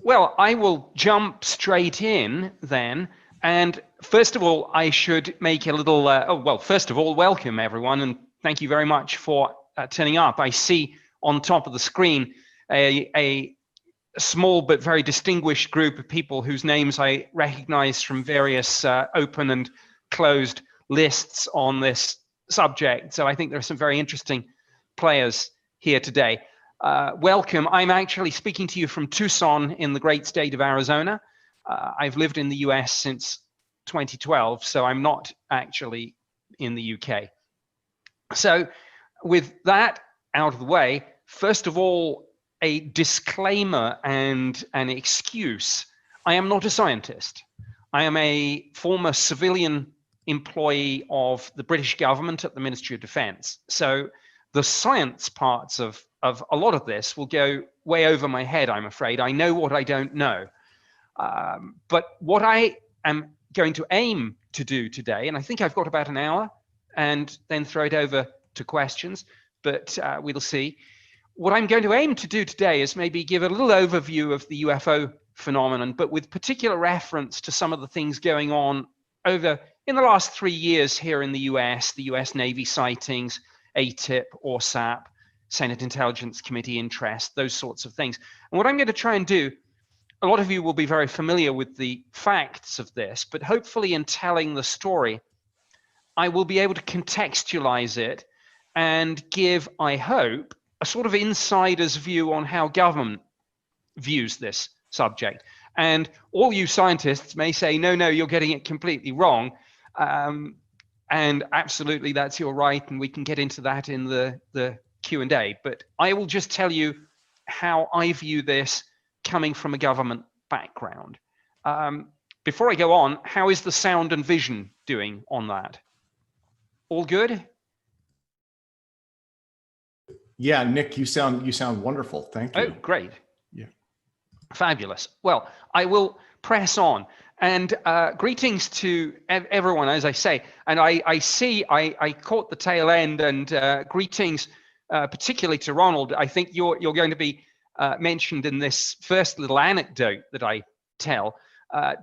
Well, I will jump straight in then. And first of all, I should make a little, well, first of all, welcome everyone. And thank you very much for turning up. I see on top of the screen a small but very distinguished group of people whose names I recognize from various open and closed lists on this subject. So I think there are some very interesting players here today. Welcome. I'm actually speaking to you from Tucson in the great state of Arizona. I've lived in the US since 2012, so I'm not actually in the UK. So with that out of the way, first of all, a disclaimer and an excuse. I am not a scientist. I am a former civilian employee of the British government at the Ministry of Defense. So the science parts of a lot of this will go way over my head, I'm afraid. I know what I don't know. But what I am going to aim to do today, and I think I've got about an hour, and then throw it over to questions, but we'll see. What I'm going to aim to do today is maybe give a little overview of the UFO phenomenon, but with particular reference to some of the things going on over in the last 3 years here in the US Navy sightings, ATIP, ORSAP, Senate Intelligence Committee interest, those sorts of things. And what I'm going to try and do, a lot of you will be very familiar with the facts of this, but hopefully in telling the story, I will be able to contextualize it and give, I hope, a sort of insider's view on how government views this subject. And all you scientists may say, no, you're getting it completely wrong. And absolutely, that's your right. And we can get into that in the Q&A. But I will just tell you how I view this coming from a government background. Before I go on, how is the sound and vision doing on that? All good? Yeah, Nick, you sound wonderful. Thank you. Oh, great. Yeah. Fabulous. Well, I will press on. And greetings to everyone, as I say. And I see, I caught the tail end, and greetings particularly to Ronald. I think you're going to be mentioned in this first little anecdote that I tell.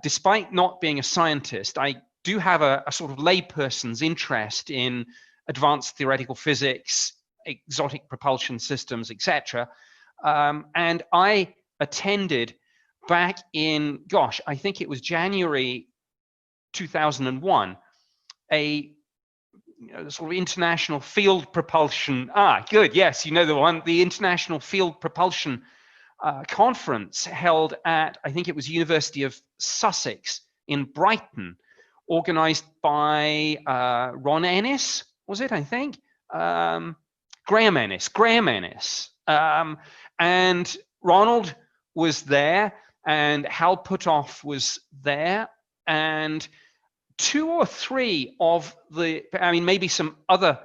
Despite not being a scientist, I do have a sort of layperson's interest in advanced theoretical physics, exotic propulsion systems, etc. And I attended back in, gosh, I think it was January 2001, a sort of international field propulsion. Good, yes, you know the one, the International Field Propulsion Conference held at, I think it was University of Sussex in Brighton, organized by Ron Ennis, was it, I think? Graham Ennis. And Ronald was there, and Hal Puthoff was there, and 2 or 3 of the, I mean, maybe some other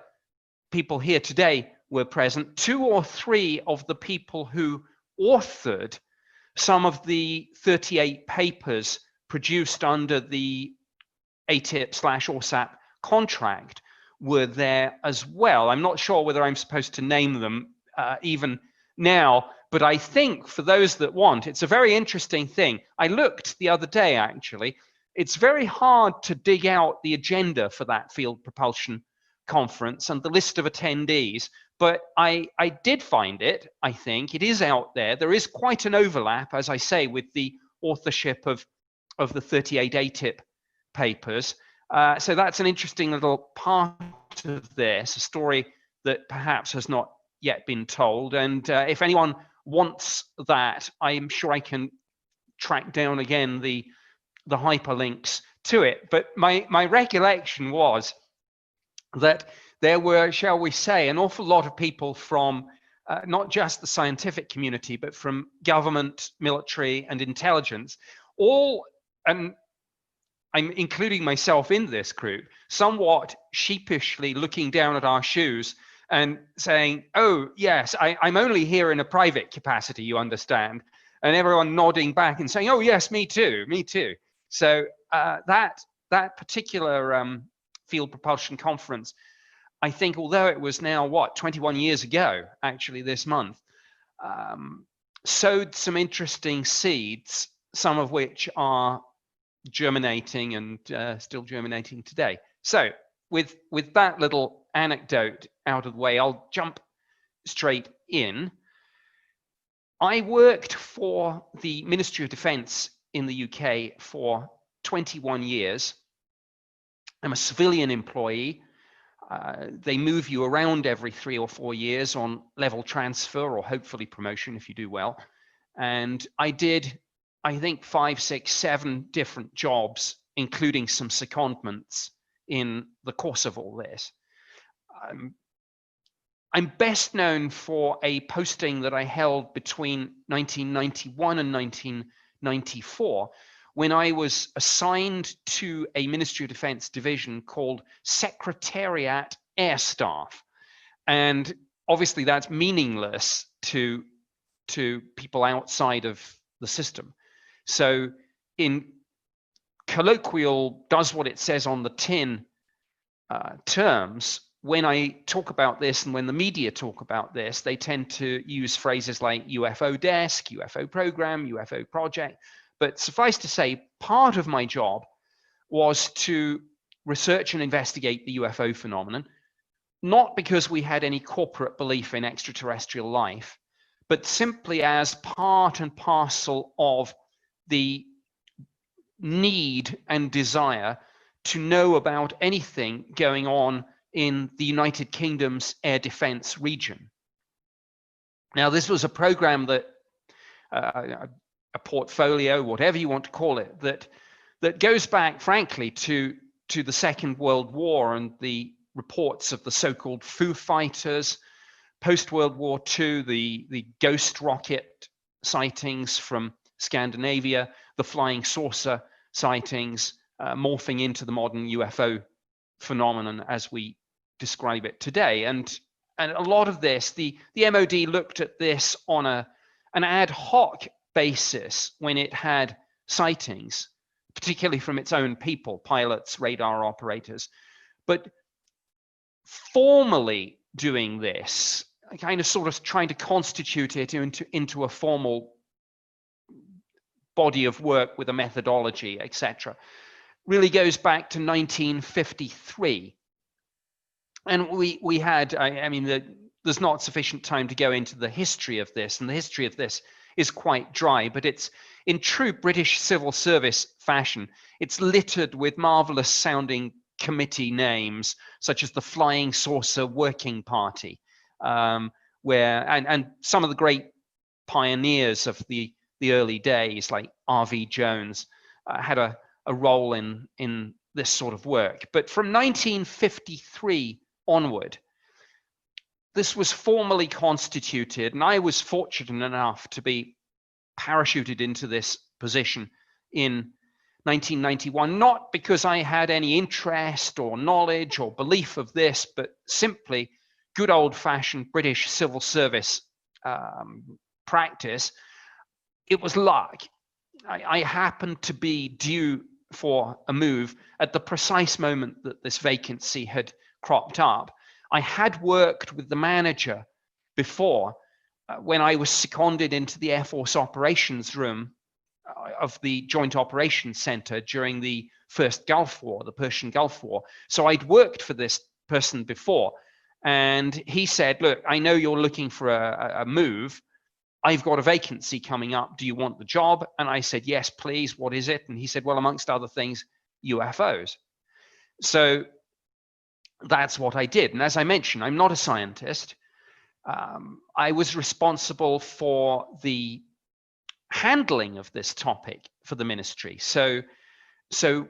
people here today were present, 2 or 3 of the people who authored some of the 38 papers produced under the ATIP/ORSAP contract were there as well. I'm not sure whether I'm supposed to name them even now, but I think for those that want, it's a very interesting thing. I looked the other day, actually. It's very hard to dig out the agenda for that field propulsion conference and the list of attendees, but I did find it. I think it is out there. There is quite an overlap, as I say, with the authorship of the 38 ATIP papers. So that's an interesting little part of this, a story that perhaps has not yet been told. And if anyone wants that, I'm sure I can track down again the hyperlinks to it. But my recollection was that there were, shall we say, an awful lot of people from not just the scientific community, but from government, military, and intelligence, all, and I'm including myself in this group, somewhat sheepishly looking down at our shoes and saying, oh, yes, I'm only here in a private capacity, you understand. And everyone nodding back and saying, oh, yes, me too, me too. So that particular field propulsion conference, I think, although it was now, 21 years ago, actually, this month, sowed some interesting seeds, some of which are germinating and still germinating today. So with that little anecdote out of the way, I'll jump straight in. I worked for the Ministry of Defence in the UK for 21 years. I'm a civilian employee. They move you around every 3 or 4 years on level transfer or hopefully promotion if you do well. And I did, I think, 5, 6, 7 different jobs, including some secondments in the course of all this. I'm best known for a posting that I held between 1991 and 1994 when I was assigned to a Ministry of Defence division called Secretariat Air Staff. And obviously that's meaningless to people outside of the system. So in colloquial, does what it says on the tin terms, when I talk about this and when the media talk about this, they tend to use phrases like UFO desk, UFO program, UFO project. But suffice to say, part of my job was to research and investigate the UFO phenomenon, not because we had any corporate belief in extraterrestrial life, but simply as part and parcel of the need and desire to know about anything going on in the United Kingdom's air defense region. Now, this was a program that, a portfolio, whatever you want to call it, that goes back, frankly, to the Second World War and the reports of the so-called Foo Fighters, post-World War II, the ghost rocket sightings from Scandinavia, the flying saucer sightings, morphing into the modern UFO phenomenon as we describe it today. And a lot of this, the MOD looked at this on an ad hoc basis when it had sightings, particularly from its own people, pilots, radar operators. But formally doing this, kind of sort of trying to constitute it into a formal body of work with a methodology, etc., really goes back to 1953. And we had, I mean, there's not sufficient time to go into the history of this, and the history of this is quite dry, but it's in true British civil service fashion. It's littered with marvelous sounding committee names, such as the Flying Saucer Working Party, where and some of the great pioneers of the early days, like R.V. Jones, had a role in this sort of work. But from 1953 onward, this was formally constituted, and I was fortunate enough to be parachuted into this position in 1991, not because I had any interest or knowledge or belief of this, but simply good old-fashioned British civil service practice. It was luck. I happened to be due for a move at the precise moment that this vacancy had cropped up. I had worked with the manager before when I was seconded into the Air Force operations room of the Joint Operations Center during the first Gulf War, the Persian Gulf War. So I'd worked for this person before, and he said, look, I know you're looking for a move. I've got a vacancy coming up. Do you want the job? And I said, yes, please. What is it? And he said, well, amongst other things, UFOs. So that's what I did. And as I mentioned, I'm not a scientist. I was responsible for the handling of this topic for the ministry. So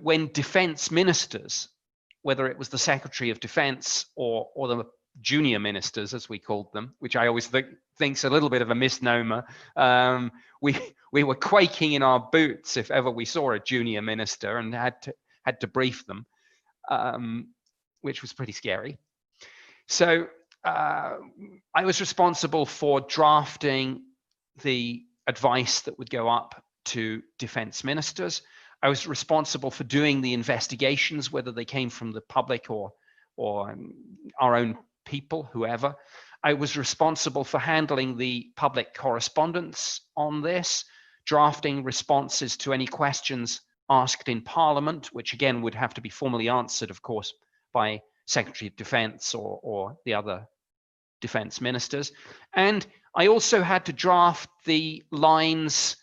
when defense ministers, whether it was the Secretary of Defense or the junior ministers, as we called them, which I always think's a little bit of a misnomer, we were quaking in our boots if ever we saw a junior minister and had to brief them, which was pretty scary. So I was responsible for drafting the advice that would go up to defense ministers. I was responsible for doing the investigations, whether they came from the public or our own people, whoever. I was responsible for handling the public correspondence on this, drafting responses to any questions asked in Parliament, which again would have to be formally answered, of course, by Secretary of Defense or the other defense ministers. And I also had to draft the lines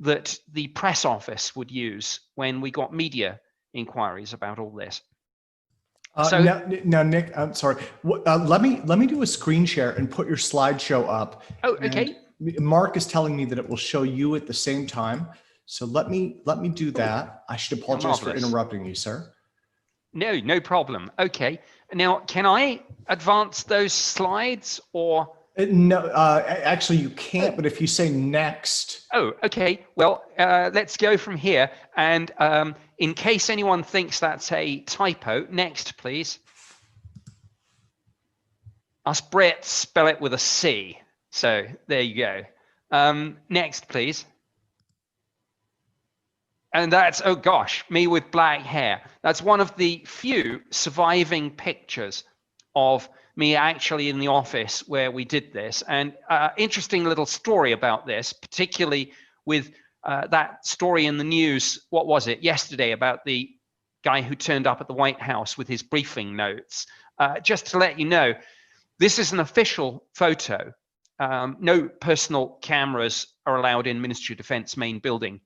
that the press office would use when we got media inquiries about all this. Now, Nick, I'm sorry. Let me do a screen share and put your slideshow up. Oh, okay. And Mark is telling me that it will show you at the same time. So let me do that. I should apologize for interrupting you, sir. No problem. Okay. Now, can I advance those slides or? No, actually you can't, but if you say next. Oh, okay. Well, let's go from here. And in case anyone thinks that's a typo, next, please. Us Brits spell it with a C. So there you go. Next, please. And that's, oh gosh, me with black hair. That's one of the few surviving pictures of me actually in the office where we did this. And interesting little story about this, particularly with that story in the news, what was it, yesterday, about the guy who turned up at the White House with his briefing notes. Just to let you know, this is an official photo. No personal cameras are allowed in Ministry of Defense main building.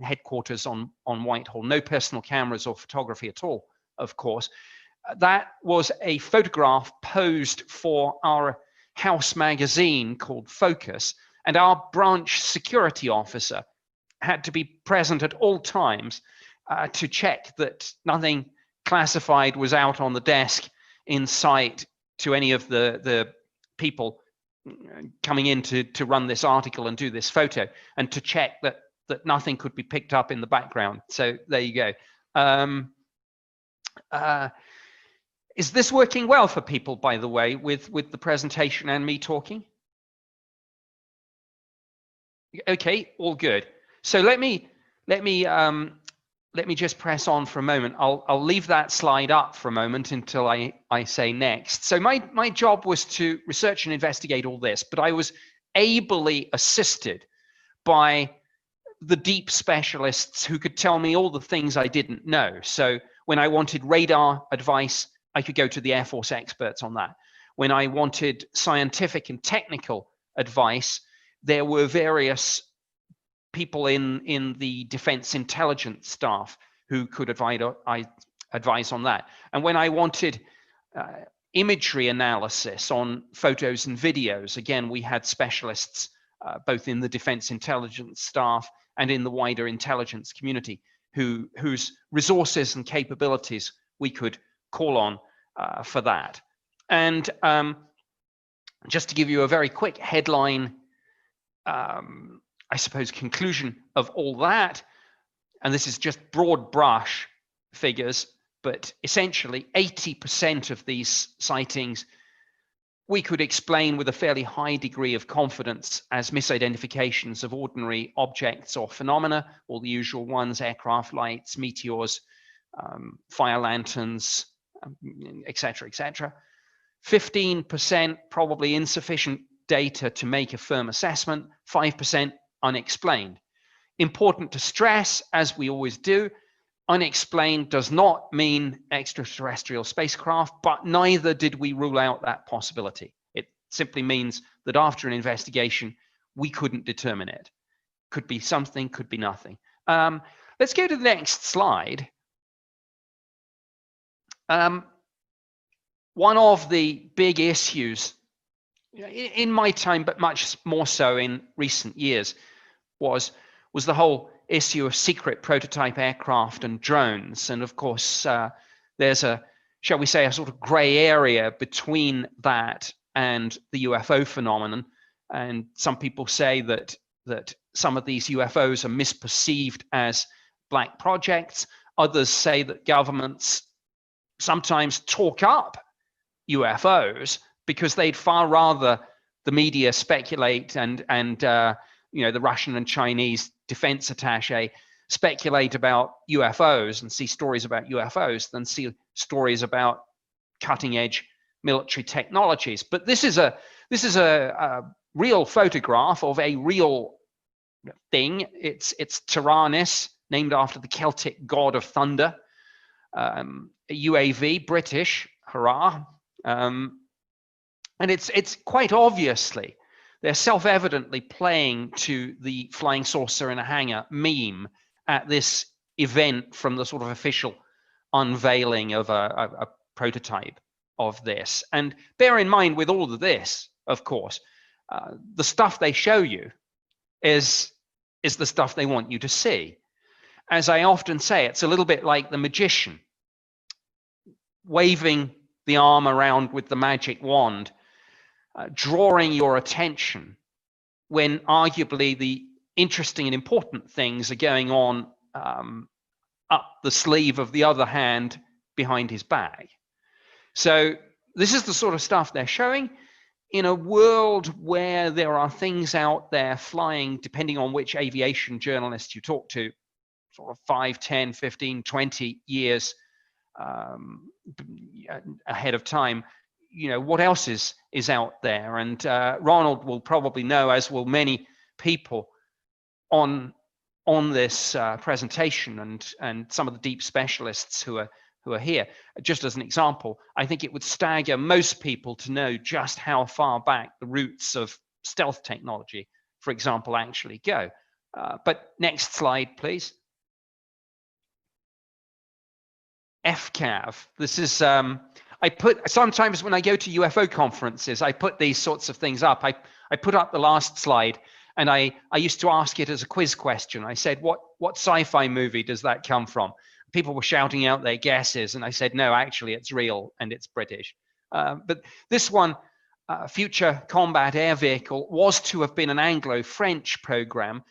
Headquarters on Whitehall, no personal cameras or photography at all, of course. That was a photograph posed for our house magazine called Focus, and our branch security officer had to be present at all times to check that nothing classified was out on the desk in sight to any of the people coming in to run this article and do this photo, and to check that nothing could be picked up in the background. So there you go. Is this working well for people, by the way, with the presentation and me talking? Okay, all good. So let me just press on for a moment. I'll leave that slide up for a moment until I say next. So my job was to research and investigate all this, but I was ably assisted by the deep specialists who could tell me all the things I didn't know. So when I wanted radar advice, I could go to the Air Force experts on that. When I wanted scientific and technical advice, there were various people in the defense intelligence staff who could advise on that. And when I wanted imagery analysis on photos and videos, again, we had specialists both in the defense intelligence staff and in the wider intelligence community whose resources and capabilities we could call on for that. And just to give you a very quick headline, I suppose, conclusion of all that, and this is just broad brush figures, but essentially 80% of these sightings we could explain with a fairly high degree of confidence as misidentifications of ordinary objects or phenomena, all the usual ones: aircraft, lights, meteors, fire lanterns, etc., etc. 15% probably insufficient data to make a firm assessment, 5% unexplained. Important to stress, as we always do, unexplained does not mean extraterrestrial spacecraft, but neither did we rule out that possibility. It simply means that after an investigation, we couldn't determine it. Could be something, could be nothing. Let's go to the next slide. One of the big issues in my time, but much more so in recent years, was the whole issue of secret prototype aircraft and drones. And of course, there's a, shall we say, a sort of gray area between that and the UFO phenomenon. And some people say that some of these UFOs are misperceived as black projects. Others say that governments sometimes talk up UFOs because they'd far rather the media speculate and you know, the Russian and Chinese defense attaché speculate about UFOs and see stories about UFOs than see stories about cutting edge military technologies. But this is a real photograph of a real thing. It's Tyrannus, named after the Celtic god of thunder. A UAV, British, hurrah. And it's quite obviously, they're self-evidently playing to the flying saucer in a hangar meme at this event from the sort of official unveiling of a prototype of this. And bear in mind, with all of this, of course, the stuff they show you is the stuff they want you to see. As I often say, it's a little bit like the magician waving the arm around with the magic wand, drawing your attention when arguably the interesting and important things are going on up the sleeve of the other hand behind his back. So this is the sort of stuff they're showing in a world where there are things out there flying, depending on which aviation journalist you talk to, sort of 5, 10, 15, 20 years ahead of time. You know, what else is out there? And Ronald will probably know, as will many people on this presentation, and some of the deep specialists who are here. Just as an example, I think it would stagger most people to know just how far back the roots of stealth technology, for example, actually go. But next slide, please. FCAV. This is, I put, sometimes when I go to UFO conferences, I put these sorts of things up. I put up the last slide, and I used to ask it as a quiz question. I said, what sci-fi movie does that come from? People were shouting out their guesses, and I said, no, actually, it's real, and it's British. But this one, Future Combat Air Vehicle, was to have been an Anglo-French program.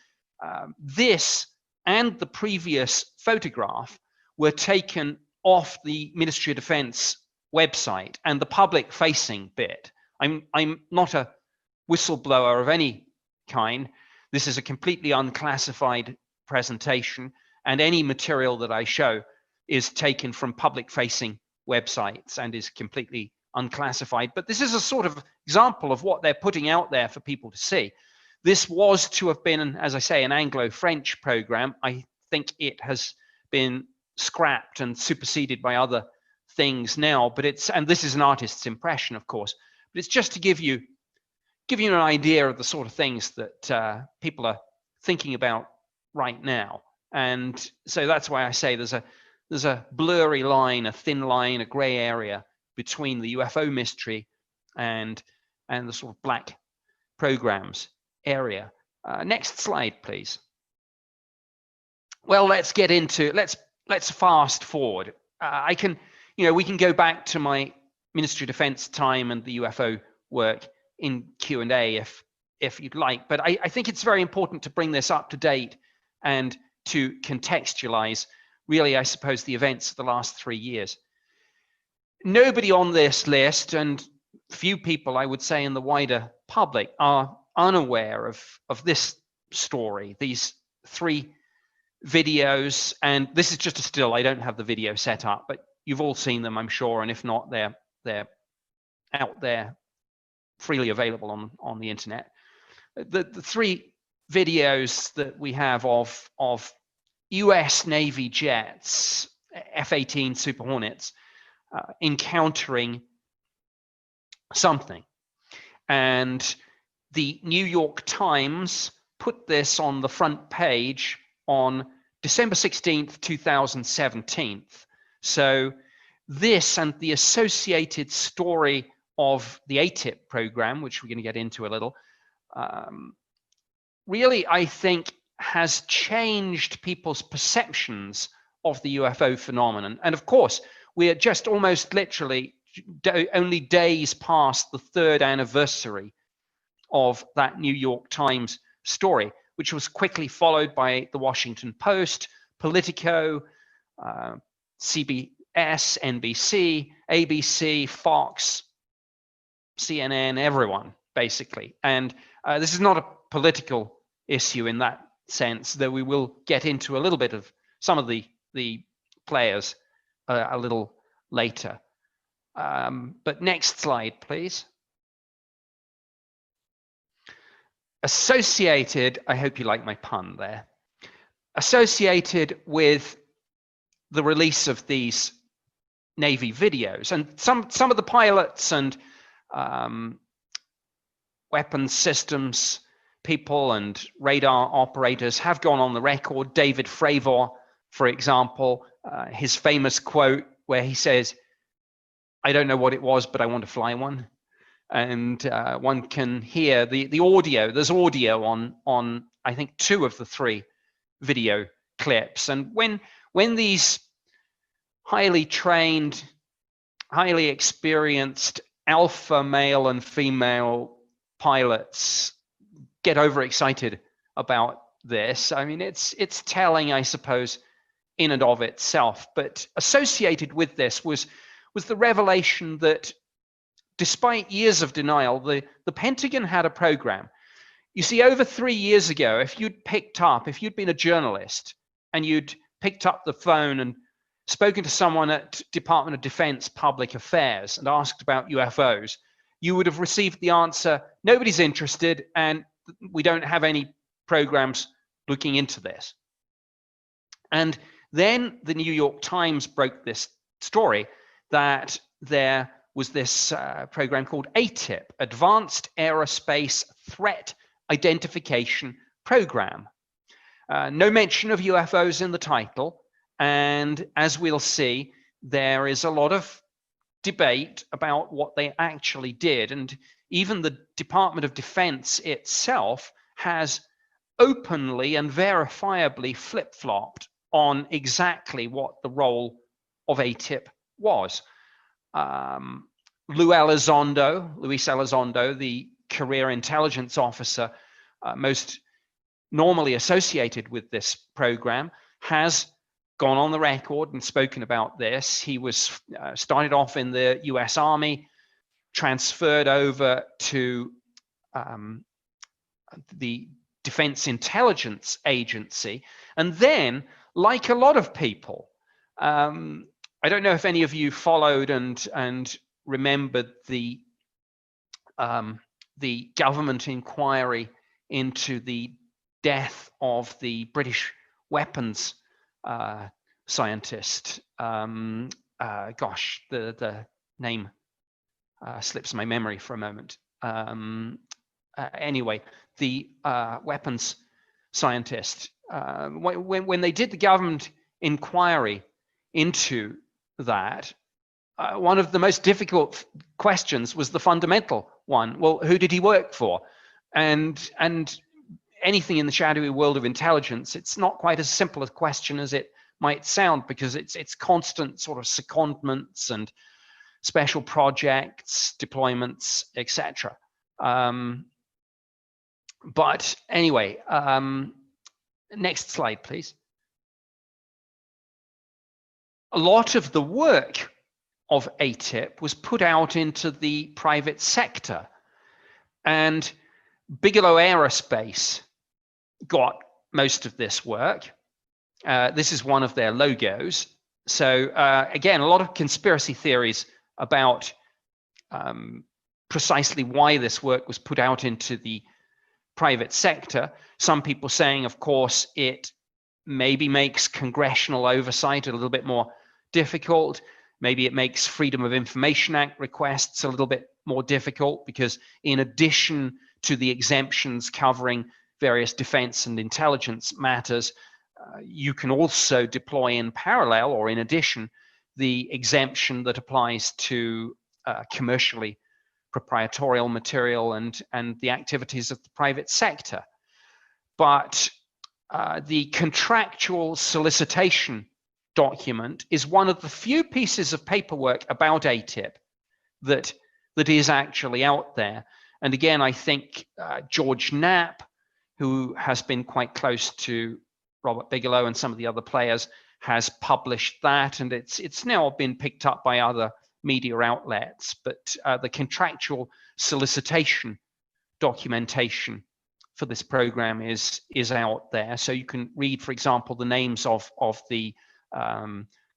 This and the previous photograph were taken off the Ministry of Defense website and the public-facing bit. I'm not a whistleblower of any kind. This is a completely unclassified presentation, and any material that I show is taken from public-facing websites and is completely unclassified. But this is a sort of example of what they're putting out there for people to see. This was to have been, as I say, an Anglo-French program. I think it has been scrapped and superseded by other things now, but and this is an artist's impression, of course, but it's just to give you an idea of the sort of things that people are thinking about right now. And so that's why I say there's a blurry line, a thin line, a gray area between the UFO mystery and the sort of black programs area. Next slide, please. Well, let's get into, let's fast forward. We can go back to my Ministry of Defense time and the UFO work in Q&A if you'd like, but I think it's very important to bring this up to date and to contextualize, really, I suppose, the events of the last 3 years. Nobody on this list, and few people, I would say, in the wider public, are unaware of this story, these 3 videos. And this is just a still. I don't have the video set up, but you've all seen them, I'm sure, and if not, they're out there freely available on the internet. The 3 videos that we have of US Navy jets, F-18 Super Hornets, encountering something. And the New York Times put this on the front page on December 16th, 2017. So this and the associated story of the ATIP program, which we're going to get into a little, really, I think, has changed people's perceptions of the UFO phenomenon. And of course, we are just almost literally only days past the 3rd anniversary of that New York Times story, which was quickly followed by the Washington Post, Politico, CBS, NBC, ABC, Fox, CNN, everyone, basically. And this is not a political issue in that sense, though we will get into a little bit of some of the players a little later. But next slide, please. Associated, I hope you like my pun there, associated with the release of these Navy videos, and some of the pilots and weapons systems people and radar operators have gone on the record. David Fravor, for example, his famous quote where he says, "I don't know what it was, but I want to fly one." And one can hear the audio. There's audio on I think 2 of the 3 video clips. And when these highly trained, highly experienced alpha male and female pilots get overexcited about this, I mean, it's telling, I suppose, in and of itself. But associated with this was the revelation that despite years of denial, the Pentagon had a program. You see, over 3 years ago, if you'd been a journalist and you'd picked up the phone and spoken to someone at Department of Defense Public Affairs and asked about UFOs, you would have received the answer, nobody's interested and we don't have any programs looking into this. And then the New York Times broke this story that there was this program called ATIP, Advanced Aerospace Threat Identification Program. No mention of UFOs in the title. And as we'll see, there is a lot of debate about what they actually did. And even the Department of Defense itself has openly and verifiably flip-flopped on exactly what the role of ATIP was. Luis Elizondo, the career intelligence officer most normally associated with this program, has gone on the record and spoken about this. He was started off in the US Army, transferred over to the Defense Intelligence Agency, and then, like a lot of people, I don't know if any of you followed and remembered the government inquiry into the death of the British weapons scientist. Gosh, the name slips my memory for a moment. Anyway, the weapons scientist. When they did the government inquiry into that, one of the most difficult questions was the fundamental one. Well, who did he work for? And anything in the shadowy world of intelligence, it's not quite as simple a question as it might sound, because it's constant sort of secondments and special projects, deployments, etc. But anyway, next slide, please. A lot of the work of ATIP was put out into the private sector, and Bigelow Aerospace got most of this work. This is one of their logos. So again, a lot of conspiracy theories about precisely why this work was put out into the private sector. Some people saying, of course, it maybe makes congressional oversight a little bit more difficult. Maybe it makes Freedom of Information Act requests a little bit more difficult, because in addition to the exemptions covering various defense and intelligence matters, you can also deploy in parallel or in addition the exemption that applies to commercially proprietary material and the activities of the private sector. But the contractual solicitation document is one of the few pieces of paperwork about ATIP that is actually out there. And again, I think George Knapp, who has been quite close to Robert Bigelow and some of the other players, has published that, and it's now been picked up by other media outlets. But the contractual solicitation documentation for this program is out there, so you can read, for example, the names of the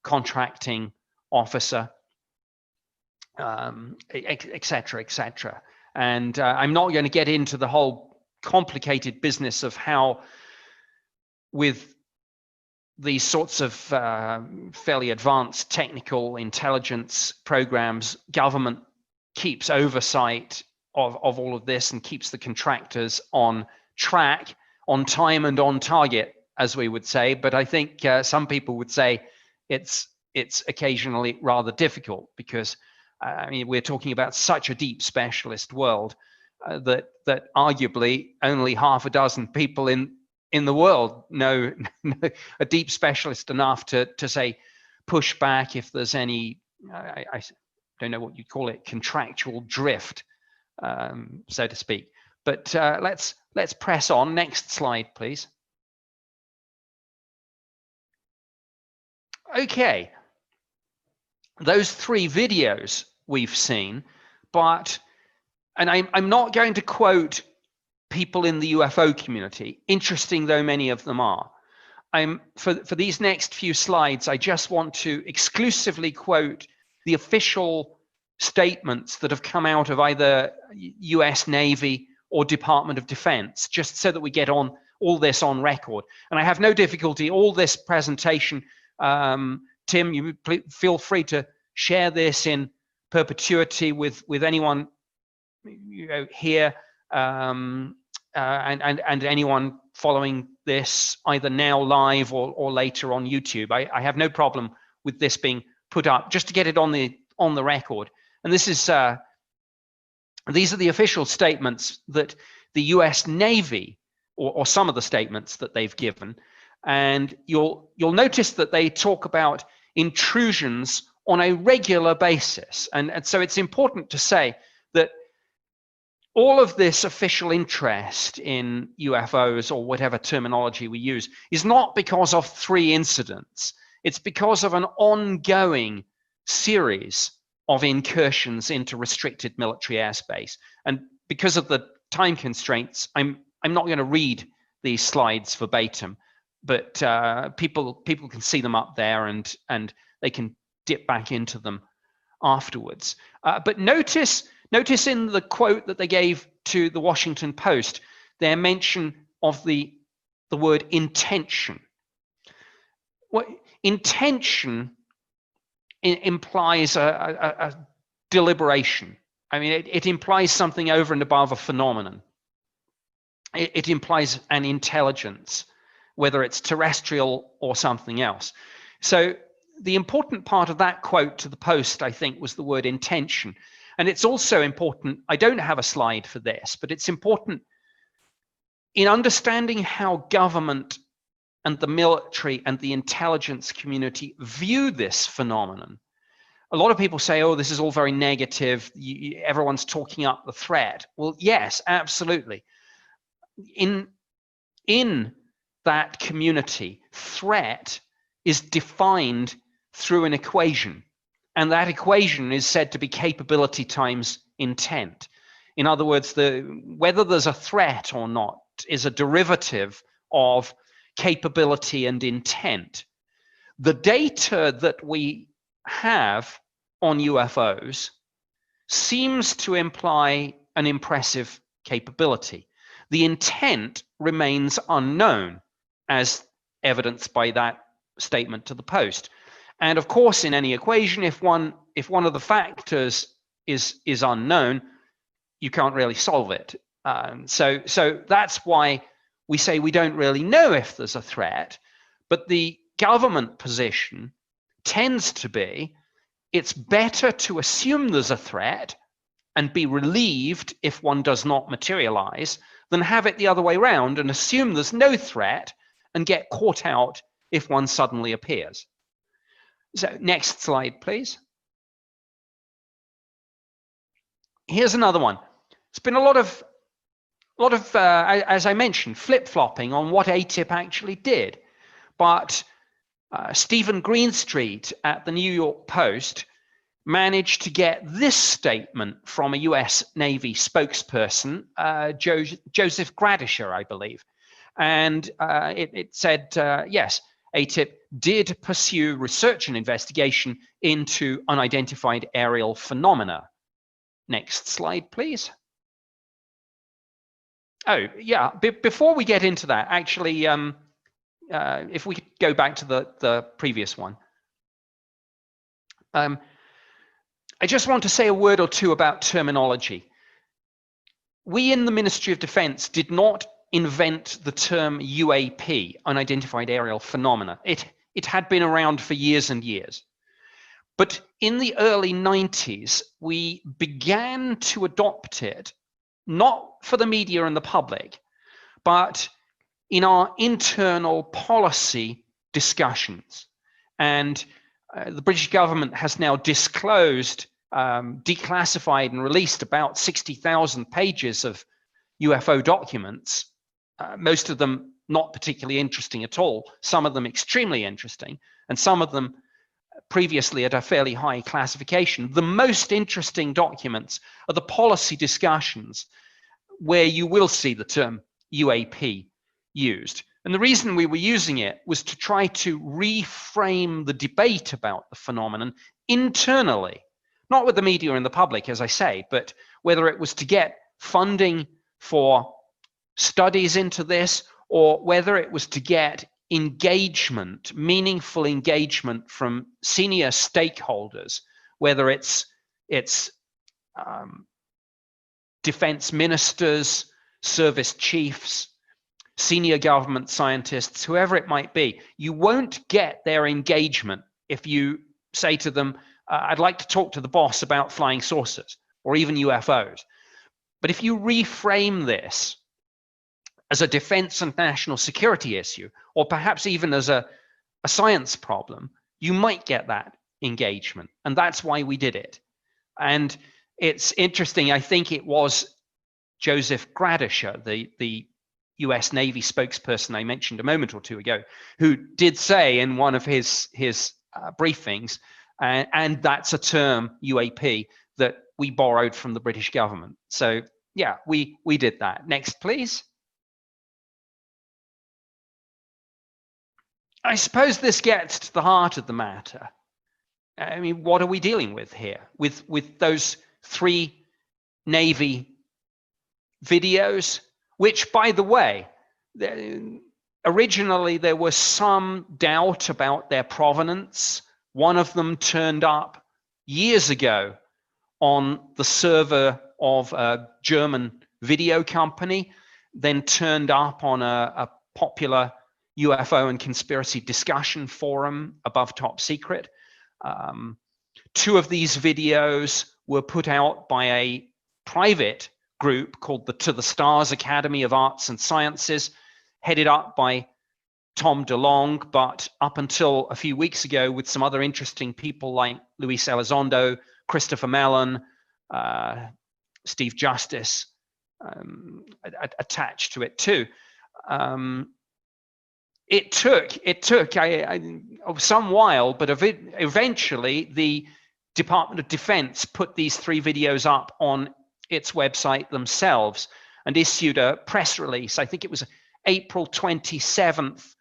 contracting officer, et cetera, et cetera. And I'm not going to get into the whole complicated business of how, with these sorts of fairly advanced technical intelligence programs, government keeps oversight of all of this and keeps the contractors on track, on time and on target, as we would say. But I think some people would say it's occasionally rather difficult, because I mean, we're talking about such a deep specialist world that arguably only half a dozen people in the world know a deep specialist enough to say push back if there's any, I don't know what you'd call it, contractual drift, so to speak. But let's press on. Next slide, please. Okay, those 3 videos we've seen, but, and I'm not going to quote people in the UFO community, interesting though many of them are. For these next few slides, I just want to exclusively quote the official statements that have come out of either US Navy or Department of Defense, just so that we get on all this on record. And I have no difficulty, all this presentation, Tim, you feel free to share this in perpetuity with anyone here, and anyone following this either now live or later on YouTube. I have no problem with this being put up, just to get it on the record. And this is these are the official statements that the US Navy, or some of the statements that they've given, and you'll notice that they talk about intrusions on a regular basis. And so it's important to say that all of this official interest in UFOs, or whatever terminology we use, is not because of 3 incidents. It's because of an ongoing series of incursions into restricted military airspace. And because of the time constraints, I'm not going to read these slides verbatim, but people can see them up there, and they can dip back into them afterwards. But notice in the quote that they gave to the Washington Post, their mention of the word intention. What intention implies a deliberation. I mean, it implies something over and above a phenomenon. It implies an intelligence, whether it's terrestrial or something else. So the important part of that quote to the Post, I think, was the word intention. And it's also important, I don't have a slide for this, but it's important in understanding how government and the military and the intelligence community view this phenomenon. A lot of people say, oh, this is all very negative. Everyone's talking up the threat. Well, yes, absolutely. In that community, threat is defined through an equation. And that equation is said to be capability times intent. In other words, whether there's a threat or not is a derivative of capability and intent. The data that we have on UFOs seems to imply an impressive capability. The intent remains unknown, as evidenced by that statement to the Post. And of course, in any equation, if one of the factors is unknown, you can't really solve it. So that's why we say we don't really know if there's a threat. But the government position tends to be, it's better to assume there's a threat and be relieved if one does not materialize, than have it the other way around and assume there's no threat and get caught out if one suddenly appears. So next slide, please. Here's another one. It's been a lot of as I mentioned, flip-flopping on what ATIP actually did. But Stephen Greenstreet at the New York Post managed to get this statement from a US Navy spokesperson, Joseph Gradisher, I believe. And it said, yes, ATIP did pursue research and investigation into unidentified aerial phenomena. Next slide, please. Oh, yeah, before we get into that, actually, if we could go back to the previous one. I just want to say a word or two about terminology. We in the Ministry of Defense did not invent the term UAP, unidentified aerial phenomena. It had been around for years and years. But in the early 90s, we began to adopt it, not for the media and the public, but in our internal policy discussions. And the British government has now disclosed, declassified and released about 60,000 pages of UFO documents, most of them not particularly interesting at all, some of them extremely interesting, and some of them previously at a fairly high classification. The most interesting documents are the policy discussions where you will see the term UAP used. And the reason we were using it was to try to reframe the debate about the phenomenon internally, not with the media and the public, as I say, but whether it was to get funding for studies into this or whether it was to get engagement, meaningful engagement from senior stakeholders, whether it's defense ministers, service chiefs, senior government scientists, whoever it might be. You won't get their engagement if you say to them, I'd like to talk to the boss about flying saucers or even UFOs. But if you reframe this as a defense and national security issue, or perhaps even as a science problem, you might get that engagement. And that's why we did it. And it's interesting, I think it was Joseph Gradisher, the US Navy spokesperson I mentioned a moment or two ago, who did say in one of his briefings, and that's a term, UAP, that we borrowed from the British government. So yeah, we did that. Next, please. I suppose this gets to the heart of the matter. I mean, what are we dealing with here? With those 3 Navy videos, which, by the way, originally there was some doubt about their provenance. One of them turned up years ago on the server of a German video company, then turned up on a popular UFO and conspiracy discussion forum above top secret. 2 of these videos were put out by a private group called the To the Stars Academy of Arts and Sciences, headed up by Tom DeLonge, but up until a few weeks ago with some other interesting people like Luis Elizondo, Christopher Mellon, Steve Justice attached to it too. It took some while, but eventually the Department of Defense put these 3 videos up on its website themselves and issued a press release. I think it was April 27th,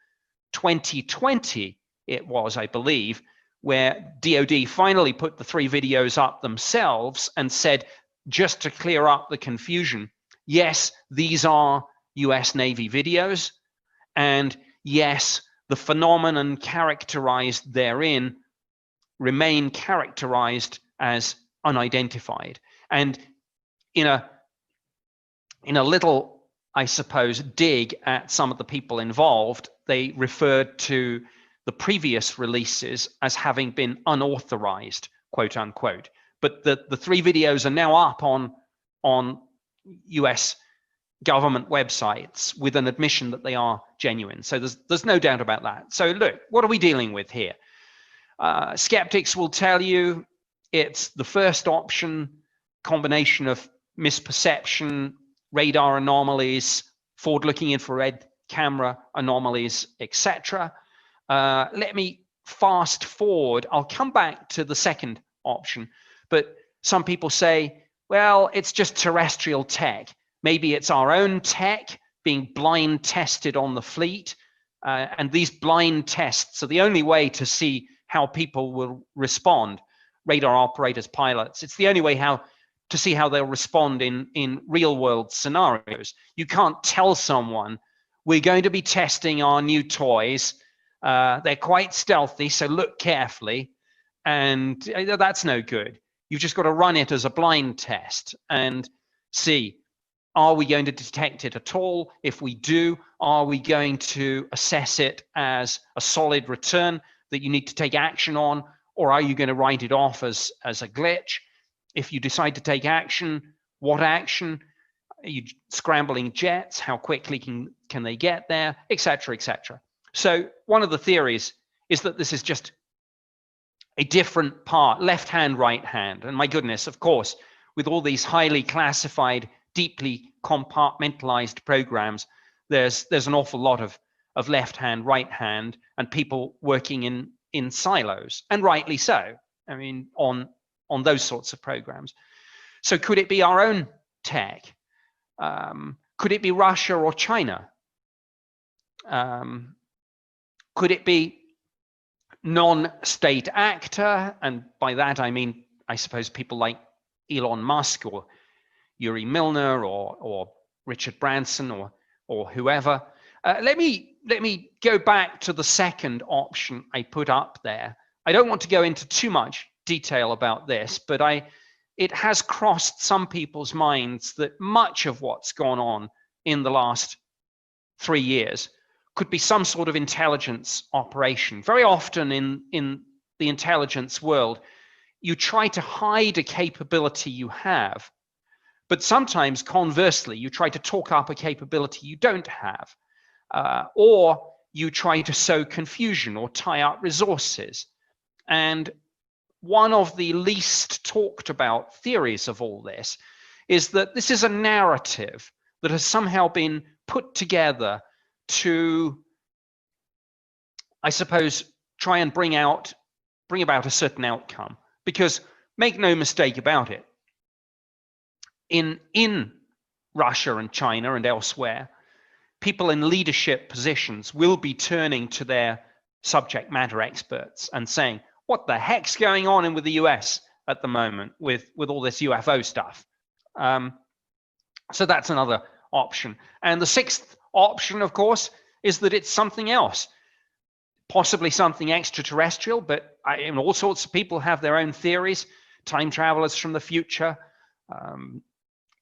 2020, it was, I believe, where DOD finally put the 3 videos up themselves and said, just to clear up the confusion, yes, these are US Navy videos, and yes, the phenomenon characterized therein remain characterized as unidentified. And in a little, I suppose, dig at some of the people involved, they referred to the previous releases as having been unauthorized, quote unquote. But the 3 videos are now up on US government websites with an admission that they are genuine. So there's no doubt about that. So look, what are we dealing with here? Skeptics will tell you it's the first option, combination of misperception, radar anomalies, forward-looking infrared camera anomalies, etc. Let me fast forward. I'll come back to the second option, but some people say, well, it's just terrestrial tech. Maybe it's our own tech being blind tested on the fleet. And these blind tests are the only way to see how people will respond, radar operators, pilots. It's the only way to see how they'll respond in real world scenarios. You can't tell someone, we're going to be testing our new toys. They're quite stealthy, so look carefully. And that's no good. You've just got to run it as a blind test and see, are we going to detect it at all? If we do, are we going to assess it as a solid return that you need to take action on? Or are you going to write it off as a glitch? If you decide to take action, what action? Are you scrambling jets? How quickly can they get there? Et cetera, et cetera. So one of the theories is that this is just a different part, left hand, right hand. And my goodness, of course, with all these highly classified, deeply compartmentalized programs, there's an awful lot of left hand, right hand, and people working in silos, and rightly so. I mean, on those sorts of programs. So could it be our own tech? Could it be Russia or China? Could it be non-state actor? And by that I mean, I suppose, people like Elon Musk or Yuri Milner or Richard Branson or whoever. Let me go back to the second option I put up there. I don't want to go into too much detail about this, but it has crossed some people's minds that much of what's gone on in the last 3 years could be some sort of intelligence operation. Very often in the intelligence world, you try to hide a capability you have, but sometimes conversely, you try to talk up a capability you don't have, or you try to sow confusion or tie up resources. And one of the least talked about theories of all this is that this is a narrative that has somehow been put together to, I suppose, try and bring about a certain outcome. Because make no mistake about it, in Russia and China and elsewhere, people in leadership positions will be turning to their subject matter experts and saying, what the heck's going on with the US at the moment with all this UFO stuff? So that's another option. And the sixth option, of course, is that it's something else, possibly something extraterrestrial, but all sorts of people have their own theories. Time travelers from the future,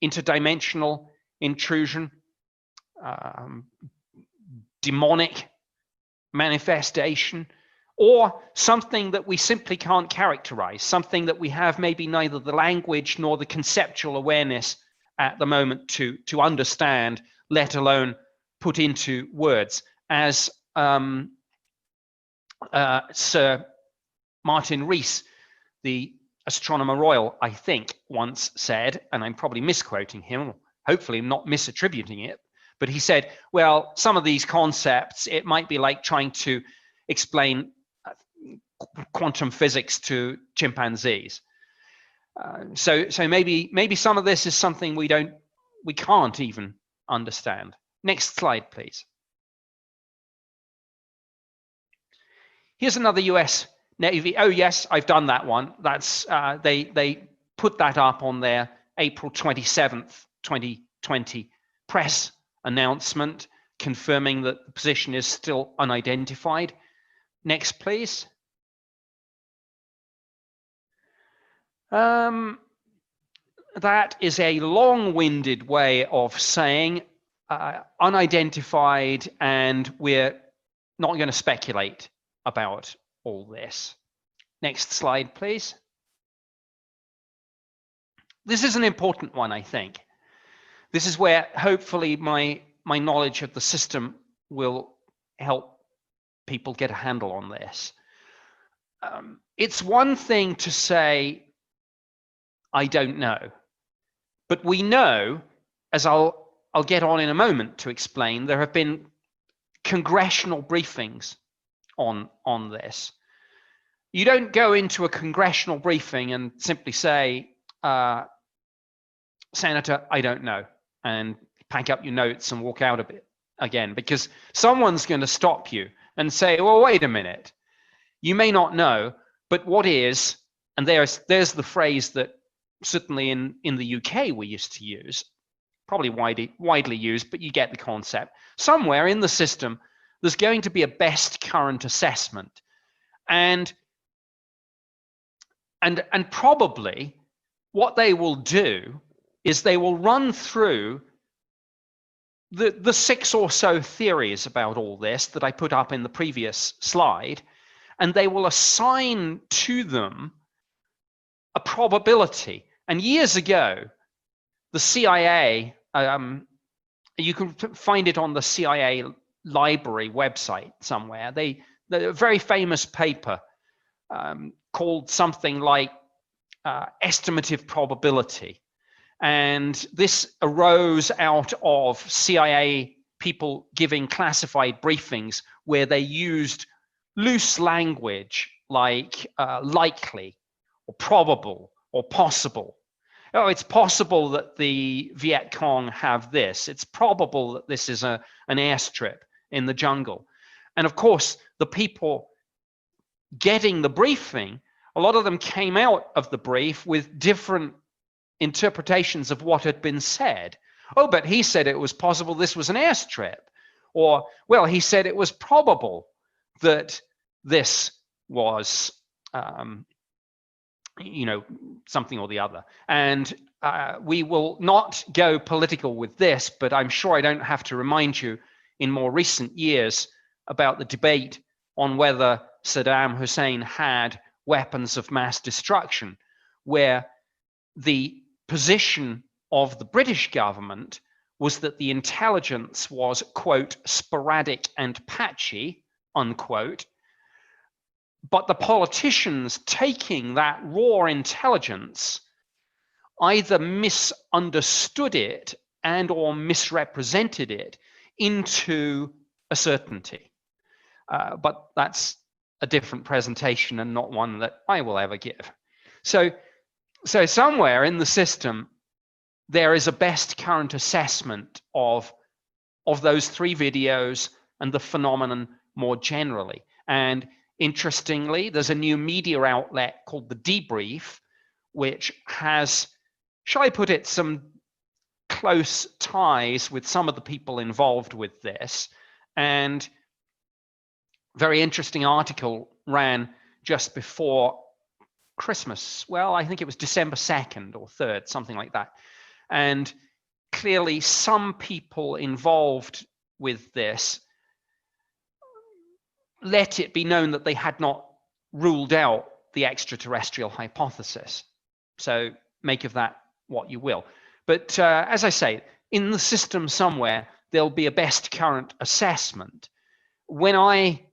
interdimensional intrusion, demonic manifestation, or something that we simply can't characterize, something that we have maybe neither the language nor the conceptual awareness at the moment to understand, let alone put into words. As Sir Martin Rees, the Astronomer Royal, I think, once said, and I'm probably misquoting him, hopefully I'm not misattributing it, but he said, well, some of these concepts, it might be like trying to explain quantum physics to chimpanzees. So maybe some of this is something we can't even understand. Next slide, please. Here's another US Navy. Oh yes, I've done that one. That's they put that up on their April 27th, 2020 press announcement, confirming that the position is still unidentified. Next, please. That is a long-winded way of saying unidentified, and we're not going to speculate about all this. Next slide, please. This is an important one, I think. This is where hopefully my knowledge of the system will help people get a handle on this. It's one thing to say, I don't know, but we know, as I'll get on in a moment to explain, there have been congressional briefings on this. You don't go into a congressional briefing and simply say, Senator, I don't know, and pack up your notes and walk out of it. again, because someone's going to stop you and say, well, wait a minute, you may not know, but what is, and there's the phrase that certainly in the UK we used to use, probably widely used, but you get the concept. Somewhere in the system, there's going to be a best current assessment. And probably what they will do is they will run through the 6 or so theories about all this that I put up in the previous slide, and they will assign to them a probability. And years ago, the CIA, you can find it on the CIA library website somewhere. A very famous paper called something like estimative probability. And this arose out of CIA people giving classified briefings where they used loose language like likely or probable or possible. Oh, it's possible that the Viet Cong have this. It's probable that this is an airstrip in the jungle. And of course, the people getting the briefing, a lot of them came out of the brief with different interpretations of what had been said. Oh, but he said it was possible this was an airstrip. Or, well, he said it was probable that this was something or the other. And we will not go political with this, but I'm sure I don't have to remind you in more recent years about the debate on whether Saddam Hussein had weapons of mass destruction, where the position of the British government was that the intelligence was, quote, sporadic and patchy, unquote, but the politicians taking that raw intelligence either misunderstood it and or misrepresented it into a certainty. But that's a different presentation and not one that I will ever give. So somewhere in the system, there is a best current assessment of those 3 videos and the phenomenon more generally. And interestingly, there's a new media outlet called The Debrief, which has, shall I put it, some close ties with some of the people involved with this. And very interesting article ran just before Christmas. Well, I think it was December 2nd or 3rd, something like that. And clearly some people involved with this let it be known that they had not ruled out the extraterrestrial hypothesis. So make of that what you will. But as I say, in the system somewhere, there'll be a best current assessment. When I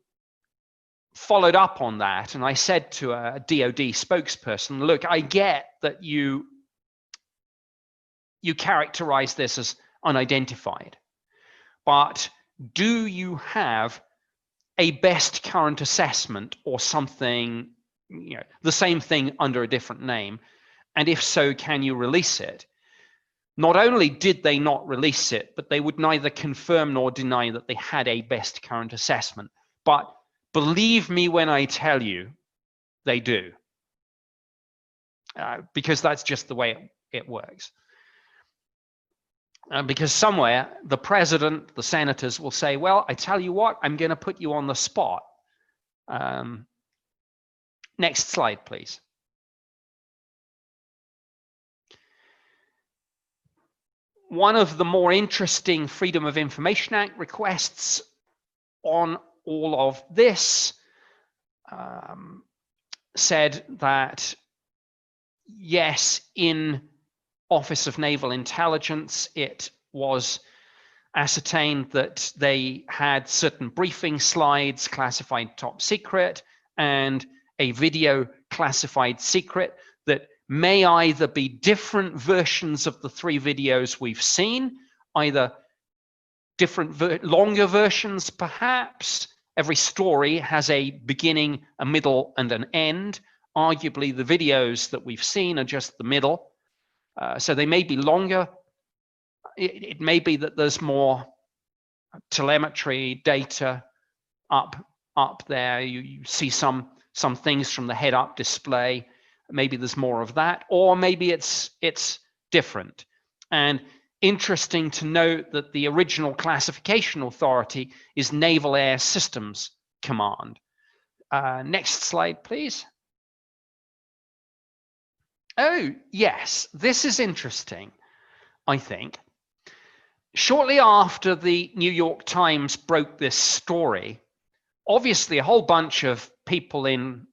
followed up on that and I said to a DoD spokesperson, look, I get that you characterize this as unidentified, but do you have a best current assessment or something, the same thing under a different name? And if so, can you release it? Not only did they not release it, but they would neither confirm nor deny that they had a best current assessment. But believe me when I tell you, they do. Because that's just the way it works. Because somewhere the president, the senators will say, well, I tell you what, I'm going to put you on the spot. Next slide, please. One of the more interesting Freedom of Information Act requests on all of this said that, yes, in Office of Naval Intelligence, it was ascertained that they had certain briefing slides classified top secret and a video classified secret that may either be different versions of the 3 videos we've seen, either different longer versions perhaps. Every story has a beginning, a middle, and an end. Arguably, the videos that we've seen are just the middle. So they may be longer. It may be that there's more telemetry data up there. You see some things from the head-up display. Maybe there's more of that, or maybe it's different. And interesting to note that the original classification authority is Naval Air Systems Command. Next slide, please. Oh, yes, this is interesting, I think. Shortly after the New York Times broke this story, obviously a whole bunch of people in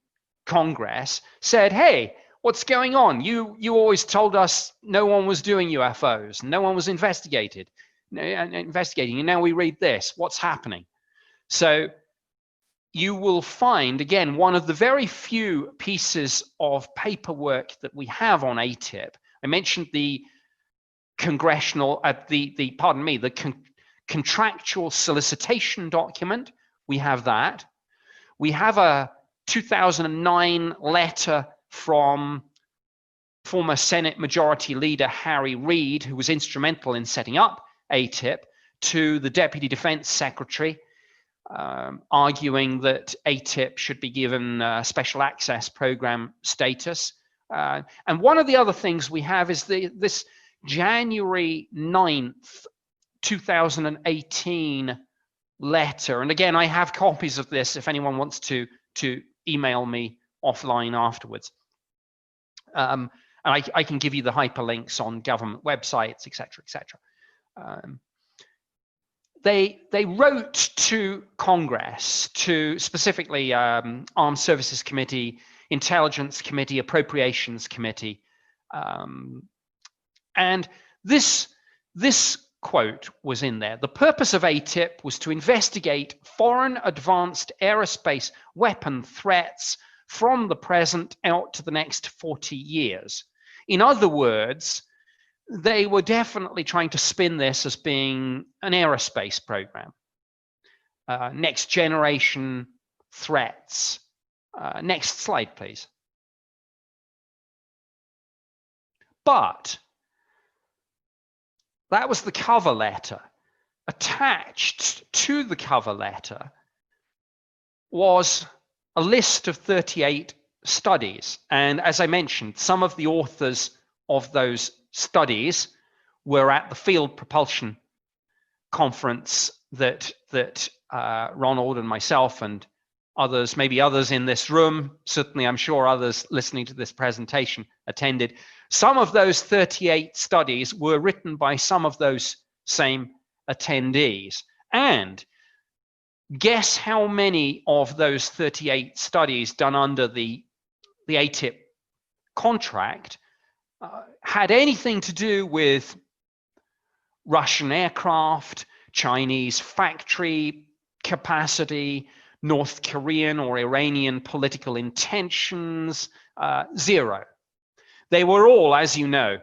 Congress said, hey, what's going on? You always told us no one was doing UFOs, no one was investigating, and now we read this. What's happening? So you will find, again, one of the very few pieces of paperwork that we have on ATIP. I mentioned the Congressional, the contractual solicitation document. We have that. We have a 2009 letter from former Senate Majority Leader Harry Reid, who was instrumental in setting up ATIP, to the Deputy Defense Secretary, arguing that ATIP should be given special access program status. And one of the other things we have is this January 9th, 2018 letter. And again, I have copies of this if anyone wants to email me offline afterwards. And I can give you the hyperlinks on government websites, etc., etc. They wrote to Congress, to specifically Armed Services Committee, Intelligence Committee, Appropriations Committee, and this quote was in there. The purpose of ATIP was to investigate foreign advanced aerospace weapon threats from the present out to the next 40 years. In other words, they were definitely trying to spin this as being an aerospace program. Next generation threats. Next slide, please. But that was the cover letter. Attached to the cover letter was a list of 38 studies. And as I mentioned, some of the authors of those studies were at the Field Propulsion Conference that Ronald and myself and others, maybe others in this room, certainly I'm sure others listening to this presentation attended. Some of those 38 studies were written by some of those same attendees. And guess how many of those 38 studies done under the ATIP contract had anything to do with Russian aircraft, Chinese factory capacity, North Korean or Iranian political intentions? Zero. They were all, as you know,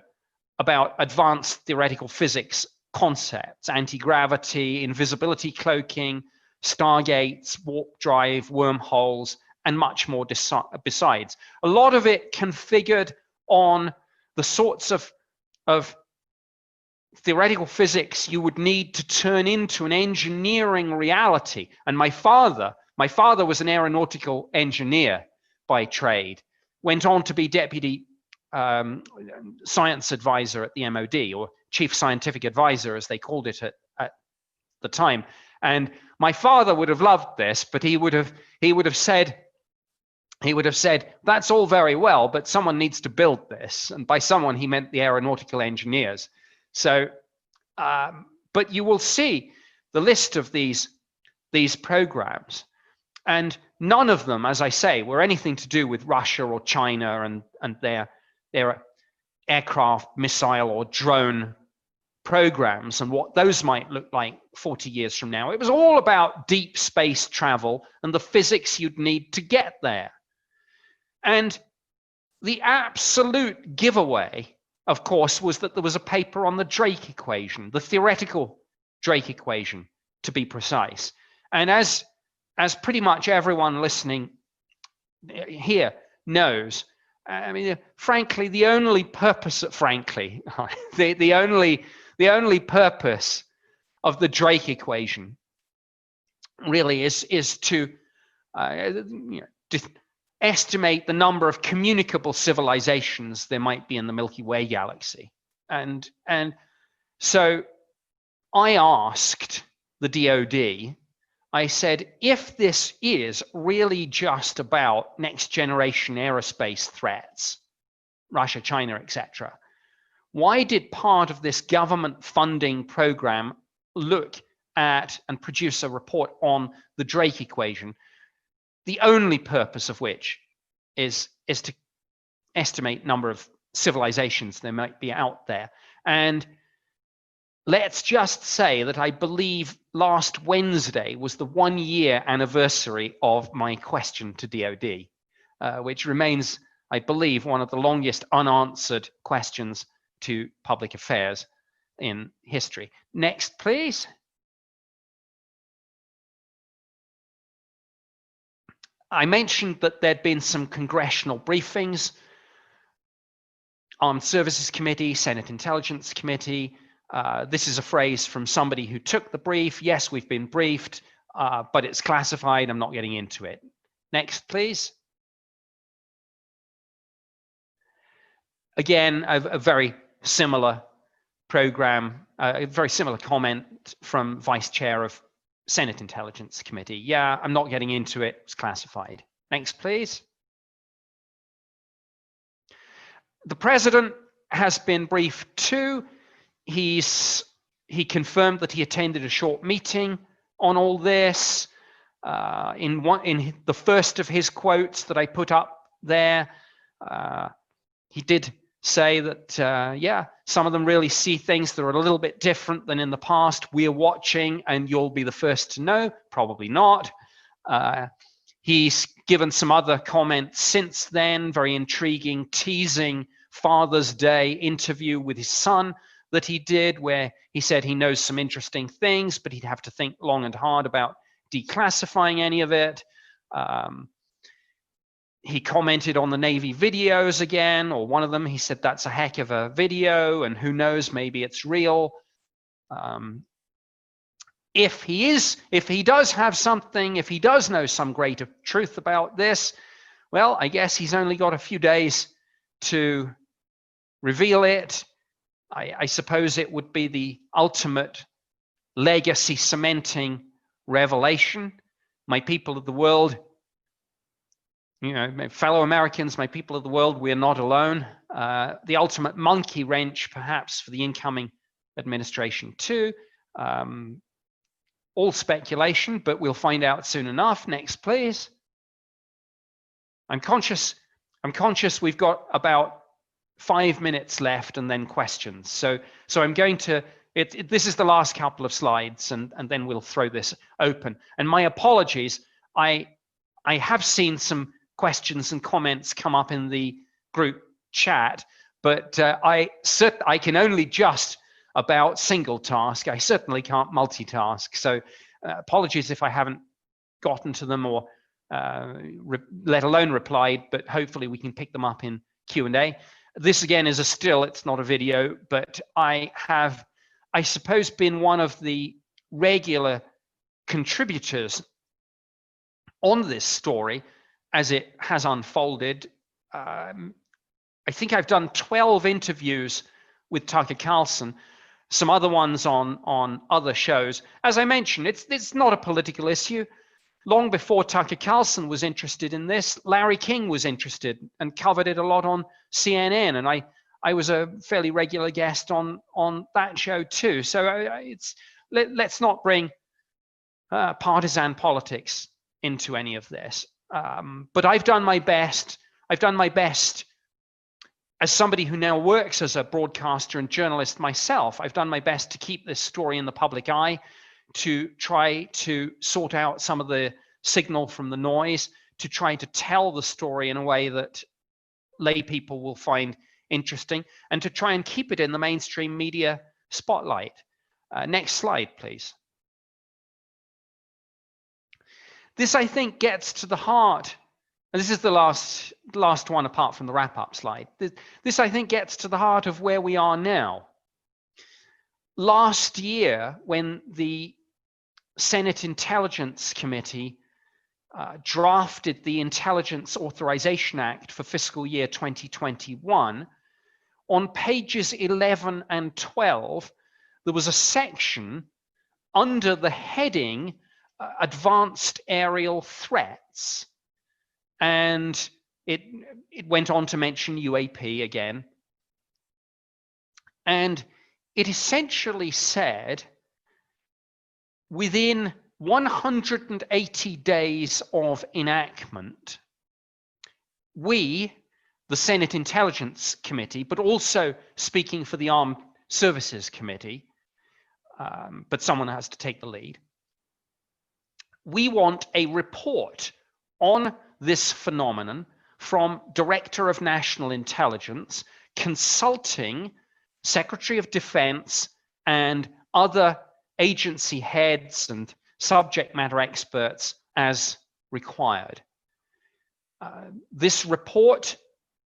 about advanced theoretical physics concepts, anti-gravity, invisibility cloaking, stargates, warp drive, wormholes, and much more besides. A lot of it configured on the sorts of theoretical physics you would need to turn into an engineering reality. And my father was an aeronautical engineer by trade, went on to be deputy science advisor at the MOD, or chief scientific advisor as they called it at the time. And my father would have loved this, but he would have said, that's all very well, but someone needs to build this. And by someone, he meant the aeronautical engineers. So, but you will see the list of these programs, and none of them, as I say, were anything to do with Russia or China and their aircraft, missile, or drone programs and what those might look like 40 years from now. It was all about deep space travel and the physics you'd need to get there. And the absolute giveaway, of course, was that there was a paper on the Drake equation, the theoretical Drake equation, to be precise. And as pretty much everyone listening here knows, I mean, frankly, the only purpose of the Drake equation really is to estimate the number of communicable civilizations there might be in the Milky Way galaxy. And so I asked the DoD, I said, if this is really just about next generation aerospace threats, Russia, China, etc., why did part of this government funding program look at and produce a report on the Drake equation, the only purpose of which is to estimate number of civilizations there might be out there? And let's just say that I believe last Wednesday was the 1-year anniversary of my question to DoD, which remains, I believe, one of the longest unanswered questions to public affairs in history. Next, please. I mentioned that there'd been some congressional briefings, Armed Services Committee, Senate Intelligence Committee. This is a phrase from somebody who took the brief. Yes, we've been briefed, but it's classified. I'm not getting into it. Next, please. Again, a very similar program, a very similar comment from Vice Chair of Senate Intelligence Committee. Yeah, I'm not getting into it. It's classified. Next, please. The president has been briefed too. He confirmed that he attended a short meeting on all this. In the first of his quotes that I put up there, he did say that, yeah, some of them really see things that are a little bit different than in the past. We're watching and you'll be the first to know. Probably not. He's given some other comments since then, very intriguing, teasing Father's Day interview with his son that he did, where he said he knows some interesting things, but he'd have to think long and hard about declassifying any of it. He commented on the Navy videos again, or one of them. He said that's a heck of a video, and who knows, maybe it's real. If he does have something, if he does know some greater truth about this, well, I guess he's only got a few days to reveal it. I suppose it would be the ultimate legacy cementing revelation. My people of the world, my fellow Americans, my people of the world, we're not alone. The ultimate monkey wrench, perhaps, for the incoming administration too. All speculation, but we'll find out soon enough. Next, please. I'm conscious we've got about 5 minutes left and then questions. So I'm going to, this is the last couple of slides, and then we'll throw this open. And my apologies, I have seen some questions and comments come up in the group chat, but I can only just about single task. I certainly can't multitask. So apologies if I haven't gotten to them or let alone replied, but hopefully we can pick them up in Q&A. This again is a still, it's not a video, but I have, I suppose, been one of the regular contributors on this story as it has unfolded. I think I've done 12 interviews with Tucker Carlson, some other ones on other shows. As I mentioned, it's not a political issue. Long before Tucker Carlson was interested in this, Larry King was interested and covered it a lot on CNN, and I was a fairly regular guest on that show too. So let's not bring partisan politics into any of this. But I've done my best. I've done my best as somebody who now works as a broadcaster and journalist myself. I've done my best to keep this story in the public eye, to try to sort out some of the signal from the noise, to try to tell the story in a way that lay people will find interesting, and to try and keep it in the mainstream media spotlight. Next slide, please. This, I think, gets to the heart, and this is the last one apart from the wrap-up slide. This, I think, gets to the heart of where we are now. last year, when the Senate Intelligence Committee drafted the Intelligence Authorization Act for fiscal year 2021, on pages 11 and 12, there was a section under the heading Advanced Aerial Threats. And it went on to mention UAP again. And it essentially said, within 180 days of enactment, we, the Senate Intelligence Committee, but also speaking for the Armed Services Committee, but someone has to take the lead, we want a report on this phenomenon from Director of National Intelligence, consulting Secretary of Defense and other agency heads and subject matter experts as required. This report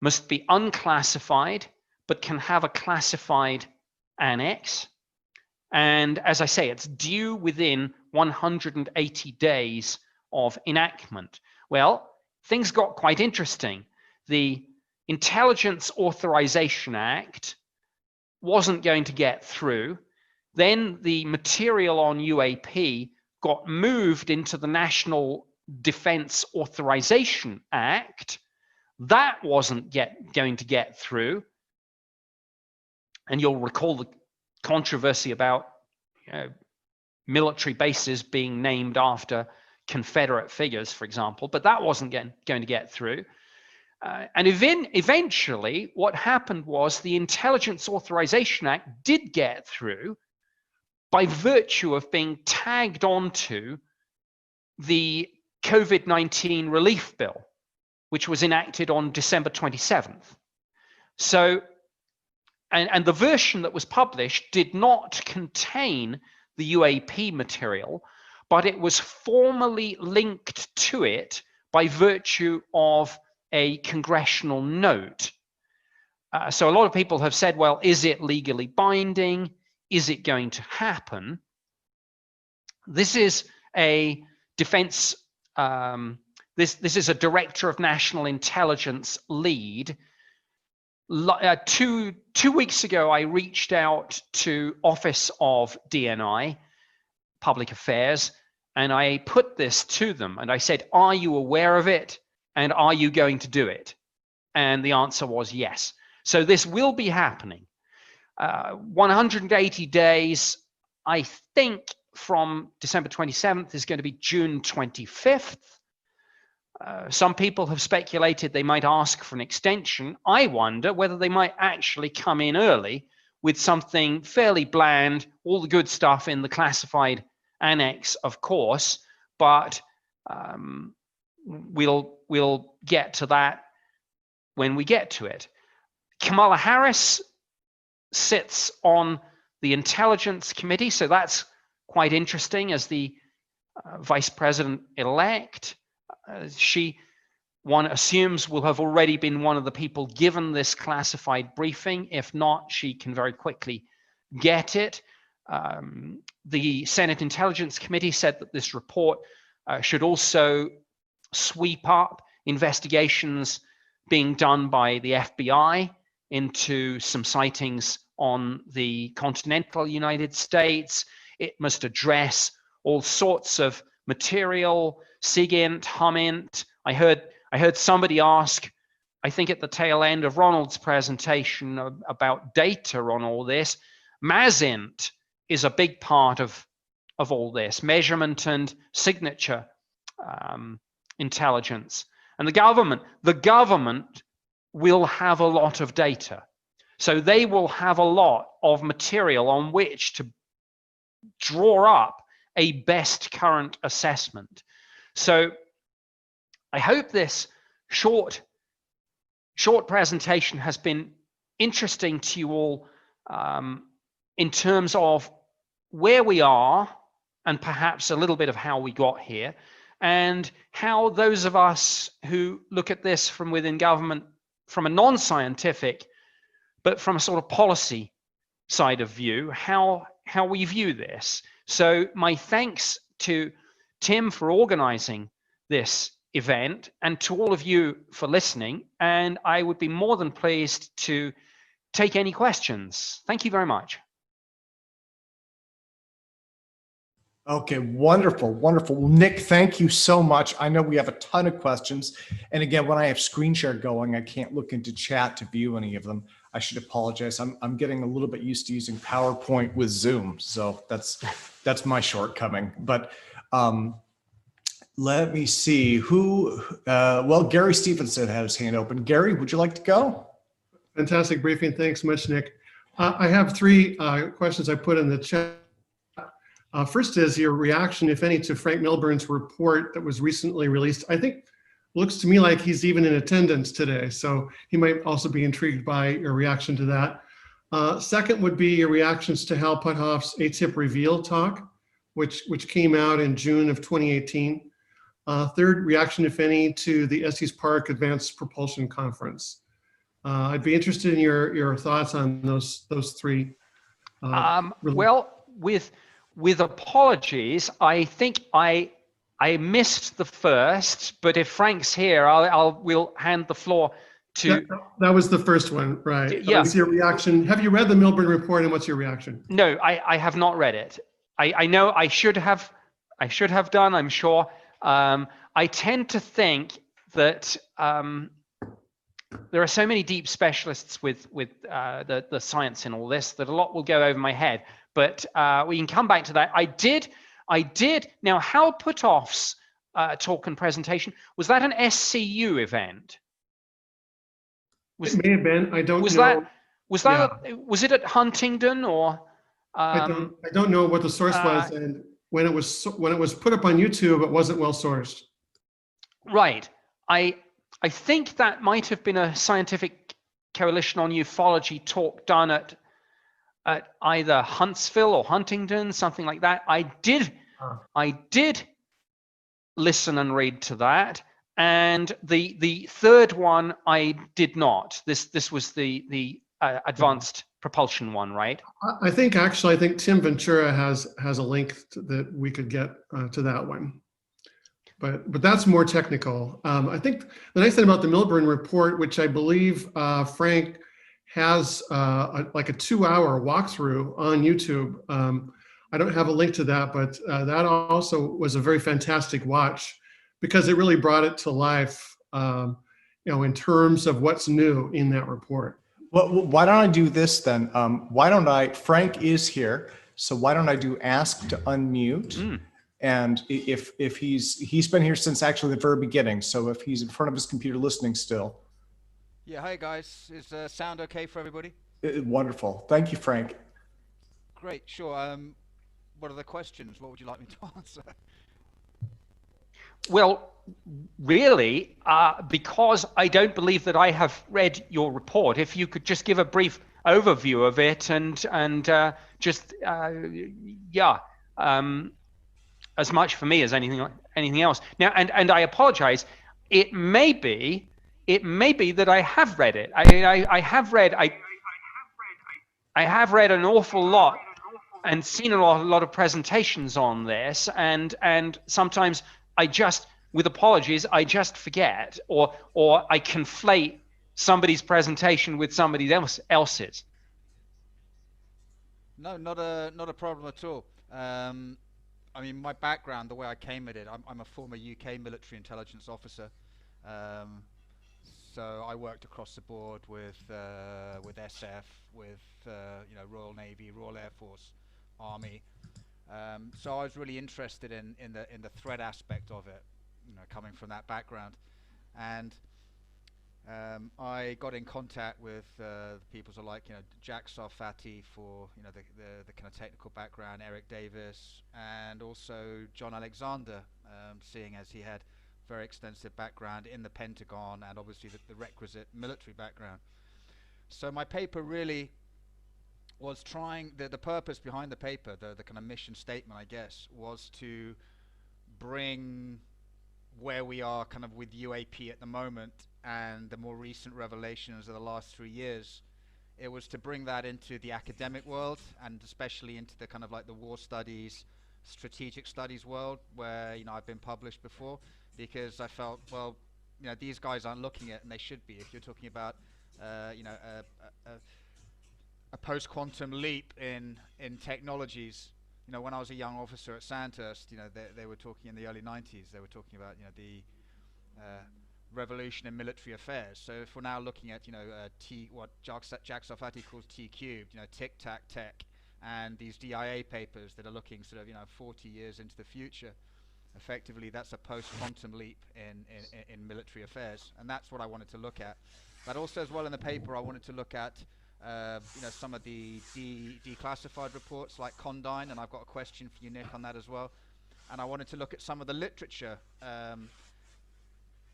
must be unclassified, but can have a classified annex. And as I say, it's due within 180 days of enactment. Well, things got quite interesting. The Intelligence Authorization Act wasn't going to get through. Then the material on UAP got moved into the National Defense Authorization Act. That wasn't going to get through. And you'll recall the controversy about military bases being named after Confederate figures, for example, but that wasn't going to get through. And eventually, what happened was the Intelligence Authorization Act did get through by virtue of being tagged onto the COVID-19 relief bill, which was enacted on December 27th. So, and the version that was published did not contain the UAP material, but it was formally linked to it by virtue of a congressional note. So a lot of people have said, well, is it legally binding? Is it going to happen? This is a defense, this is a Director of National Intelligence lead. 2 weeks ago, I reached out to Office of DNI, Public Affairs, and I put this to them. And I said, are you aware of it? And are you going to do it? And the answer was yes. So this will be happening. 180 days, I think, from December 27th is going to be June 25th. Some people have speculated they might ask for an extension. I wonder whether they might actually come in early with something fairly bland, all the good stuff in the classified annex, of course, but we'll get to that when we get to it. Kamala Harris sits on the Intelligence Committee, so that's quite interesting as the Vice President-elect. One assumes, will have already been one of the people given this classified briefing. If not, she can very quickly get it. The Senate Intelligence Committee said that this report should also sweep up investigations being done by the FBI into some sightings on the continental United States. It must address all sorts of material, SIGINT, HUMINT. I heard somebody ask, I think at the tail end of Ronald's presentation, about data on all this. MASINT is a big part of all this, measurement and signature intelligence. And the government will have a lot of data. So they will have a lot of material on which to draw up a best current assessment. So I hope this short presentation has been interesting to you all in terms of where we are and perhaps a little bit of how we got here, and how those of us who look at this from within government from a non-scientific but from a sort of policy side of view, how we view this. So my thanks to Tim for organizing this event and to all of you for listening. And I would be more than pleased to take any questions. Thank you very much. Okay, wonderful, wonderful. Nick, thank you so much. I know we have a ton of questions. And again, when I have screen share going, I can't look into chat to view any of them. I should apologize. I'm getting a little bit used to using PowerPoint with Zoom. So that's my shortcoming. But let me see who, well, Gary Stevenson had his hand open. Gary, would you like to go? Fantastic briefing. Thanks much, Nick. I have three questions I put in the chat. First is your reaction, if any, to Frank Milburn's report that was recently released. I think looks to me like he's even in attendance today, so he might also be intrigued by your reaction to that. Second would be your reactions to Hal Puthoff's ATIP Reveal talk, which came out in June of 2018. Third, reaction, if any, to the Estes Park Advanced Propulsion Conference. I'd be interested in your thoughts on those three. Well, with apologies, I think I missed the first, but if Frank's here, we'll hand the floor to. That was the first one, right? Yeah. What's your reaction? Have you read the Milburn report, and what's your reaction? No, I have not read it. I know I should have done, I'm sure. I tend to think that there are so many deep specialists with the science in all this that a lot will go over my head. But we can come back to that. I did. Now, Hal Puthoff's talk and presentation, was that an SCU event? It may have been. I don't know. Was it at Huntingdon or? I don't know what the source was, and when it was put up on YouTube, it wasn't well sourced. Right. I think that might have been a Scientific Coalition on Ufology talk done at either Huntsville or Huntingdon, something like that. I did listen and read to that, and the third one I did not. This was the advanced propulsion one, right? I think Tim Ventura has a link that we could get to that one. But that's more technical. I think the nice thing about the Milburn report, which I believe Frank has like a 2-hour walkthrough on YouTube. I don't have a link to that, but that also was a very fantastic watch because it really brought it to life, in terms of what's new in that report. Well, why don't I do this then? Frank is here, so why don't I do ask to unmute? And if he's been here since actually the very beginning, so if he's in front of his computer listening still. Yeah, hi guys. Is sound okay for everybody? Wonderful. Thank you, Frank. Great, sure. What are the questions? What would you like me to answer? Well, really, because I don't believe that I have read your report, if you could just give a brief overview of it and just as much for me as anything else. Now, and I apologize. It may be that I have read it. I have read an awful lot and seen a lot of presentations on this, and sometimes I just, with apologies, I just forget or I conflate somebody's presentation with somebody else's. No, not a problem at all. I mean, my background, the way I came at it, I'm a former UK military intelligence officer. So I worked across the board with SF, with Royal Navy, Royal Air Force, Army. So I was really interested in the threat aspect of it, coming from that background, and I got in contact with people like Jack Sarfati for the kind of technical background, Eric Davis, and also John Alexander, seeing as he had very extensive background in the Pentagon and obviously the requisite military background. So my paper really was trying, the purpose behind the paper, the kind of mission statement, I guess, was to bring where we are kind of with UAP at the moment and the more recent revelations of the last 3 years it was to bring that into the academic world, and especially into the kind of like the war studies, strategic studies world, where, you know, I've been published before, because I felt, well, you know, these guys aren't looking at it, and they should be. If you're talking about, you know, a post-quantum leap in technologies. You know, when I was a young officer at Sandhurst, you know, they were talking in the early 90s, they were talking about, you know, the revolution in military affairs. So if we're now looking at, you know, what Jacques Sarfati calls T cubed, you know, tic-tac tech, and these DIA papers that are looking sort of, you know, 40 years into the future, effectively that's a post-quantum leap in military affairs, and that's what I wanted to look at. But also as well in the paper, I wanted to look at you know, some of the declassified reports like Condign, and I've got a question for you, Nick, on that as well. And I wanted to look at some of the literature,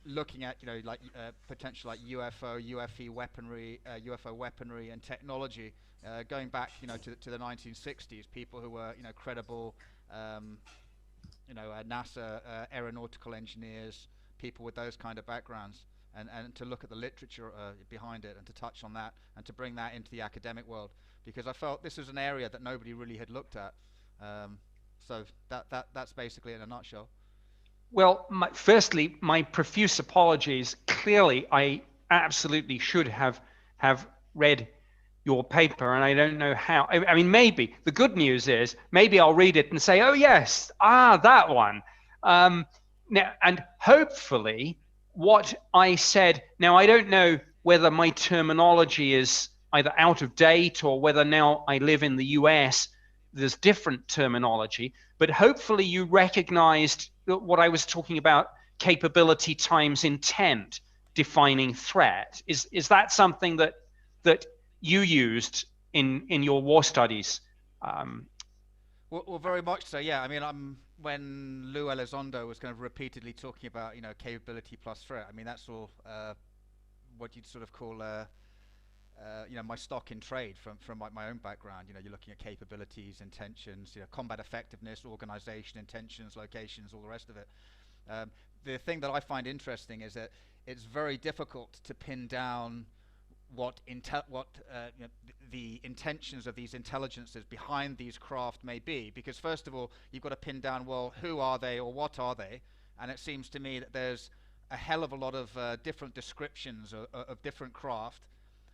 looking at, you know, like potential like UFO, UFE weaponry, UFO weaponry and technology, going back, you know, to the 1960s. People who were, you know, credible, you know, NASA aeronautical engineers, people with those kind of backgrounds. And to look at the literature behind it, and to touch on that, and to bring that into the academic world, because I felt this was an area that nobody really had looked at. So that's basically in a nutshell. Well, firstly, my profuse apologies. Clearly, I absolutely should have read your paper, and I don't know how. I mean, maybe the good news is maybe I'll read it and say, "Oh yes, that one." Now, and hopefully, what I said. Now, I don't know whether my terminology is either out of date, or whether now I live in the US, there's different terminology. But hopefully, you recognized what I was talking about: capability times intent, defining threat. Is that something that you used in your war studies? Well, very much so. Yeah. I mean, when Lou Elizondo was kind of repeatedly talking about, you know, capability plus threat. I mean, that's all what you'd sort of call, you know, my stock in trade from my own background. You know, you're looking at capabilities, intentions, you know, combat effectiveness, organization, intentions, locations, all the rest of it. The thing that I find interesting is that it's very difficult to pin down what you know, the intentions of these intelligences behind these craft may be, because first of all, you've got to pin down, well, who are they or what are they? And it seems to me that there's a hell of a lot of different descriptions of different craft,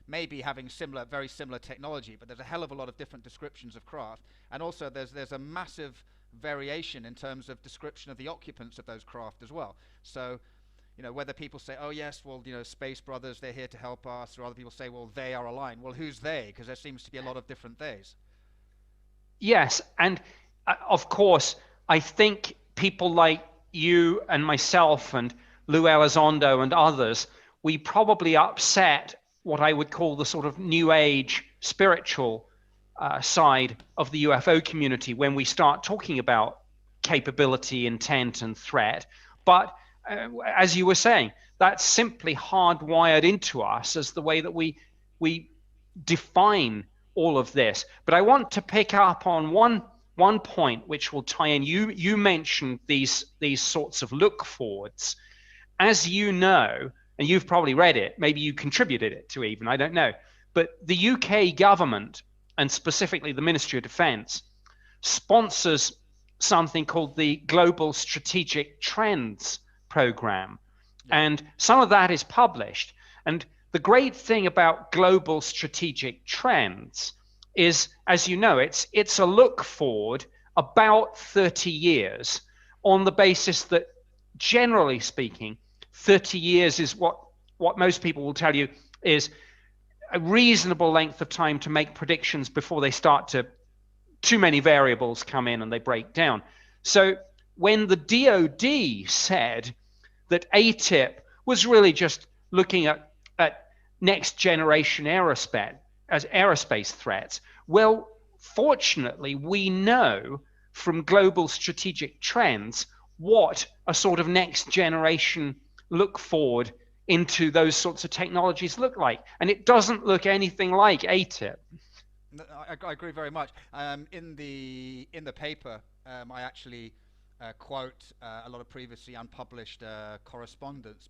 maybe having very similar technology, but there's a hell of a lot of different descriptions of craft. And also there's a massive variation in terms of description of the occupants of those craft as well. So, you know, whether people say, oh yes, well, you know, Space Brothers, they're here to help us, or other people say, well, they are aligned. Well, who's they? Because there seems to be a lot of different theys. Yes, and of course, I think people like you and myself and Lou Elizondo and others, we probably upset what I would call the sort of new age spiritual side of the UFO community when we start talking about capability, intent, and threat. But as you were saying, that's simply hardwired into us as the way that we define all of this. But I want to pick up on one point which will tie in. You mentioned these sorts of look forwards. As you know, and you've probably read it, maybe you contributed it to even, I don't know, but the UK government, and specifically the Ministry of Defence, sponsors something called the Global Strategic Trends Program. Yeah. And some of that is published. And the great thing about global strategic trends is, as you know, it's a look forward about 30 years on the basis that, generally speaking, 30 years is what most people will tell you is a reasonable length of time to make predictions before they start to, too many variables come in and they break down. So when the DoD said that ATIP was really just looking at next generation aerospace threats, well, fortunately, we know from global strategic trends what a sort of next generation look forward into those sorts of technologies look like. And it doesn't look anything like ATIP. I agree very much. In the paper, I actually quote a lot of previously unpublished correspondence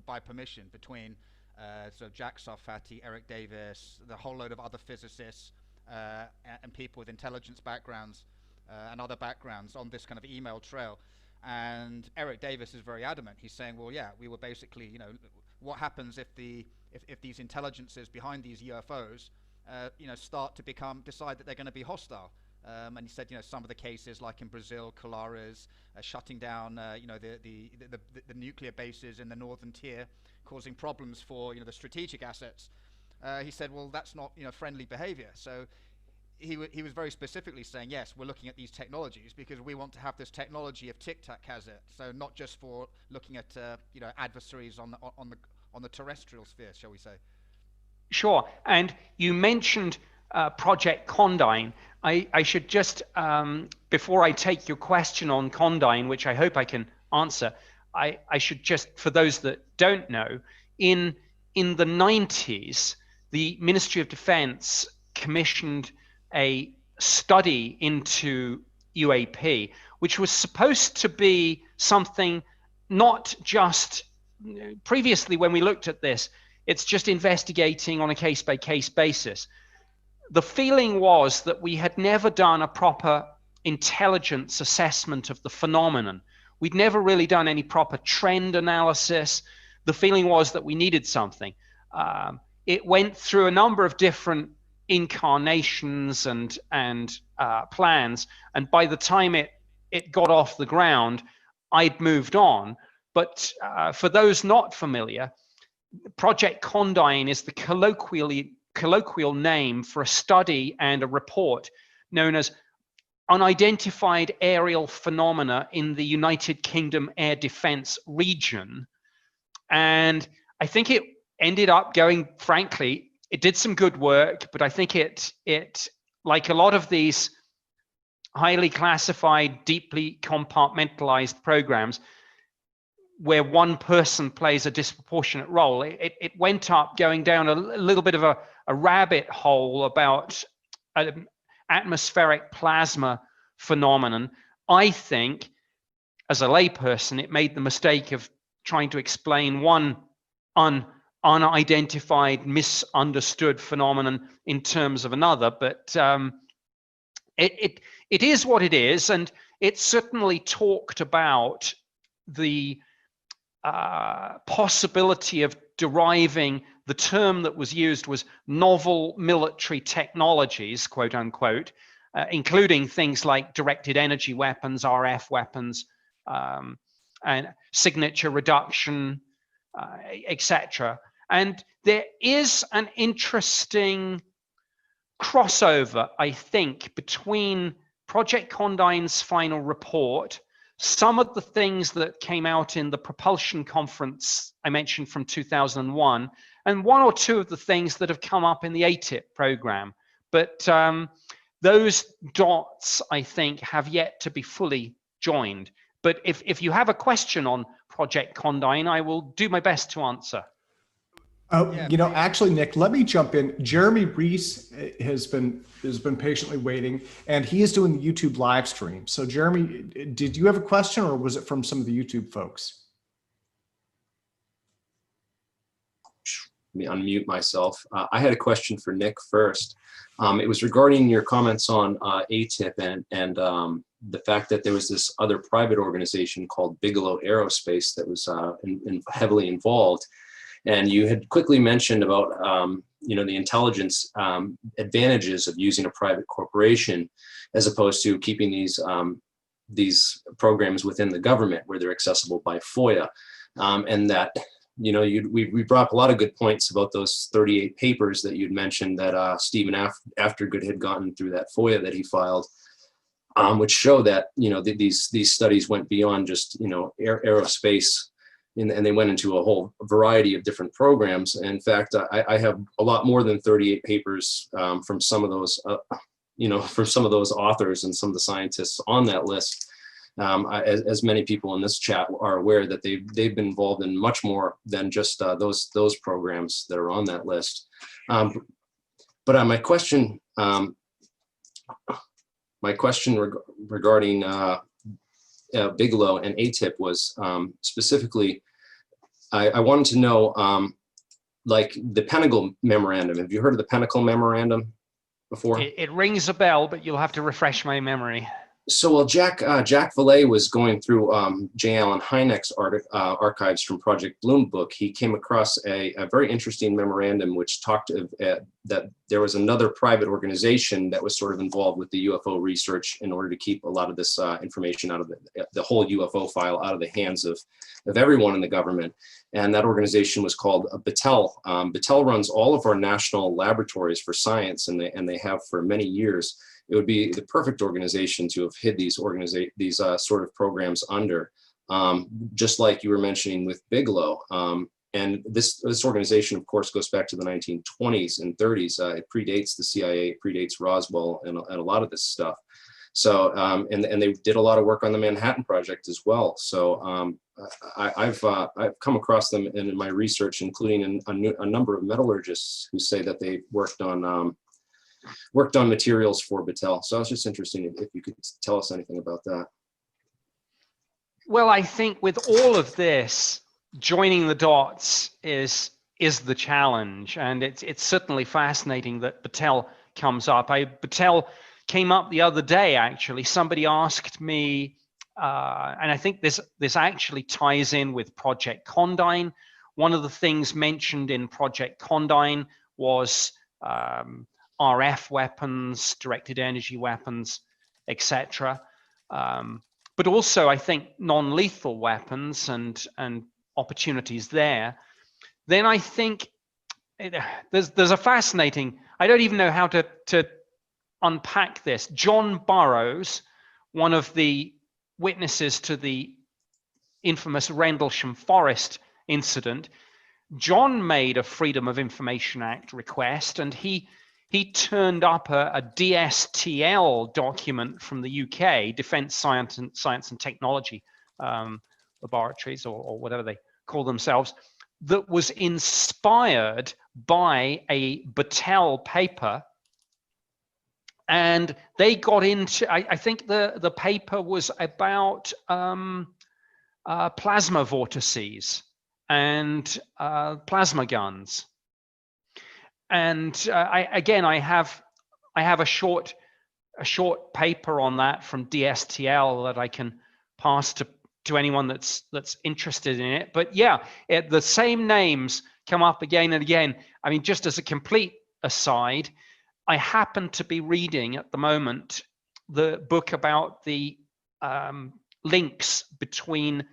by permission between So Jack Sarfati, Eric Davis, the whole load of other physicists and people with intelligence backgrounds and other backgrounds on this kind of email trail. And Eric Davis is very adamant. He's saying, well, yeah, we were basically, you know, what happens if these intelligences behind these UFOs, you know, start to decide that they're going to be hostile. And he said, you know, some of the cases, like in Brazil, Colares shutting down, you know, the nuclear bases in the northern tier, causing problems for, you know, the strategic assets. He said, well, that's not, you know, friendly behavior. So he was very specifically saying, yes, we're looking at these technologies because we want to have this technology if Tic Tac has it. So not just for looking at, you know, adversaries on the terrestrial sphere, shall we say? Sure. And you mentioned Project Condign. I should just, before I take your question on Condign, which I hope I can answer, I should just, for those that don't know, in the 90s, the Ministry of Defense commissioned a study into UAP, which was supposed to be something not just, previously when we looked at this, it's just investigating on a case-by-case basis. The feeling was that we had never done a proper intelligence assessment of the phenomenon. We'd never really done any proper trend analysis. The feeling was that we needed something. It went through a number of different incarnations and plans, and by the time it got off the ground, I'd moved on. But for those not familiar, Project Condign is the colloquial name for a study and a report known as Unidentified Aerial Phenomena in the United Kingdom Air Defense Region. And I think it ended up going, frankly, it did some good work, but I think it like a lot of these highly classified, deeply compartmentalized programs where one person plays a disproportionate role, it went up going down a little bit of a rabbit hole about an atmospheric plasma phenomenon. I think, as a layperson, it made the mistake of trying to explain one unidentified, misunderstood phenomenon in terms of another. But it is what it is, and it certainly talked about the possibility of deriving, the term that was used was novel military technologies, quote unquote, including things like directed energy weapons, RF weapons, and signature reduction, etc. And there is an interesting crossover, I think, between Project Condign's final report, some of the things that came out in the propulsion conference I mentioned from 2001, and one or two of the things that have come up in the ATIP program. But those dots, I think, have yet to be fully joined. But if you have a question on Project Condign, I will do my best to answer. You know, actually, Nick, let me jump in. Jeremy Reese has been patiently waiting, and he is doing the YouTube live stream. So, Jeremy, did you have a question, or was it from some of the YouTube folks? Let me unmute myself. I had a question for Nick first. It was regarding your comments on ATIP and the fact that there was this other private organization called Bigelow Aerospace that was heavily involved. And you had quickly mentioned about you know, the intelligence advantages of using a private corporation as opposed to keeping these programs within the government where they're accessible by FOIA, and that, you know, we brought up a lot of good points about those 38 papers that you'd mentioned that Stephen Aftergood had gotten through that FOIA that he filed, which show that, you know, these studies went beyond just, you know, aerospace. And they went into a whole variety of different programs. And in fact, I have a lot more than 38 papers from some of those, you know, from some of those authors and some of the scientists on that list. As many people in this chat are aware that they've been involved in much more than just those programs that are on that list. But my question regarding Bigelow and ATIP was specifically, I wanted to know like the Pentagon Memorandum. Have you heard of the Pentagon Memorandum before? It rings a bell, but you'll have to refresh my memory. So, well, Jack Valet was going through J. Allen Hynek's archives from Project Bloom book. He came across a very interesting memorandum which talked of, that there was another private organization that was sort of involved with the UFO research in order to keep a lot of this information out of the whole UFO file out of the hands of everyone in the government. And that organization was called Battelle. Battelle runs all of our national laboratories for science, and they have for many years. It would be the perfect organization to have hid these sort of programs under, just like you were mentioning with Bigelow. And this organization, of course, goes back to the 1920s and 30s. It predates the CIA, it predates Roswell, and a lot of this stuff. So, and they did a lot of work on the Manhattan Project as well. So I've come across them in my research, including a number of metallurgists who say that they worked on materials for Battelle. So I was just interested if you could tell us anything about that. Well, I think with all of this, joining the dots is the challenge, and it's certainly fascinating that Battelle comes up. Battelle came up the other day, actually. Somebody asked me, and I think this actually ties in with Project Condign. One of the things mentioned in Project Condign was RF weapons, directed energy weapons, etc. But also, I think, non-lethal weapons and opportunities there. Then I think there's a fascinating, I don't even know how to unpack this. John Burroughs, one of the witnesses to the infamous Rendlesham Forest incident, John made a Freedom of Information Act request, and he turned up a DSTL document from the UK, Defence Science and Technology Laboratories, or whatever they call themselves, that was inspired by a Battelle paper. And they got into, I think the paper was about plasma vortices and plasma guns. And I have a short paper on that from DSTL that I can pass to anyone that's interested in it. But yeah, the same names come up again and again. I mean, just as a complete aside, I happen to be reading at the moment the book about the links between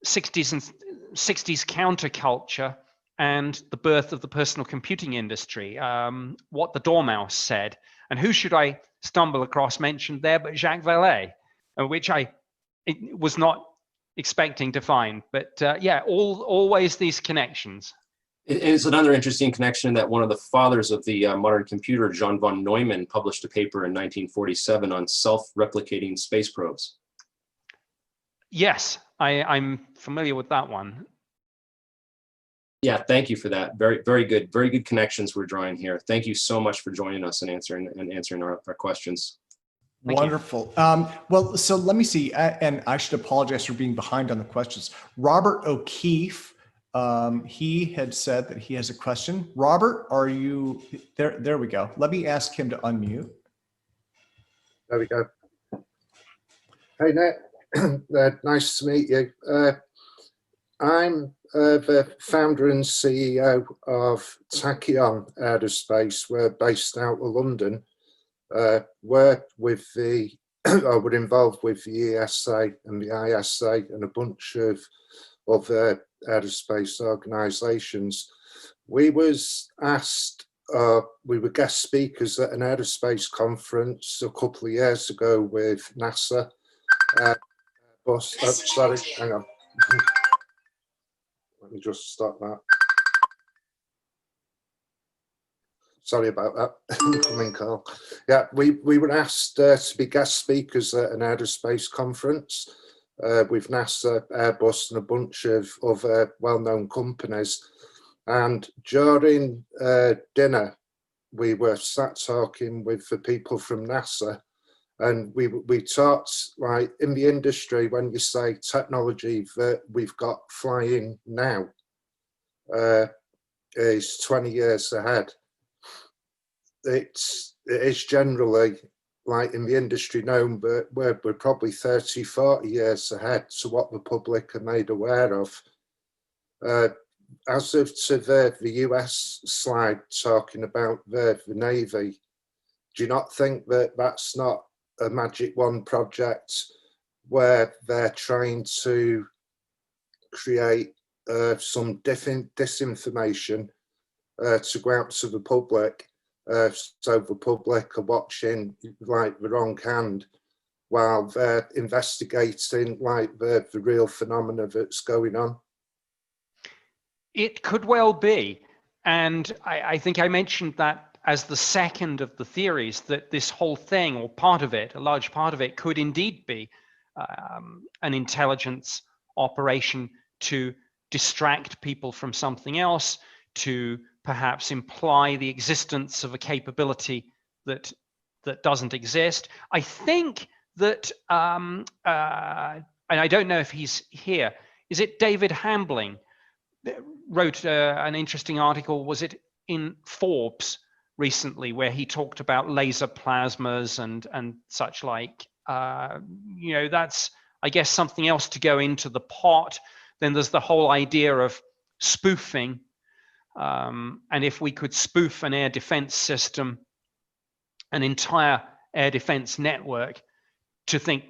60s counterculture and the birth of the personal computing industry, what the Dormouse said. And who should I stumble across mentioned there but Jacques Vallée, which I was not expecting to find. But yeah, always these connections. It's another interesting connection that one of the fathers of the modern computer, John von Neumann, published a paper in 1947 on self-replicating space probes. Yes, I'm familiar with that one. Yeah, thank you for that. Very, very good connections we're drawing here. Thank you so much for joining us and answering our questions. Wonderful. Well, so let me see, and I should apologize for being behind on the questions. Robert O'Keefe, he had said that he has a question. Robert, are you there? There we go. Let me ask him to unmute. There we go. Hey, Ned. Nice to meet you. I'm the founder and CEO of Tachyon Aerospace. We're based out of London. We're with we're involved with the ESA and the ISA and a bunch of other aerospace organisations. We was asked, we were guest speakers at an aerospace conference a couple of years ago with NASA. Sorry, hang on. Let me just stop that. Sorry about that. Incoming call. Yeah, we were asked to be guest speakers at an aerospace conference with NASA, Airbus, and a bunch of other well-known companies. And during dinner, we were sat talking with the people from NASA, and we talked, like, in the industry, when you say technology that we've got flying now, is 20 years ahead. It is generally, like in the industry known, but we're probably 30, 40 years ahead to what the public are made aware of. As of to the US slide talking about the Navy, do you not think that that's not a Magic Wand project where they're trying to create some disinformation to go out to the public, so the public are watching like the wrong hand while they're investigating like the real phenomena that's going on? It could well be. And I think I mentioned that as the second of the theories, that this whole thing, or part of it, a large part of it, could indeed be an intelligence operation to distract people from something else, to perhaps imply the existence of a capability that doesn't exist. I think that, and I don't know if he's here, is it David Hambling wrote an interesting article, was it in Forbes recently, where he talked about laser plasmas and such like. You know, that's, I guess, something else to go into the pot. Then there's the whole idea of spoofing. And if we could spoof an air defense system, an entire air defense network, to think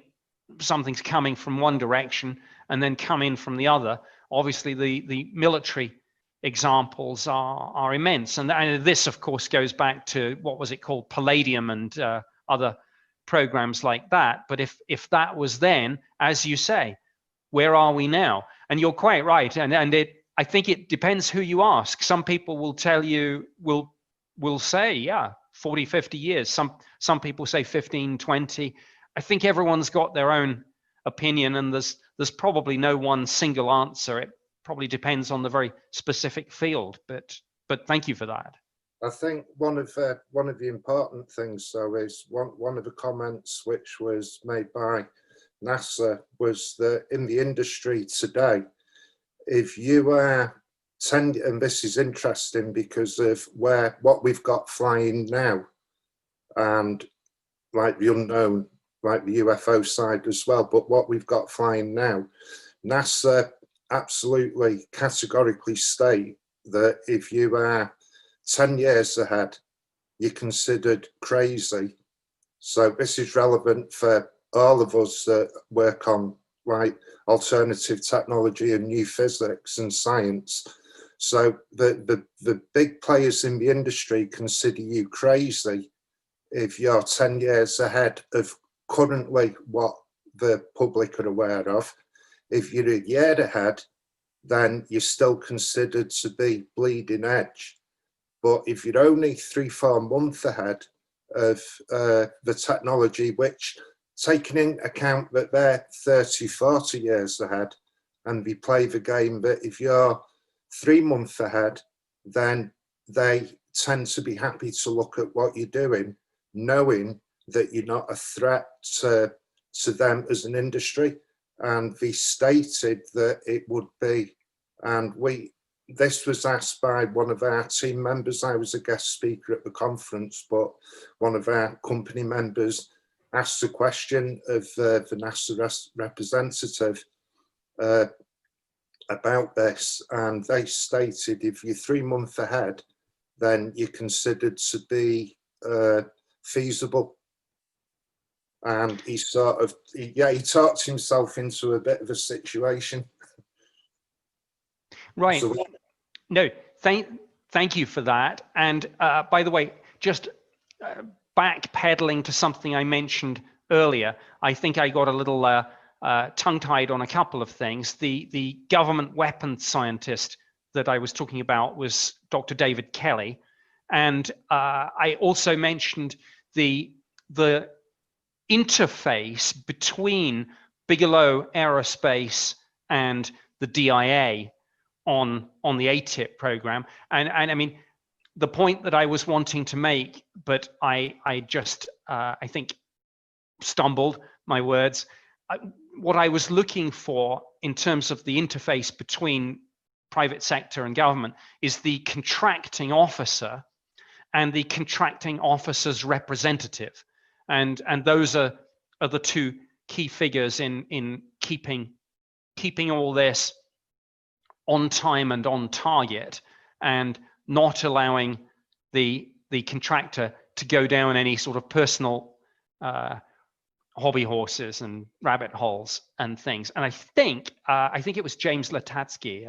something's coming from one direction and then come in from the other, obviously the military examples are immense. And this, of course, goes back to, what was it called, Palladium and other programs like that. But if that was then, as you say, where are we now? And you're quite right. And I think it depends who you ask. Some people will tell you, will say, yeah, 40, 50 years. Some people say 15, 20. I think everyone's got their own opinion, and there's probably no one single answer. It probably depends on the very specific field. But thank you for that. I think one of the important things, though, is one of the comments which was made by NASA was that in the industry today, if you are and this is interesting because of what we've got flying now, and like the unknown, like the UFO side as well, but what we've got flying now, NASA absolutely categorically state that if you are 10 years ahead, you're considered crazy. So this is relevant for all of us that work on like alternative technology and new physics and science. So the big players in the industry consider you crazy if you're 10 years ahead of currently what the public are aware of. If you're a year ahead, then you're still considered to be bleeding edge. But if you're only 3-4 months ahead of the technology, which, taking into account that they're 30, 40 years ahead, and we play the game that if you're 3 months ahead, then they tend to be happy to look at what you're doing, knowing that you're not a threat to them as an industry. And they stated that it would be, and this was asked by one of our team members. I was a guest speaker at the conference, but one of our company members asked a question of the NASA representative about this, and they stated if you're 3 months ahead, then you're considered to be feasible. And he he talked himself into a bit of a situation. Right. So, no, thank you for that. And by the way, just backpedaling to something I mentioned earlier, I think I got a little tongue-tied on a couple of things. The government weapons scientist that I was talking about was Dr. David Kelly. And I also mentioned the interface between Bigelow Aerospace and the DIA on the ATIP program. And I mean, the point that I was wanting to make, but I just, I think, stumbled my words. What I was looking for in terms of the interface between private sector and government is the contracting officer and the contracting officer's representative. And those are the two key figures in keeping all this on time and on target, and not allowing the contractor to go down any sort of personal hobby horses and rabbit holes and things. And I think it was James Latatsky,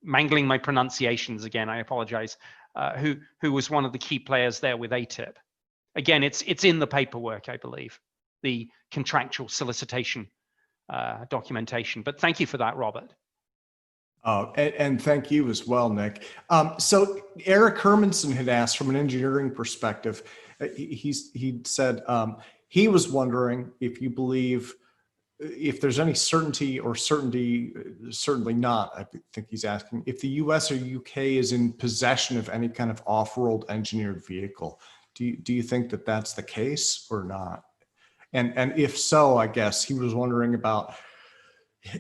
mangling my pronunciations again, I apologize, who was one of the key players there with ATIP. Again, it's in the paperwork, I believe, the contractual solicitation documentation. But thank you for that, Robert. And thank you as well, Nick. So Eric Hermanson had asked, from an engineering perspective, he said he was wondering if you believe, if there's any certainty or certainly not, I think he's asking, if the US or UK is in possession of any kind of off-world engineered vehicle. Do you think that that's the case or not? And if so, I guess he was wondering about,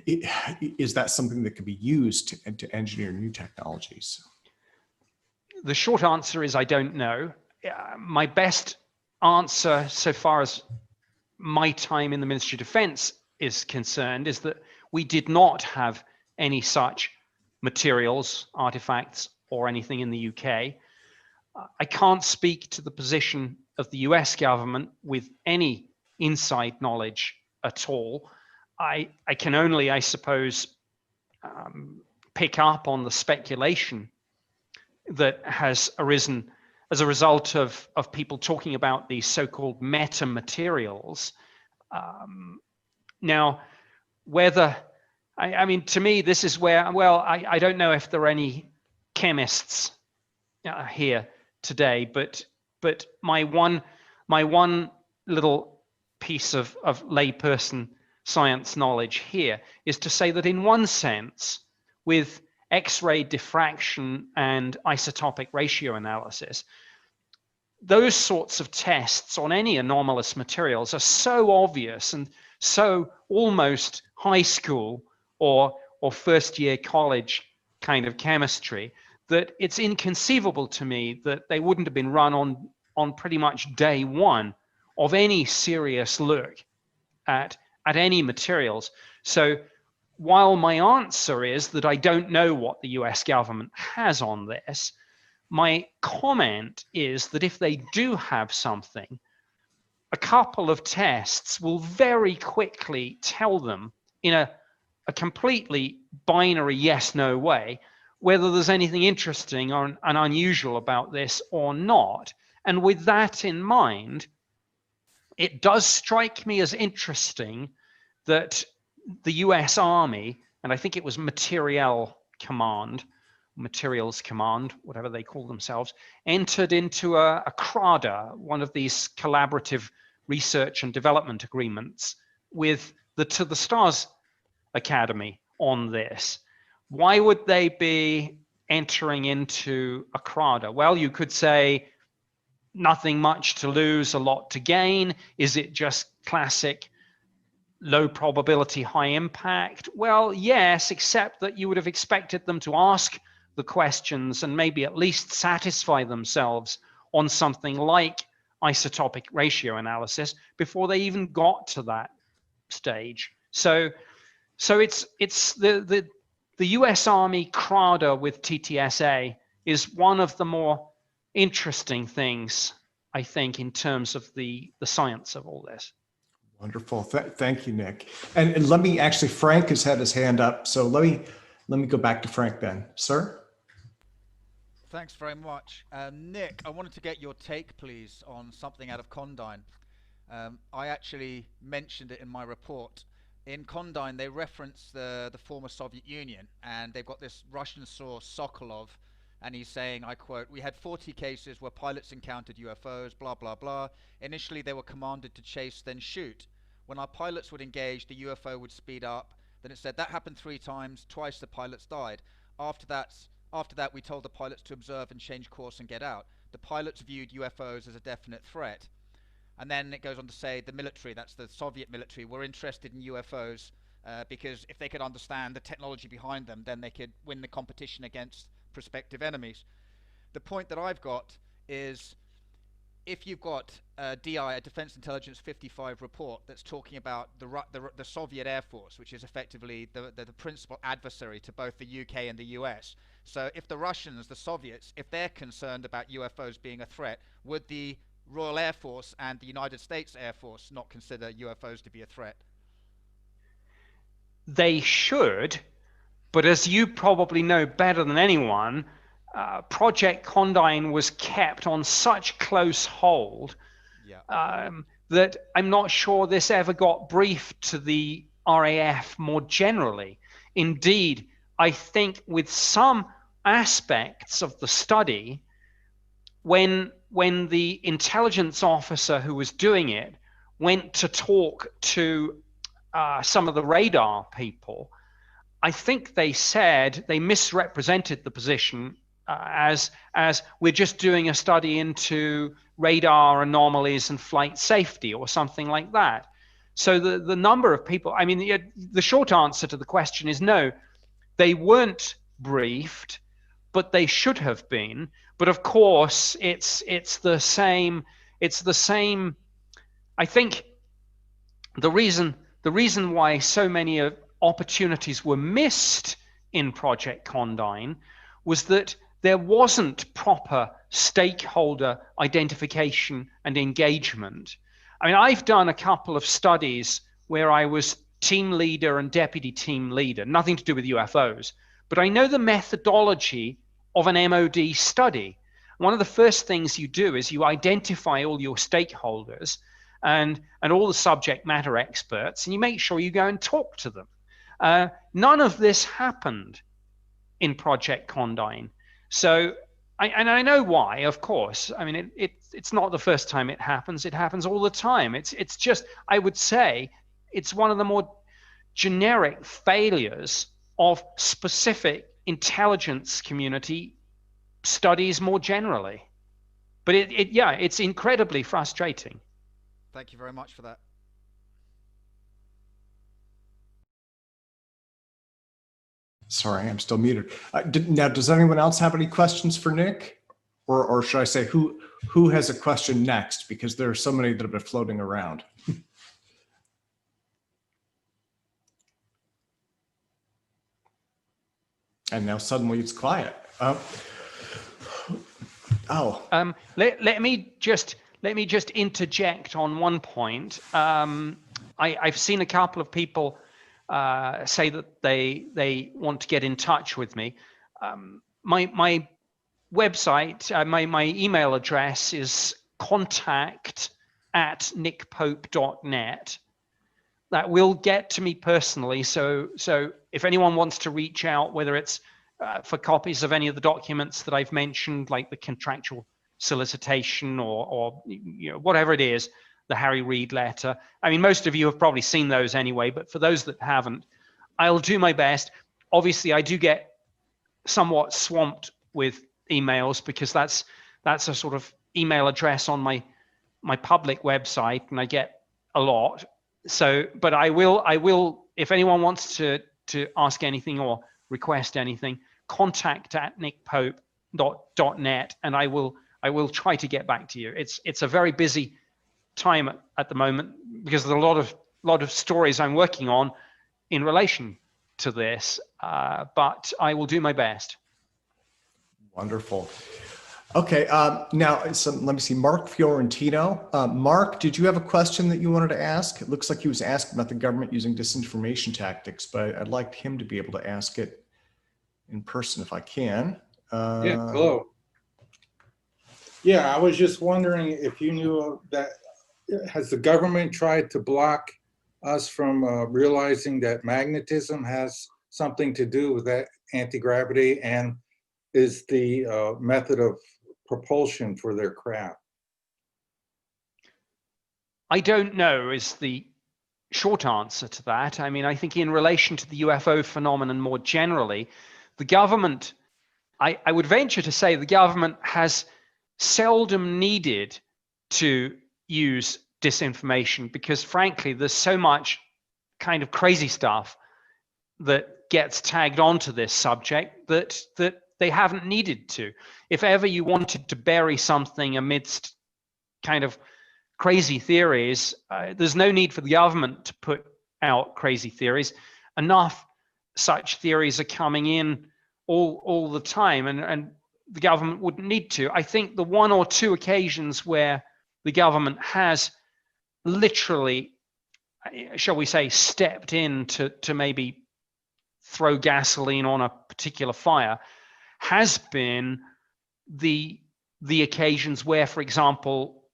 is that something that could be used to engineer new technologies? The short answer is I don't know. My best answer, so far as my time in the Ministry of Defense is concerned, is that we did not have any such materials, artifacts, or anything in the UK. I can't speak to the position of the US government with any inside knowledge at all. I can only, I suppose, pick up on the speculation that has arisen as a result of people talking about these so-called metamaterials. Now, whether, I mean, to me, this is where, well, I don't know if there are any chemists here today, but my one little piece of layperson science knowledge here is to say that in one sense, with X-ray diffraction and isotopic ratio analysis, those sorts of tests on any anomalous materials are so obvious and so almost high school or first year college kind of chemistry that it's inconceivable to me that they wouldn't have been run on pretty much day one of any serious look at any materials. So while my answer is that I don't know what the US government has on this, my comment is that if they do have something, a couple of tests will very quickly tell them in a completely binary yes-no way whether there's anything interesting or and unusual about this or not. And with that in mind, it does strike me as interesting that the US Army, and I think it was Materials Command, whatever they call themselves, entered into a CRADA, one of these collaborative research and development agreements with the To the Stars Academy on this. Why would they be entering into a CRADA? Well, you could say nothing much to lose, a lot to gain. Is it just classic low probability, high impact? Well, yes, except that you would have expected them to ask the questions and maybe at least satisfy themselves on something like isotopic ratio analysis before they even got to that stage. So it's the US Army CRADA with TTSA is one of the more interesting things, I think, in terms of the science of all this. Wonderful. Thank you, Nick. And let me actually, Frank has had his hand up. So let me go back to Frank then. Sir? Thanks very much. Nick, I wanted to get your take, please, on something out of Condign. I actually mentioned it in my report. In Condign, they reference the former Soviet Union, and they've got this Russian source, Sokolov, and he's saying, I quote, "We had 40 cases where pilots encountered UFOs, blah, blah, blah. Initially, they were commanded to chase, then shoot. When our pilots would engage, the UFO would speed up. Then it said that happened 3 times, twice the pilots died. After that, we told the pilots to observe and change course and get out. The pilots viewed UFOs as a definite threat." And then it goes on to say the military, that's the Soviet military, were interested in UFOs because if they could understand the technology behind them, then they could win the competition against prospective enemies. The point that I've got is, if you've got a DI, a Defense Intelligence 55 report that's talking about the Soviet Air Force, which is effectively the principal adversary to both the UK and the US. So if the Russians, the Soviets, if they're concerned about UFOs being a threat, would the Royal Air Force and the United States Air Force not consider UFOs to be a threat? They should, but as you probably know better than anyone, Project Condign was kept on such close hold that I'm not sure this ever got briefed to the RAF more generally. Indeed, I think with some aspects of the study, when the intelligence officer who was doing it went to talk to some of the radar people, I think they said they misrepresented the position as we're just doing a study into radar anomalies and flight safety or something like that. So the number of people, I mean, the short answer to the question is no, they weren't briefed, but they should have been. But of course, it's the same. I think the reason why so many opportunities were missed in Project Condign was that there wasn't proper stakeholder identification and engagement. I mean, I've done a couple of studies where I was team leader and deputy team leader, nothing to do with UFOs, but I know the methodology of an MOD study. One of the first things you do is you identify all your stakeholders and all the subject matter experts, and you make sure you go and talk to them. None of this happened in Project Condign. So, I know why, of course. I mean, it's not the first time it happens. It happens all the time. It's just, I would say, it's one of the more generic failures of specific intelligence community studies more generally. But it's incredibly frustrating. Thank you very much for that. Sorry, I'm still muted. Now, does anyone else have any questions for Nick? Or should I say who has a question next? Because there are so many that have been floating around. And now suddenly it's quiet. Let me just interject on one point. I've seen a couple of people say that they want to get in touch with me. My website, my email address is contact@nickpope.net. That will get to me personally. So if anyone wants to reach out, whether it's for copies of any of the documents that I've mentioned, like the contractual solicitation or whatever it is, the Harry Reid letter. I mean, most of you have probably seen those anyway, but for those that haven't, I'll do my best. Obviously, I do get somewhat swamped with emails because that's a sort of email address on my public website, and I get a lot. So, but I will, if anyone wants to ask anything or request anything, contact@nickpope.net, and I will try to get back to you. It's a very busy time at the moment because there's a lot of stories I'm working on in relation to this, but I will do my best. Wonderful. Okay, now let me see, Mark Fiorentino. Mark, did you have a question that you wanted to ask? It looks like he was asking about the government using disinformation tactics, but I'd like him to be able to ask it in person if I can. Yeah, hello. Yeah, I was just wondering if you knew that, has the government tried to block us from realizing that magnetism has something to do with that anti-gravity and is the method of propulsion for their craft? I don't know is the short answer to that. I mean, I think in relation to the UFO phenomenon more generally, the government, I would venture to say the government has seldom needed to use disinformation because frankly, there's so much kind of crazy stuff that gets tagged onto this subject that they haven't needed to. If ever you wanted to bury something amidst kind of crazy theories, there's no need for the government to put out crazy theories. Enough such theories are coming in all the time, and the government wouldn't need to. I think the one or two occasions where the government has literally, shall we say, stepped in to maybe throw gasoline on a particular fire has been the occasions where, for example,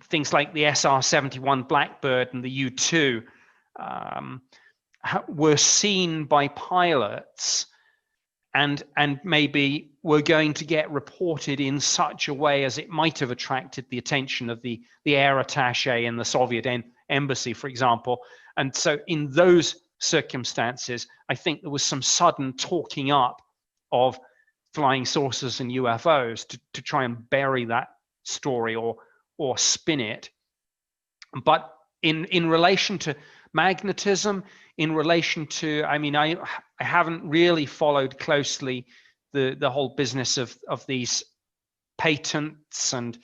things like the SR-71 Blackbird and the U-2 were seen by pilots and maybe were going to get reported in such a way as it might have attracted the attention of the air attaché in the Soviet embassy, for example. And so in those circumstances, I think there was some sudden talking up of flying saucers and UFOs to try and bury that story or spin it. But in relation to magnetism, in relation to, I mean, I haven't really followed closely the whole business of these patents and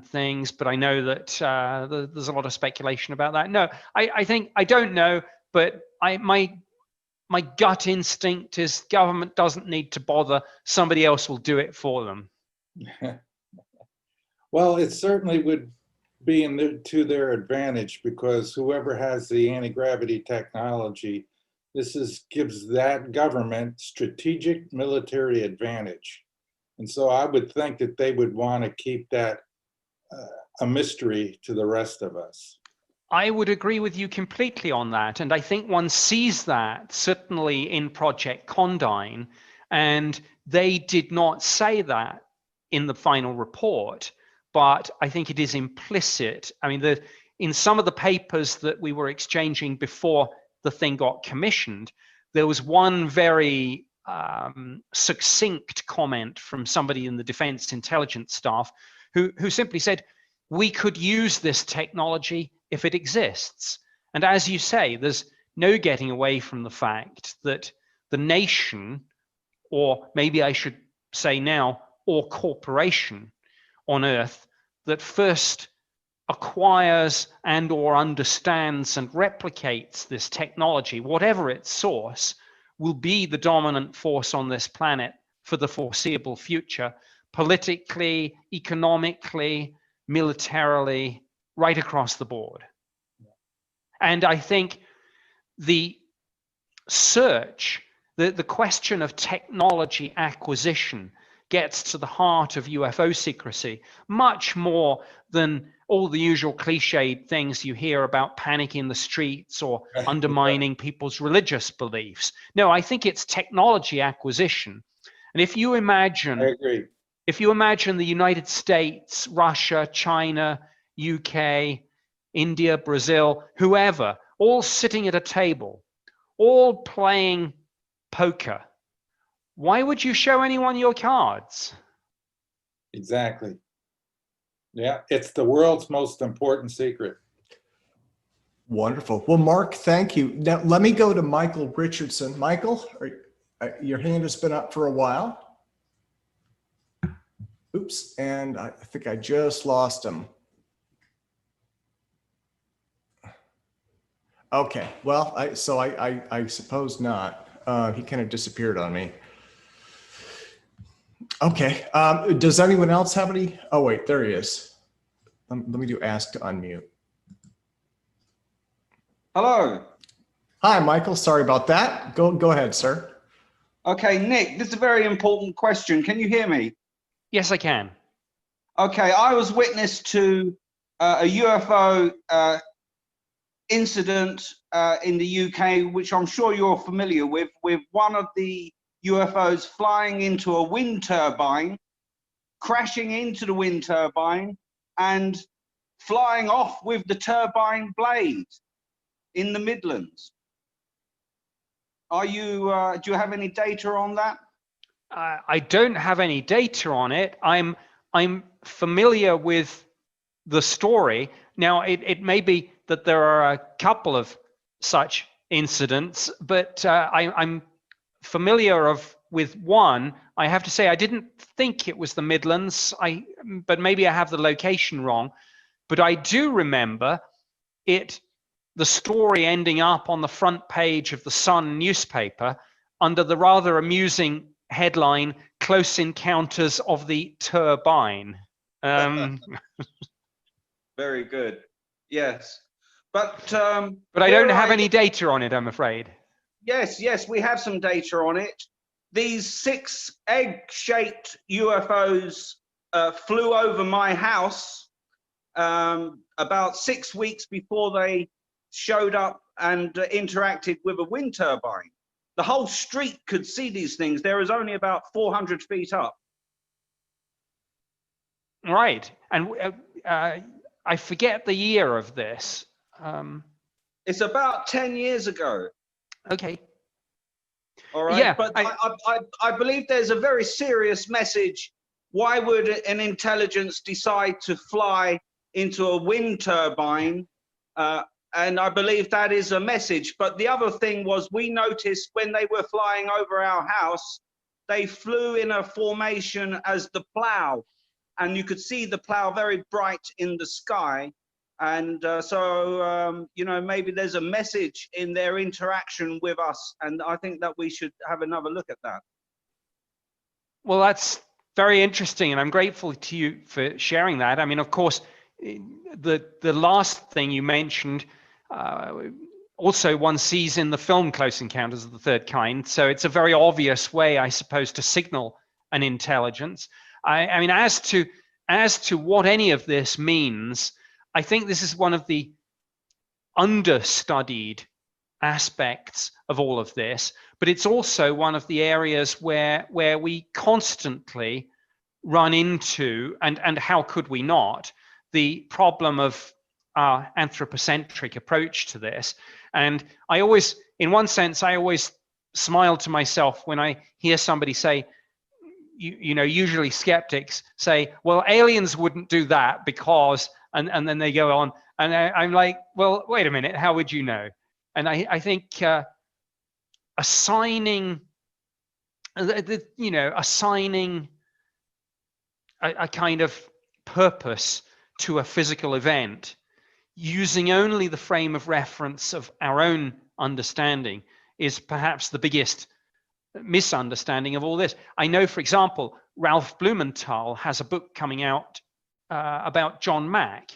things, but I know that there's a lot of speculation about that. No, I think, I don't know, but my gut instinct is government doesn't need to bother. Somebody else will do it for them. Well, it certainly would be to their advantage, because whoever has the anti-gravity technology, gives that government strategic military advantage. And so I would think that they would want to keep that a mystery to the rest of us. I would agree with you completely on that. And I think one sees that certainly in Project Condign, and they did not say that in the final report, but I think it is implicit. I mean, in some of the papers that we were exchanging before the thing got commissioned, there was one very succinct comment from somebody in the Defense Intelligence staff who simply said, we could use this technology if it exists. And as you say, there's no getting away from the fact that the nation, or maybe I should say now, or corporation on Earth that first acquires and or understands and replicates this technology, whatever its source, will be the dominant force on this planet for the foreseeable future, politically, economically, militarily, right across the board. And I think the search, the question of technology acquisition gets to the heart of UFO secrecy much more than all the usual cliched things you hear about panic in the streets or undermining people's religious beliefs. No, I think it's technology acquisition. And if you imagine, I agree. If you imagine the United States, Russia, China, UK, India, Brazil, whoever, all sitting at a table, all playing poker, why would you show anyone your cards? Exactly. Yeah, it's the world's most important secret. Wonderful. Well, Mark, thank you. Now, let me go to Michael Richardson. Michael, your hand has been up for a while. Oops, and I think I just lost him. Okay, well, I suppose not. He kind of disappeared on me. Okay, does anyone else have any? Oh wait, there he is. Let me do ask to unmute. Hello. Hi, Michael, sorry about that. Go ahead, sir. Okay, Nick, this is a very important question. Can you hear me? Yes, I can. Okay, I was witness to a UFO incident in the UK, which I'm sure you're familiar with one of the UFOs flying into a wind turbine, crashing into the wind turbine, and flying off with the turbine blade in the Midlands. Are you? Do you have any data on that? I don't have any data on it. I'm familiar with the story. Now, it may be that there are a couple of such incidents, but I'm familiar with one. I have to say I didn't think it was the Midlands, but maybe I have the location wrong. But I do remember the story ending up on the front page of the Sun newspaper under the rather amusing headline, "Close Encounters of the Turbine." Very good. Yes. But I don't have any data on it, I'm afraid. Yes, we have some data on it. These 6 egg-shaped UFOs flew over my house about 6 weeks before they showed up and interacted with a wind turbine. The whole street could see these things. There is only about 400 feet up. Right. And I forget the year of this. It's about 10 years ago. Okay. All right. Yeah, but I believe there's a very serious message. Why would an intelligence decide to fly into a wind turbine? And I believe that is a message. But the other thing was, we noticed when they were flying over our house, they flew in a formation as the plow, and you could see the plow very bright in the sky. And so, you know, maybe there's a message in their interaction with us. And I think that we should have another look at that. Well, that's very interesting. And I'm grateful to you for sharing that. I mean, of course, the last thing you mentioned, also one sees in the film Close Encounters of the Third Kind. So it's a very obvious way, I suppose, to signal an intelligence. I mean, as to what any of this means, I think this is one of the understudied aspects of all of this, but it's also one of the areas where we constantly run into, and how could we not, the problem of our anthropocentric approach to this. And I always, in one sense, I always smile to myself when I hear somebody say, you know, usually skeptics say, well, aliens wouldn't do that because, and then they go on, and I'm like, well, wait a minute, how would you know? And I think assigning a kind of purpose to a physical event using only the frame of reference of our own understanding is perhaps the biggest misunderstanding of all this. I know, for example, Ralph Blumenthal has a book coming out about John Mack.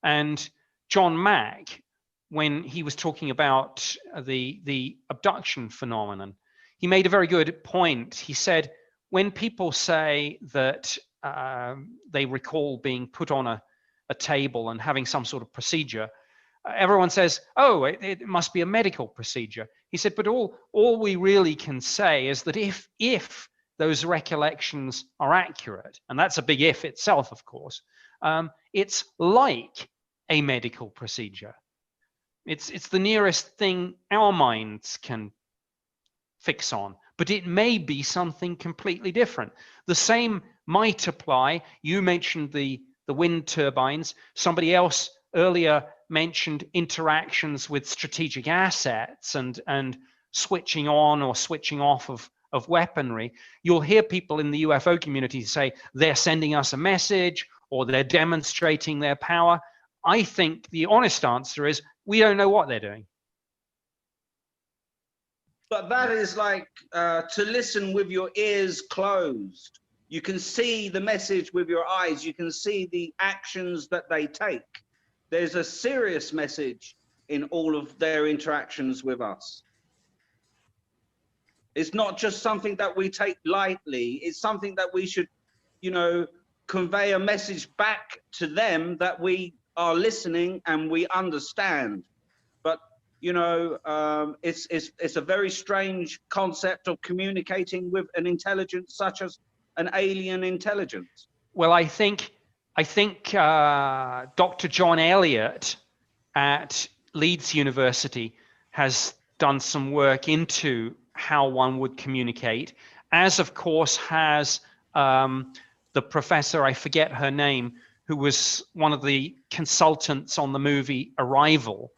And John Mack, when he was talking about the abduction phenomenon, he made a very good point. He said, when people say that they recall being put on a table and having some sort of procedure, everyone says, oh, it must be a medical procedure. He said, but all we really can say is that if those recollections are accurate, and that's a big if itself, of course, it's like a medical procedure. It's the nearest thing our minds can fix on, but it may be something completely different. The same might apply. You mentioned the wind turbines. Somebody else earlier mentioned interactions with strategic assets and switching on or switching off of weaponry. You'll hear people in the UFO community say they're sending us a message or they're demonstrating their power. I think the honest answer is we don't know what they're doing. But that is like to listen with your ears closed. You can see the message with your eyes. You can see the actions that they take. There's a serious message in all of their interactions with us. It's not just something that we take lightly. It's something that we should, you know, convey a message back to them that we are listening and we understand. But, you know, it's a very strange concept of communicating with an intelligence such as an alien intelligence. Well, I think Dr. John Elliott at Leeds University has done some work into how one would communicate, as of course has the professor, I forget her name, who was one of the consultants on the movie Arrival.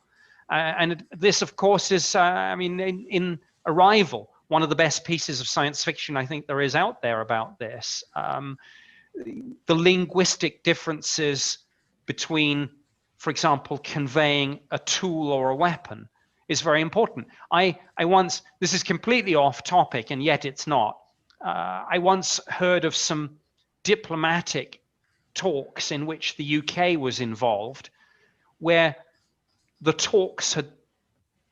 And this, of course, is, I mean, in Arrival, one of the best pieces of science fiction I think there is out there about this. The linguistic differences between, for example, conveying a tool or a weapon is very important. I once, this is completely off topic, and yet it's not. I once heard of some diplomatic talks in which the UK was involved, where the talks had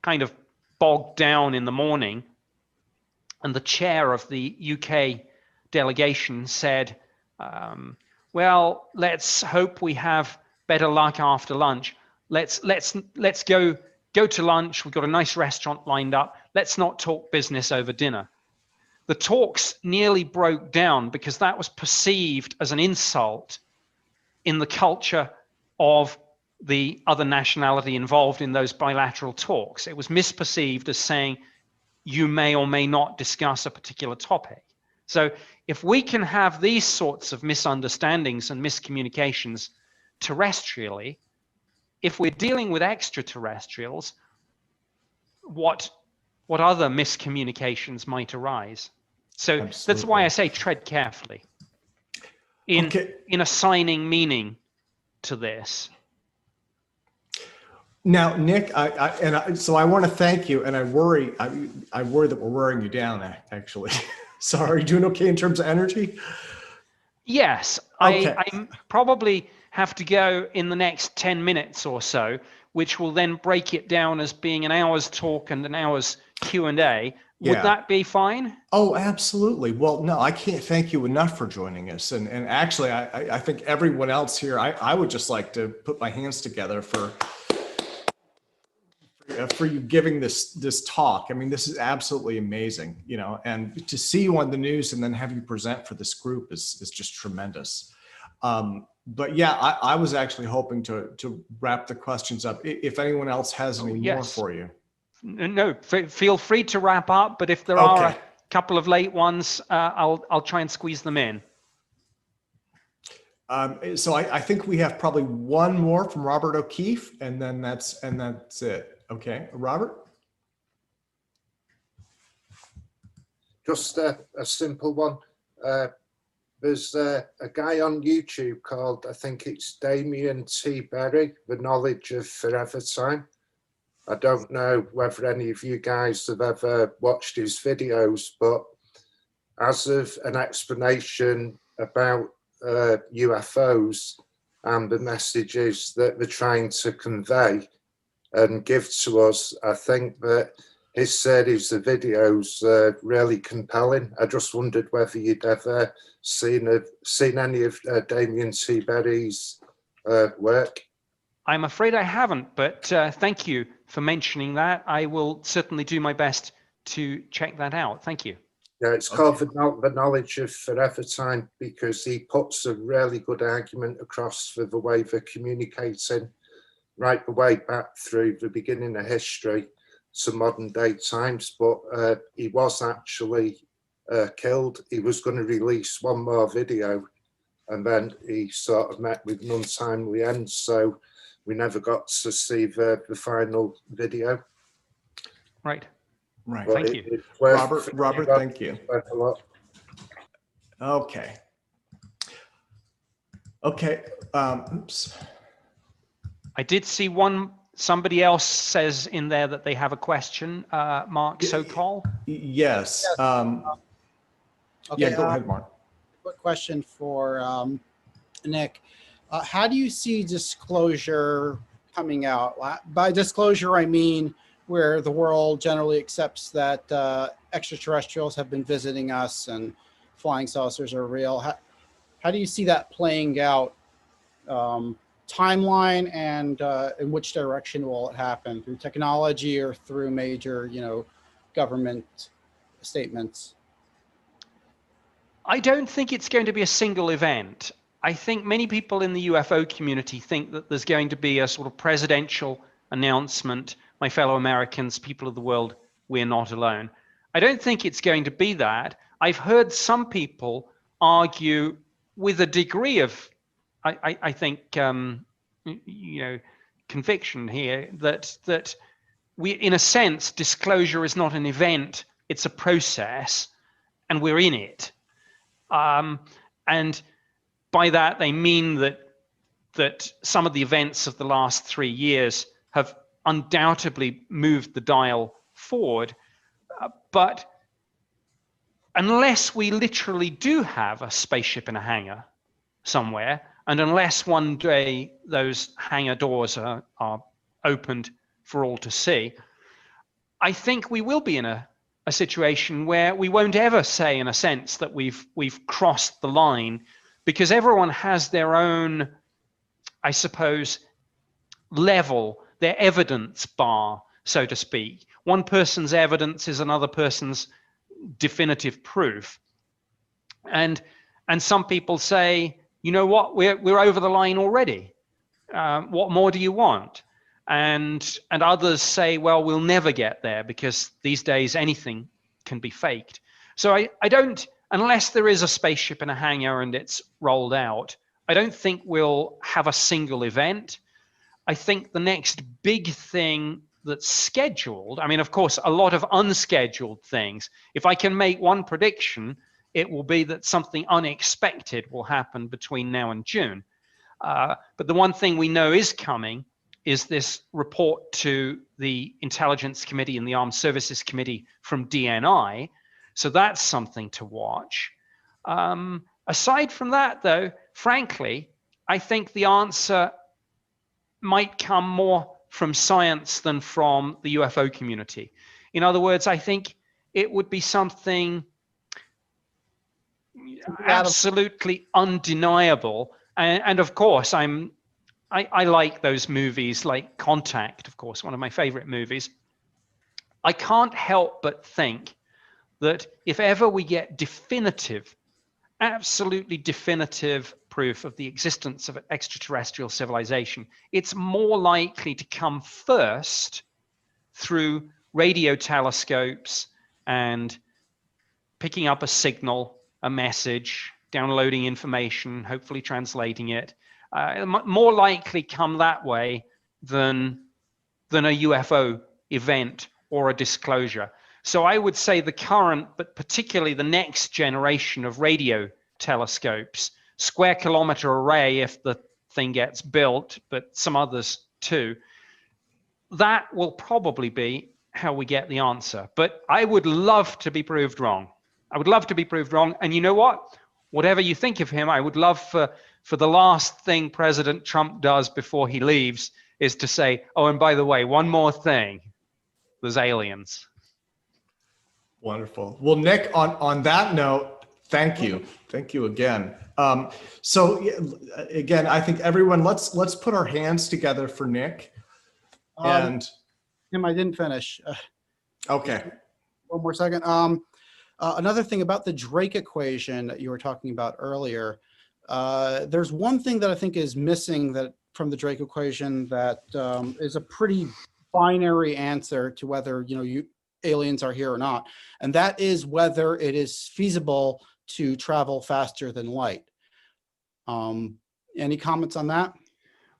kind of bogged down in the morning, and the chair of the UK delegation said, well, let's hope we have better luck after lunch. Let's go to lunch. We've got a nice restaurant lined up. Let's not talk business over dinner. The talks nearly broke down because that was perceived as an insult in the culture of the other nationality involved in those bilateral talks. It was misperceived as saying you may or may not discuss a particular topic. So if we can have these sorts of misunderstandings and miscommunications terrestrially, if we're dealing with extraterrestrials, what other miscommunications might arise? So Absolutely. That's why I say tread carefully in assigning meaning to this. Now, Nick, so I want to thank you, and I worry that we're wearing you down, actually. So are you doing okay in terms of energy? Yes, okay. I probably have to go in the next 10 minutes or so, which will then break it down as being an hour's talk and an hour's Q&A. Would that be fine? Oh, absolutely. Well, no, I can't thank you enough for joining us. And actually, I think everyone else here, I would just like to put my hands together for you giving this talk. I mean, this is absolutely amazing, you know, and to see you on the news and then have you present for this group is just tremendous. But yeah, I was actually hoping to wrap the questions up. If anyone else has any more for you. No, feel free to wrap up, but if there are a couple of late ones, I'll try and squeeze them in. So I think we have probably one more from Robert O'Keefe, and then that's it. Okay, Robert? Just a simple one. There's a guy on YouTube called, I think it's Damien T. Berry, The Knowledge of Forever Time. I don't know whether any of you guys have ever watched his videos, but as of an explanation about UFOs and the messages that they're trying to convey and give to us, I think that his series of videos are really compelling. I just wondered whether you'd ever seen any of Damien T. Berry's work. I'm afraid I haven't, but thank you for mentioning that. I will certainly do my best to check that out. Thank you. Yeah, it's called The Knowledge of Forever Time because he puts a really good argument across for the way they're communicating right the way back through the beginning of history to modern day times. But he was actually killed. He was going to release one more video and then he sort of met with an untimely end. So we never got to see the final video. Right. Right. But thank you. Robert, thank you. A lot. Okay. Okay. Oops. I did see somebody else says in there that they have a question, Mark Sokol. Yes. Okay, yeah, go ahead, Mark. Quick question for Nick. How do you see disclosure coming out? By disclosure, I mean where the world generally accepts that extraterrestrials have been visiting us and flying saucers are real. How do you see that playing out? Timeline, and in which direction will it happen? Through technology or through major, government statements? I don't think it's going to be a single event. I think many people in the UFO community think that there's going to be a sort of presidential announcement, my fellow Americans, people of the world, we're not alone. I don't think it's going to be that. I've heard some people argue with a degree of, I think, conviction here that we, in a sense, disclosure is not an event, it's a process, and we're in it. And by that, they mean that some of the events of the last 3 years have undoubtedly moved the dial forward. But unless we literally do have a spaceship in a hangar somewhere, and unless one day those hangar doors are opened for all to see, I think we will be in a situation where we won't ever say, in a sense, that we've crossed the line, because everyone has their own, I suppose, level, their evidence bar, so to speak. One person's evidence is another person's definitive proof. And some people say, you know what, we're over the line already. What more do you want? And others say, well, we'll never get there, because these days anything can be faked. So I don't, unless there is a spaceship in a hangar and it's rolled out, I don't think we'll have a single event. I think the next big thing that's scheduled, I mean, of course, a lot of unscheduled things. If I can make one prediction, it will be that something unexpected will happen between now and June. But the one thing we know is coming is this report to the Intelligence Committee and the Armed Services Committee from DNI. So that's something to watch. Aside from that, though, frankly, I think the answer might come more from science than from the UFO community. In other words, I think it would be something absolutely undeniable. And of course, I like those movies like Contact, of course, one of my favorite movies. I can't help but think that if ever we get definitive, absolutely definitive proof of the existence of an extraterrestrial civilization, it's more likely to come first through radio telescopes and picking up a signal, a message, downloading information, hopefully translating it. More likely come that way than a UFO event or a disclosure. So I would say the current, but particularly the next generation of radio telescopes, square kilometer array if the thing gets built, but some others too, that will probably be how we get the answer. But I would love to be proved wrong. I would love to be proved wrong. And you know what? Whatever you think of him, I would love for the last thing President Trump does before he leaves is to say, oh, and by the way, one more thing, there's aliens. Wonderful. Well, Nick, on that note, thank you. Thank you again. So again, I think everyone, let's put our hands together for Nick. And Tim, I didn't finish. Okay. One more second. Another thing about the Drake equation that you were talking about earlier, there's one thing that I think is missing from the Drake equation that is a pretty binary answer to whether aliens are here or not, and that is whether it is feasible to travel faster than light. Any comments on that?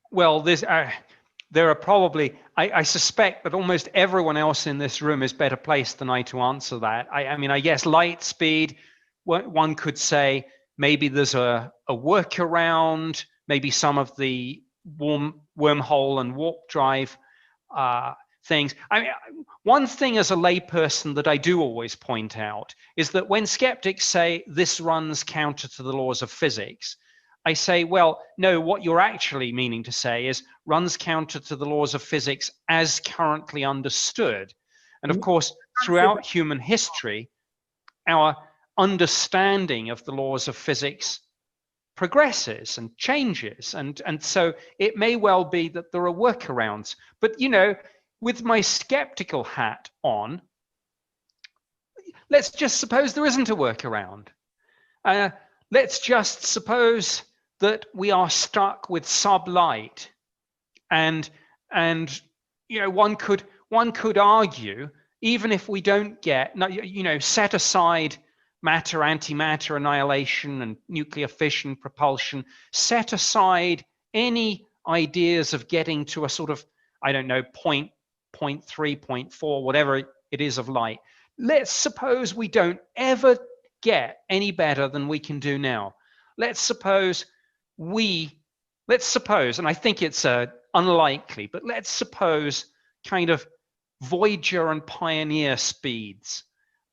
Well, there are probably, I suspect that almost everyone else in this room is better placed than I to answer that. I mean, I guess light speed, one could say maybe there's a workaround, maybe some of the wormhole and warp drive things. I mean, one thing as a layperson that I do always point out is that when skeptics say this runs counter to the laws of physics, I say, well, no, what you're actually meaning to say is runs counter to the laws of physics as currently understood. And of course, throughout human history, our understanding of the laws of physics progresses and changes. And so it may well be that there are workarounds. But, with my skeptical hat on, let's just suppose there isn't a workaround. Let's just suppose that we are stuck with sublight, and one could argue, even if we don't get, set aside matter, antimatter annihilation and nuclear fission propulsion, set aside any ideas of getting to a sort of, I don't know, point 0.3, 0.4, whatever it is of light. Let's suppose we don't ever get any better than we can do now. Let's suppose, and I think it's unlikely, but let's suppose kind of Voyager and Pioneer speeds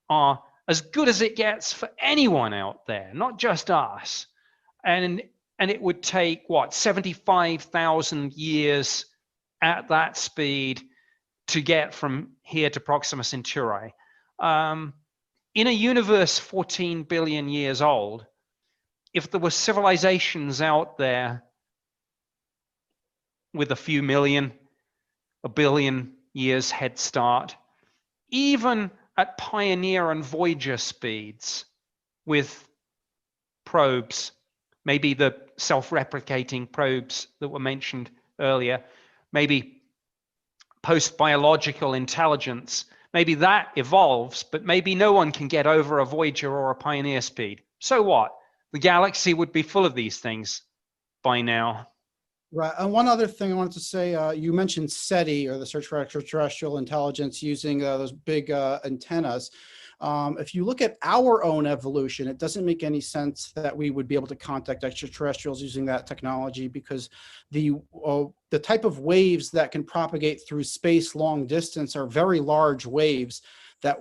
are as good as it gets for anyone out there, not just us. And it would take, what, 75,000 years at that speed to get from here to Proxima Centauri. In a universe 14 billion years old, if there were civilizations out there with a few million, a billion years head start, even at Pioneer and Voyager speeds with probes, maybe the self-replicating probes that were mentioned earlier, maybe post-biological intelligence, maybe that evolves, but maybe no one can get over a Voyager or a Pioneer speed. So what? The galaxy would be full of these things by now. Right. And one other thing I wanted to say, you mentioned SETI, or the Search for Extraterrestrial Intelligence, using those big antennas. If you look at our own evolution, it doesn't make any sense that we would be able to contact extraterrestrials using that technology, because the type of waves that can propagate through space long distance are very large waves that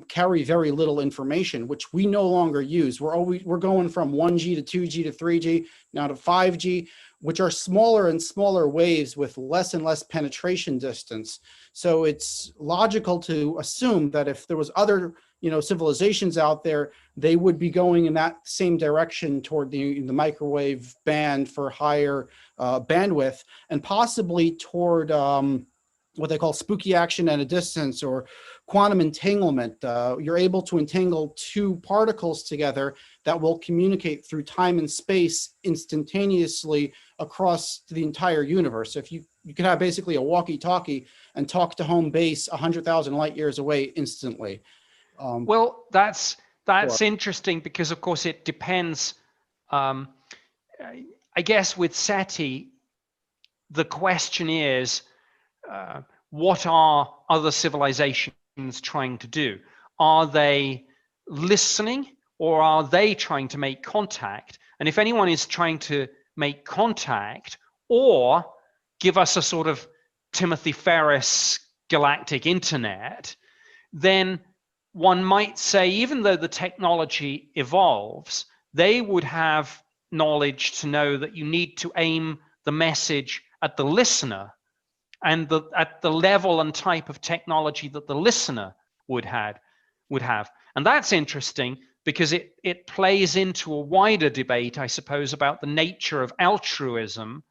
carry very little information, which we no longer use. We're going from 1G to 2G to 3G, now to 5G, which are smaller and smaller waves with less and less penetration distance. So it's logical to assume that if there was other, civilizations out there, they would be going in that same direction toward the microwave band for higher bandwidth, and possibly toward what they call spooky action at a distance, or quantum entanglement. You're able to entangle two particles together that will communicate through time and space instantaneously across the entire universe. So if you could have basically a walkie-talkie and talk to home base 100,000 light years away instantly. Well, that's interesting, because of course it depends. I guess with SETI, the question is, what are other civilizations trying to do? Are they listening, or are they trying to make contact? And if anyone is trying to make contact or give us a sort of Timothy Ferris galactic internet, then one might say, even though the technology evolves, they would have knowledge to know that you need to aim the message at the listener, and at the level and type of technology that the listener would have. And that's interesting, because it plays into a wider debate, I suppose, about the nature of altruism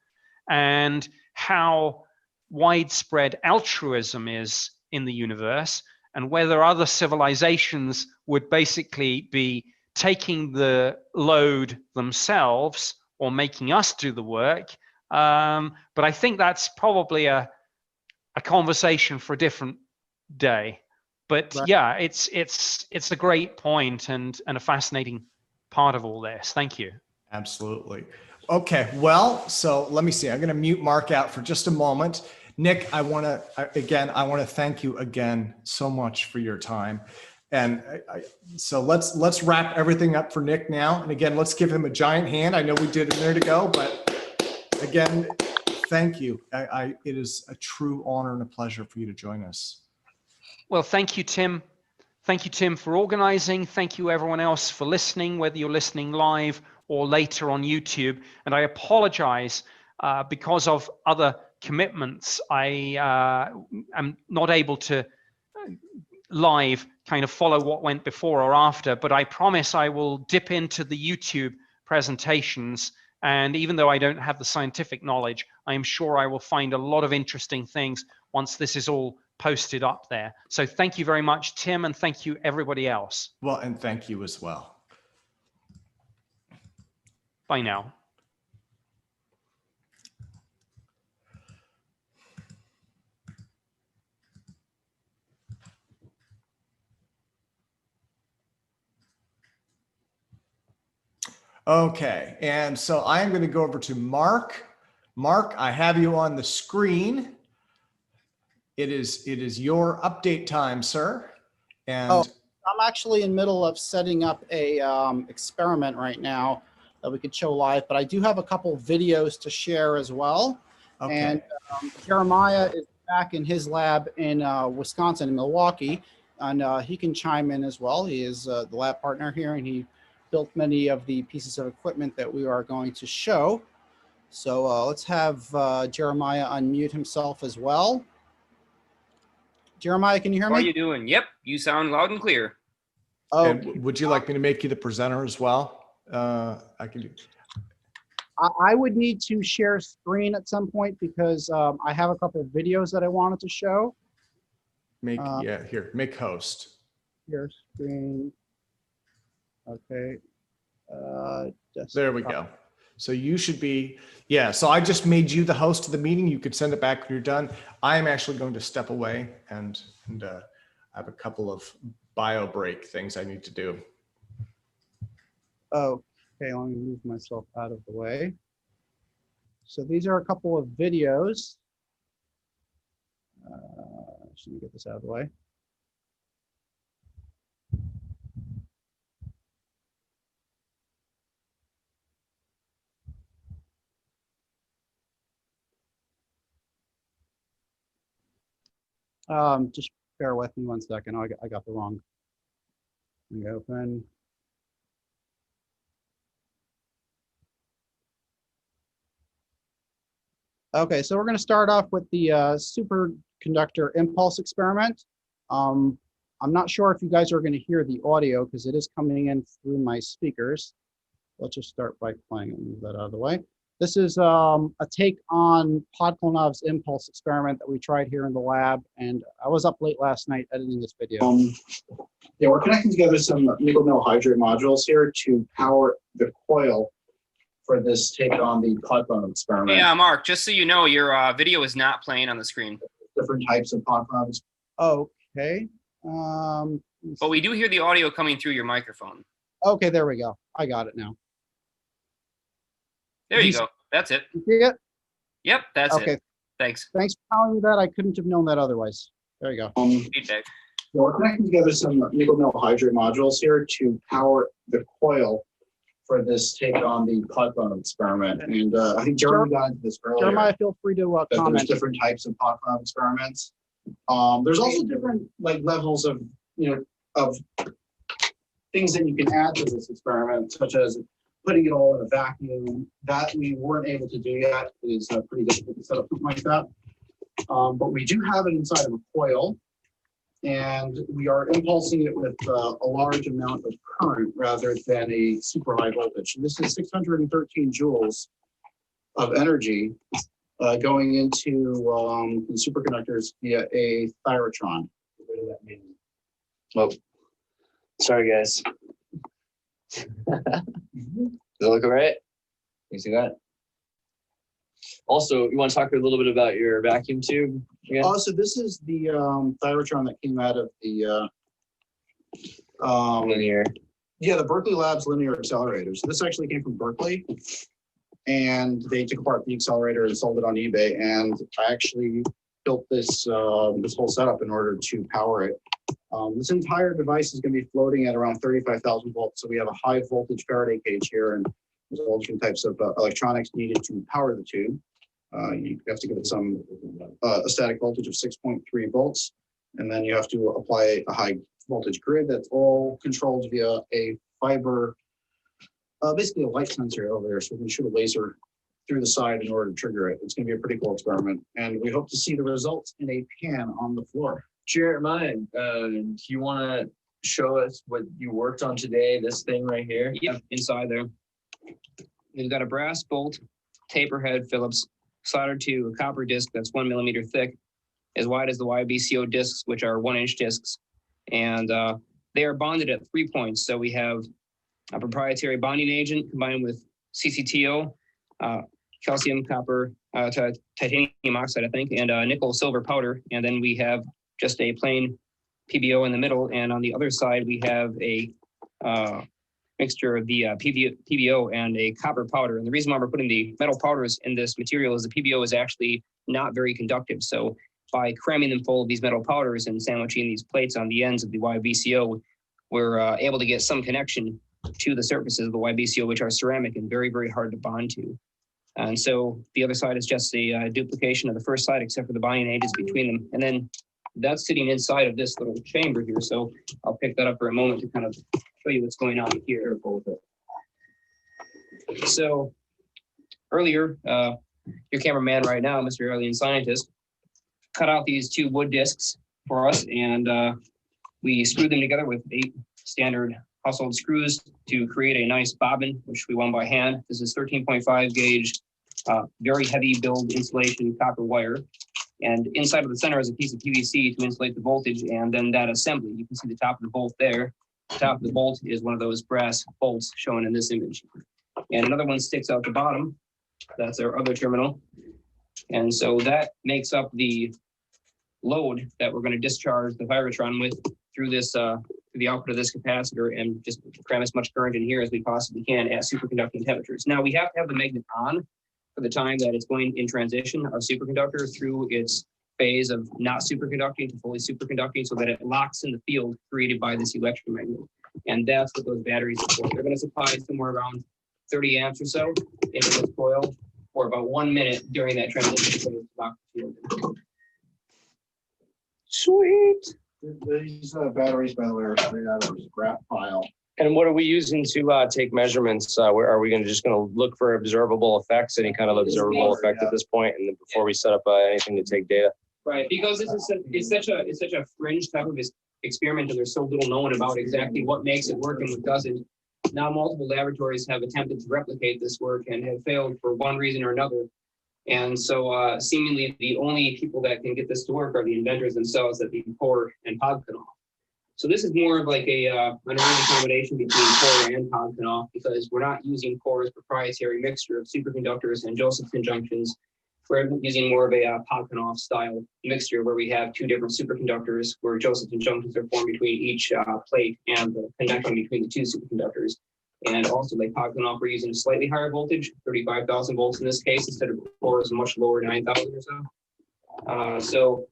and how widespread altruism is in the universe, and whether other civilizations would basically be taking the load themselves or making us do the work. But I think that's probably a conversation for a different day. But right. Yeah, it's a great point and a fascinating part of all this. Thank you. Absolutely. Okay, well, so let me see. I'm going to mute Mark out for just a moment. Nick, I want to thank you again so much for your time. And so let's wrap everything up for Nick now. And again, let's give him a giant hand. I know we did a minute ago, but again, thank you. It is a true honor and a pleasure for you to join us. Well, thank you, Tim. Thank you, Tim, for organizing. Thank you, everyone else, for listening, whether you're listening live or later on YouTube. And I apologize because of other commitments. I am not able to live kind of follow what went before or after, but I promise I will dip into the YouTube presentations. And even though I don't have the scientific knowledge, I am sure I will find a lot of interesting things once this is all posted up there. So thank you very much, Tim, and thank you everybody else. Well, and thank you as well. Bye now. Okay, and so I am going to go over to Mark Mark, I have you on the screen. It is your update time, sir. And I'm actually in the middle of setting up a experiment right now that we could show live, but I do have a couple videos to share as well. okay. And Jeremiah is back in his lab in Wisconsin, in Milwaukee, and he can chime in as well. He is the lab partner here, and he built many of the pieces of equipment that we are going to show. So let's have Jeremiah unmute himself as well. Jeremiah, can you hear me? How are you doing? Yep, you sound loud and clear. Oh, And would you like me to make you the presenter as well? I can do. I would need to share screen at some point because I have a couple of videos that I wanted to show. Make here, make host. Share screen. Okay. There we go. So you should be, yeah. So I just made you the host of the meeting. You could send it back when you're done. I am actually going to step away and I have a couple of bio break things I need to do. Okay, let me move myself out of the way. So these are a couple of videos. Should we get this out of the way? Just bear with me 1 second. Oh, I got the wrong thing open. Okay, so we're going to start off with the superconductor impulse experiment. I'm not sure if you guys are going to hear the audio because it is coming in through my speakers. Let's just start by playing it and move that out of the way. This is a take on Podklenov's impulse experiment that we tried here in the lab, and I was up late last night editing this video. Yeah, we're connecting together some nickel metal hydrate modules here to power the coil for this take on the Podklenov experiment. Yeah, Mark, just so you know, your video is not playing on the screen. Different types of Podklenovs. Okay. But we do hear the audio coming through your microphone. Okay, there we go. I got it now. There you go. That's it. You see it? Yep, that's Okay. it. Thanks. Thanks for telling me that. I couldn't have known that otherwise. There you go. Feedback. Yeah, we're connecting together some nickel metal hydrate modules here to power the coil for this take on the Podklenov experiment. And I think Jeremy got into this earlier. Jeremiah, feel free to There's comment. different types of Podklenov experiments. There's also different levels of of things that you can add to this experiment, such as putting it all in a vacuum. That we weren't able to do yet. It is pretty difficult to set up something like that. But we do have it inside of a coil, and we are impulsing it with a large amount of current rather than a super high voltage. And this is 613 joules of energy going into the superconductors via a thyratron. Oh, sorry guys. Does it look all right? You see that? Also, you want to talk a little bit about your vacuum tube again? So this is the thyratron that came out of the linear. Yeah, the Berkeley Labs linear accelerator. So this actually came from Berkeley, and they took apart the accelerator and sold it on eBay. And I actually built this this whole setup in order to power it. This entire device is going to be floating at around 35,000 volts. So we have a high voltage Faraday cage here, and there's all different types of electronics needed to power the tube. You have to give it some a static voltage of 6.3 volts, and then you have to apply a high voltage grid that's all controlled via a fiber, basically a light sensor over there. So we can shoot a laser through the side in order to trigger it. It's going to be a pretty cool experiment, and we hope to see the results in a pan on the floor. Jeremiah, do you want to show us what you worked on today, this thing right here? Yep, inside there. We've got a brass bolt, taper head Phillips, soldered to a copper disc that's 1 millimeter thick, as wide as the YBCO discs, which are 1-inch discs. And they are bonded at 3 points. So we have a proprietary bonding agent combined with CCTO, calcium, copper, titanium oxide, I think, and nickel silver powder. And then we have just a plain PBO in the middle. And on the other side, we have a mixture of the PBO and a copper powder. And the reason why we're putting the metal powders in this material is the PBO is actually not very conductive. So by cramming them full of these metal powders and sandwiching these plates on the ends of the YBCO, we're able to get some connection to the surfaces of the YBCO, which are ceramic and very, very hard to bond to. And so the other side is just a duplication of the first side, except for the bonding agents between them. And then that's sitting inside of this little chamber here. So I'll pick that up for a moment to kind of show you what's going on here. So earlier, your cameraman right now, Mr. Alien Scientist, cut out these 2 wood discs for us, and we screwed them together with 8 standard household screws to create a nice bobbin, which we won by hand. This is 13.5 gauge, very heavy build insulation copper wire. And inside of the center is a piece of PVC to insulate the voltage, and then that assembly. You can see the top of the bolt there. The top of the bolt is one of those brass bolts shown in this image. And another one sticks out the bottom. That's our other terminal. And so that makes up the load that we're going to discharge the Virotron with through this through the output of this capacitor, and just cram as much current in here as we possibly can at superconducting temperatures. Now we have to have the magnet on for the time that it's going in transition of superconductor through its phase of not superconducting to fully superconducting, so that it locks in the field created by this electromagnet. And that's what those batteries support. They're going to supply somewhere around 30 amps or so into this coil for about 1 minute during that transition phase to lock the field. Sweet. These batteries, by the way, are straight out of a scrap pile. And what are we using to take measurements? Where are we just going to look for observable effects, any kind of observable effect at this point, and then before we set up anything to take data? Right, because this is it's such a fringe type of experiment, and there's so little known about exactly what makes it work and what doesn't. Now multiple laboratories have attempted to replicate this work and have failed for one reason or another. And so seemingly the only people that can get this to work are the inventors themselves at the core and Podkanov. So this is more of like an early combination between core and Podkanov, because we're not using core's proprietary mixture of superconductors and Josephson junctions. We're using more of a Podkanov style mixture where we have 2 different superconductors where Josephson junctions are formed between each plate and the connection between the 2 superconductors. And also, like Podkanov, we're using a slightly higher voltage, 35,000 volts in this case, instead of core's much lower, 9,000 or so. So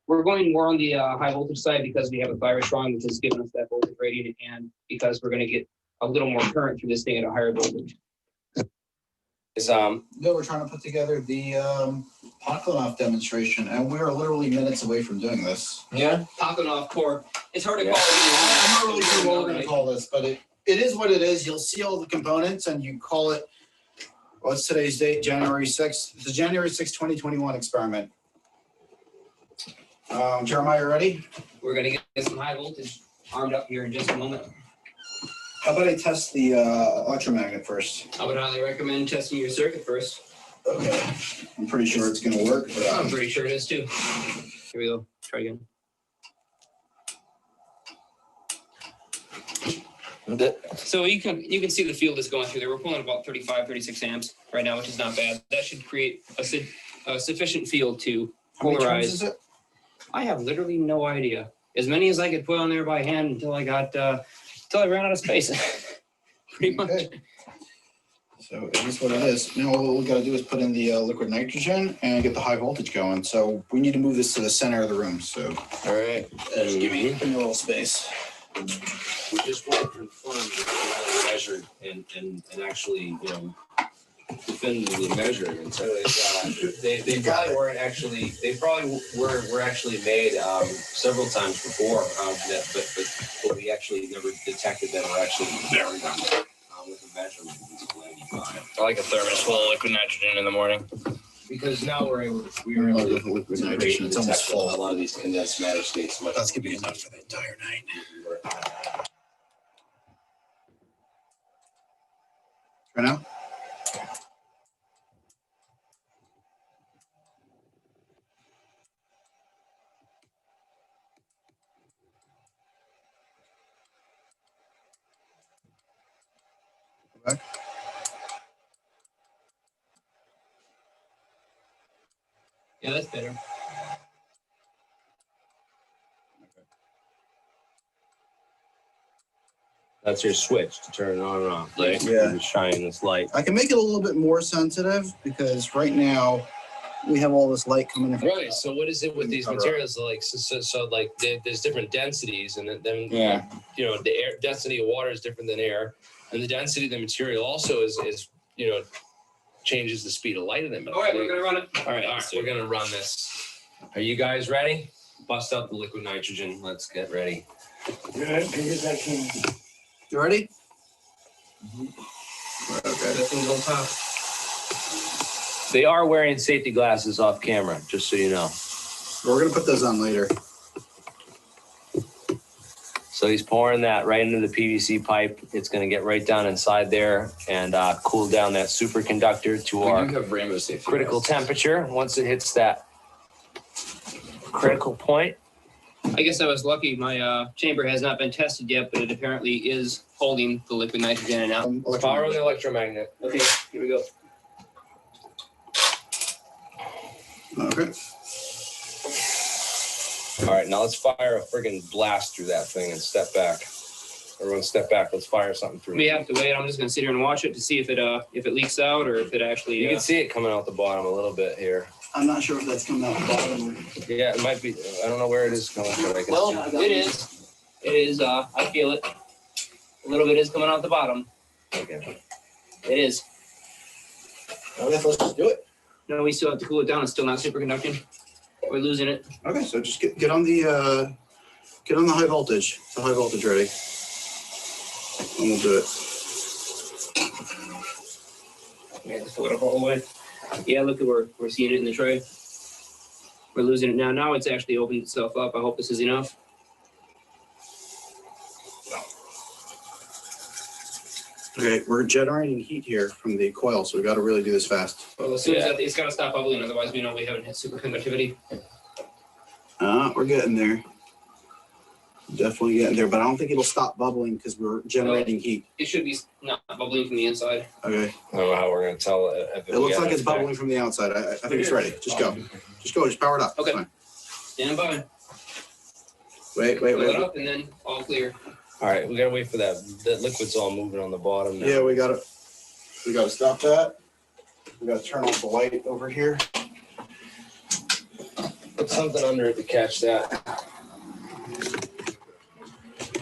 we're going more on the high voltage side because we have a Virotron, which is giving us that voltage rating, and because we're going to get a little more current through this thing at a higher voltage. No, we're trying to put together the Podkanov demonstration, and we're literally minutes away from doing this. Yeah, Podkanov core. It's hard to call it. I'm not really sure what we're going to call this, but it is what it is. You'll see all the components, and you call it, what's today's date? January 6th. The January 6th, 2021 experiment. Jeremiah, ready? We're going to get some high voltage armed up here in just a moment. How about I test the electromagnet first? I would highly recommend testing your circuit first. Okay. I'm pretty sure it's going to work. But, I'm pretty sure it is too. Here we go. Try again. So you can see the field is going through there. We're pulling about 35, 36 amps right now, which is not bad. That should create a sufficient field to polarize. How many turns is it? I have literally no idea. As many as I could put on there by hand until I ran out of space. Pretty much. Okay. So it is what it is. Now what we got to do is put in the liquid nitrogen and get the high voltage going. So we need to move this to the center of the room. So all right, just give me a little space. We just want to confirm that we measured and actually, definitively measured. And so they probably weren't actually, were actually made several times before, but we actually never detected them or actually measured them with a measurement until 95. I like a thermos full of liquid nitrogen in the morning. Because now we are able to liquid nitrogen. It's almost full. A lot of these condensed matter states. That's gonna be enough for the entire night. Try now. Back. Yeah, that's better. That's your switch to turn it on and off, right? Yeah. You shine this light. I can make it a little bit more sensitive because right now we have all this light coming in. Right. So what is it with these materials? Like, so like there's different densities, and then Yeah. you know, the air density of water is different than air, and the density of the material also is you know, changes the speed of light of them. All right, we're gonna run it. All right, we're gonna run this. Are you guys ready? Bust out the liquid nitrogen. Let's get ready. You ready? They are wearing safety glasses off camera, just so you know. We're gonna put those on later. So he's pouring that right into the PVC pipe. It's going to get right down inside there and cool down that superconductor to our critical temperature. Once it hits that critical point. I guess I was lucky. My chamber has not been tested yet, but it apparently is holding the liquid nitrogen in and out. Power on the electromagnet. Okay, here we go. Okay. All right, now let's fire a friggin' blast through that thing and step back. Everyone step back. Let's fire something through. We have to wait. I'm just gonna sit here and watch it to see if it leaks out or if it actually. You can see it coming out the bottom a little bit here. I'm not sure if that's coming out the bottom. Yeah, it might be. I don't know where it is coming, but I can Well, see it is. It is. I feel it. A little bit is coming out the bottom. Okay. It is. Okay, let's just do it. No, we still have to cool it down. It's still not superconducting. We're losing it. Okay, so just get on the high voltage. The high voltage ready. And we'll do it. Yeah, just pull it all the way. Yeah, look at we're seeing it in the tray. We're losing it now. Now it's actually opened itself up. I hope this is enough. Okay, we're generating heat here from the coil, so we got to really do this fast. Well, as soon as that, it's got to stop bubbling, otherwise we know we haven't hit superconductivity. We're getting there. Definitely getting there, but I don't think it'll stop bubbling because we're generating heat. It should be not bubbling from the inside. Okay. I don't know how we're going to tell it. It looks like it's bubbling from the outside. I think it's ready. Just go. Just go. Just power it up. Okay. Stand by. Wait. Pull it up and then all clear. All right, we got to wait for that. That liquid's all moving on the bottom now. Yeah, we got to stop that. We got to turn off the light over here. Put something under it to catch that.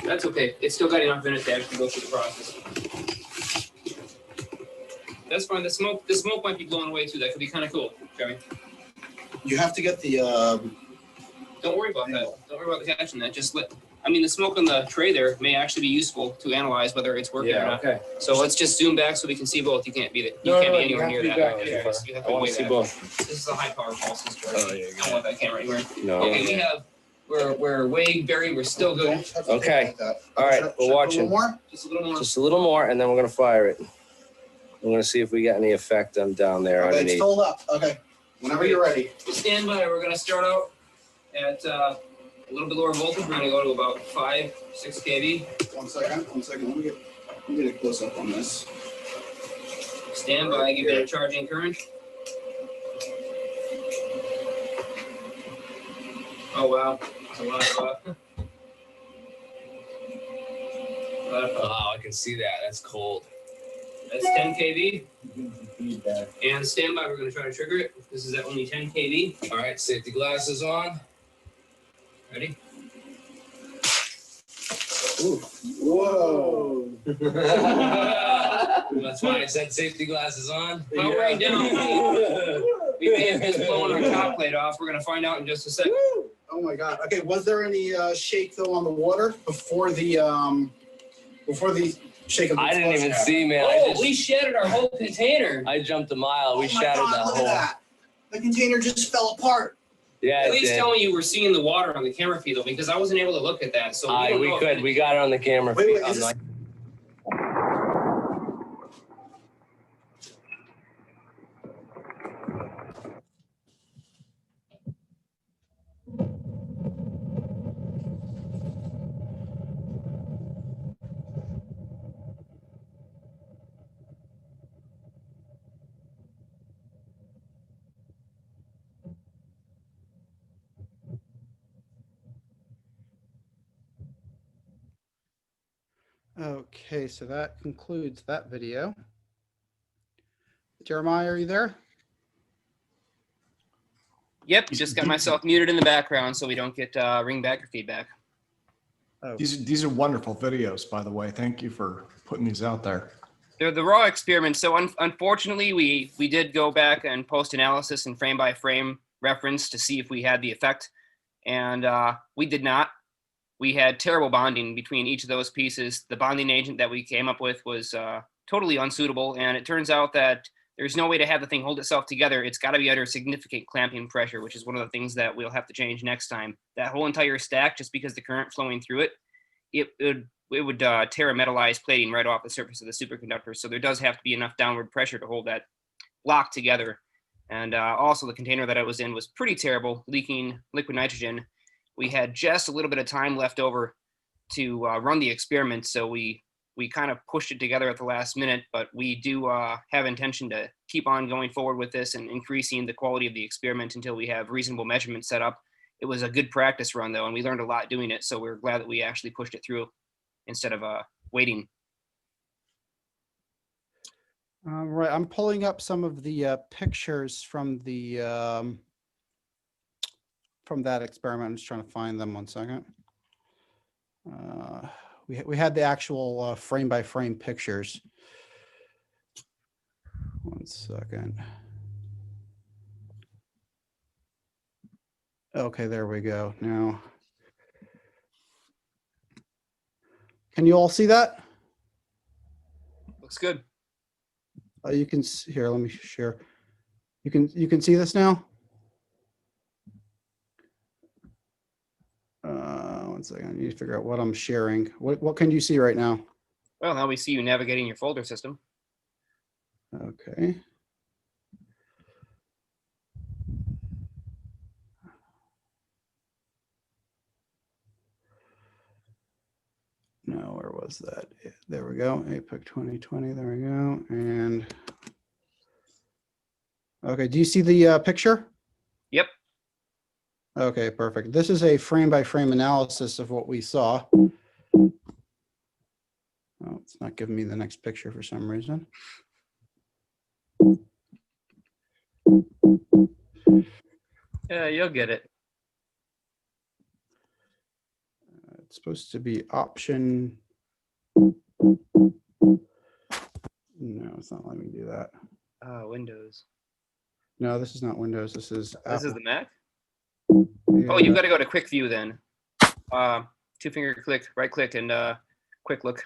That's okay. It's still got enough in it to actually go through the process. That's fine. The smoke might be blowing away too. That could be kind of cool, Jeremy. You have to get the. Don't worry about that. Don't worry about the catching that. Just the smoke on the tray there may actually be useful to analyze whether it's working or not. Okay. So let's just zoom back so we can see both. You can't be anywhere near that. You have to see both. This is a high power pulse. Oh, yeah. I don't want that camera anywhere. No. Okay, we're way buried. We're still good. Okay. All right, we're watching. Just a little more. Just a little more, and then we're gonna fire it. We're gonna see if we got any effect on down there Okay, it's underneath. filled up. Okay. Whenever you're ready. Stand by. We're gonna start out at a little bit lower voltage. We're gonna go to about 5-6 kV. 1 second. Let me get a close up on this. Stand by. Give it a charging current. Oh wow, that's a lot of Oh, I can see that. That's cold. That's 10 kV. And stand by. We're gonna try to trigger it. This is at only 10 kV. All right, safety glasses on. Ready? Ooh. Whoa. That's why I said safety glasses on. Powering down. We may have just blown our top plate off. We're gonna find out in just a second. Oh my God. Okay. Was there any shake though on the water before the shake of the I didn't even happened? see, man. Oh, we shattered our whole container. I jumped a mile. We Oh my shattered God, that look whole. at that. The container just fell apart. Yeah, At it least did. tell me you were seeing the water on the camera feed though, because I wasn't able to look at that. So We could. We got it on the camera. Wait, feed. is this- Okay, so that concludes that video. Jeremiah, are you there? Yep, just got myself muted in the background so we don't get ringback or feedback. Oh. These are wonderful videos, by the way. Thank you for putting these out there. They're the raw experiments. So unfortunately, we did go back and post analysis and frame by frame reference to see if we had the effect. And we did not. We had terrible bonding between each of those pieces. The bonding agent that we came up with was totally unsuitable. And it turns out that there's no way to have the thing hold itself together. It's got to be under significant clamping pressure, which is one of the things that we'll have to change next time. That whole entire stack, just because the current flowing through it, it would tear a metallized plating right off the surface of the superconductor. So there does have to be enough downward pressure to hold that block together. And also the container that I was in was pretty terrible, leaking liquid nitrogen. We had just a little bit of time left over to run the experiment, so we kind of pushed it together at the last minute, but we do have intention to keep on going forward with this and increasing the quality of the experiment until we have reasonable measurements set up. It was a good practice run, though, and we learned a lot doing it, so we're glad that we actually pushed it through instead of waiting. All right, I'm pulling up some of the pictures from the from that experiment. I'm just trying to find them. 1 second. We had the actual frame by frame pictures. 1 second. Okay, there we go. Now, can you all see that? Looks good. You can see here. Let me share. You can see this now. 1 second. I need to figure out what I'm sharing. What can you see right now? Well, now we see you navigating your folder system. Okay. No, where was that? There we go. APEC 2020. There we go. And okay, do you see the picture? Yep. Okay, perfect. This is a frame by frame analysis of what we saw. Oh, it's not giving me the next picture for some reason. Yeah, you'll get it. It's supposed to be option. No, it's not letting me do that. Windows. No, this is not Windows. This is Apple. This is the Mac? Yeah. Oh, you've got to go to quick view then. 2-finger click, right click, and quick look.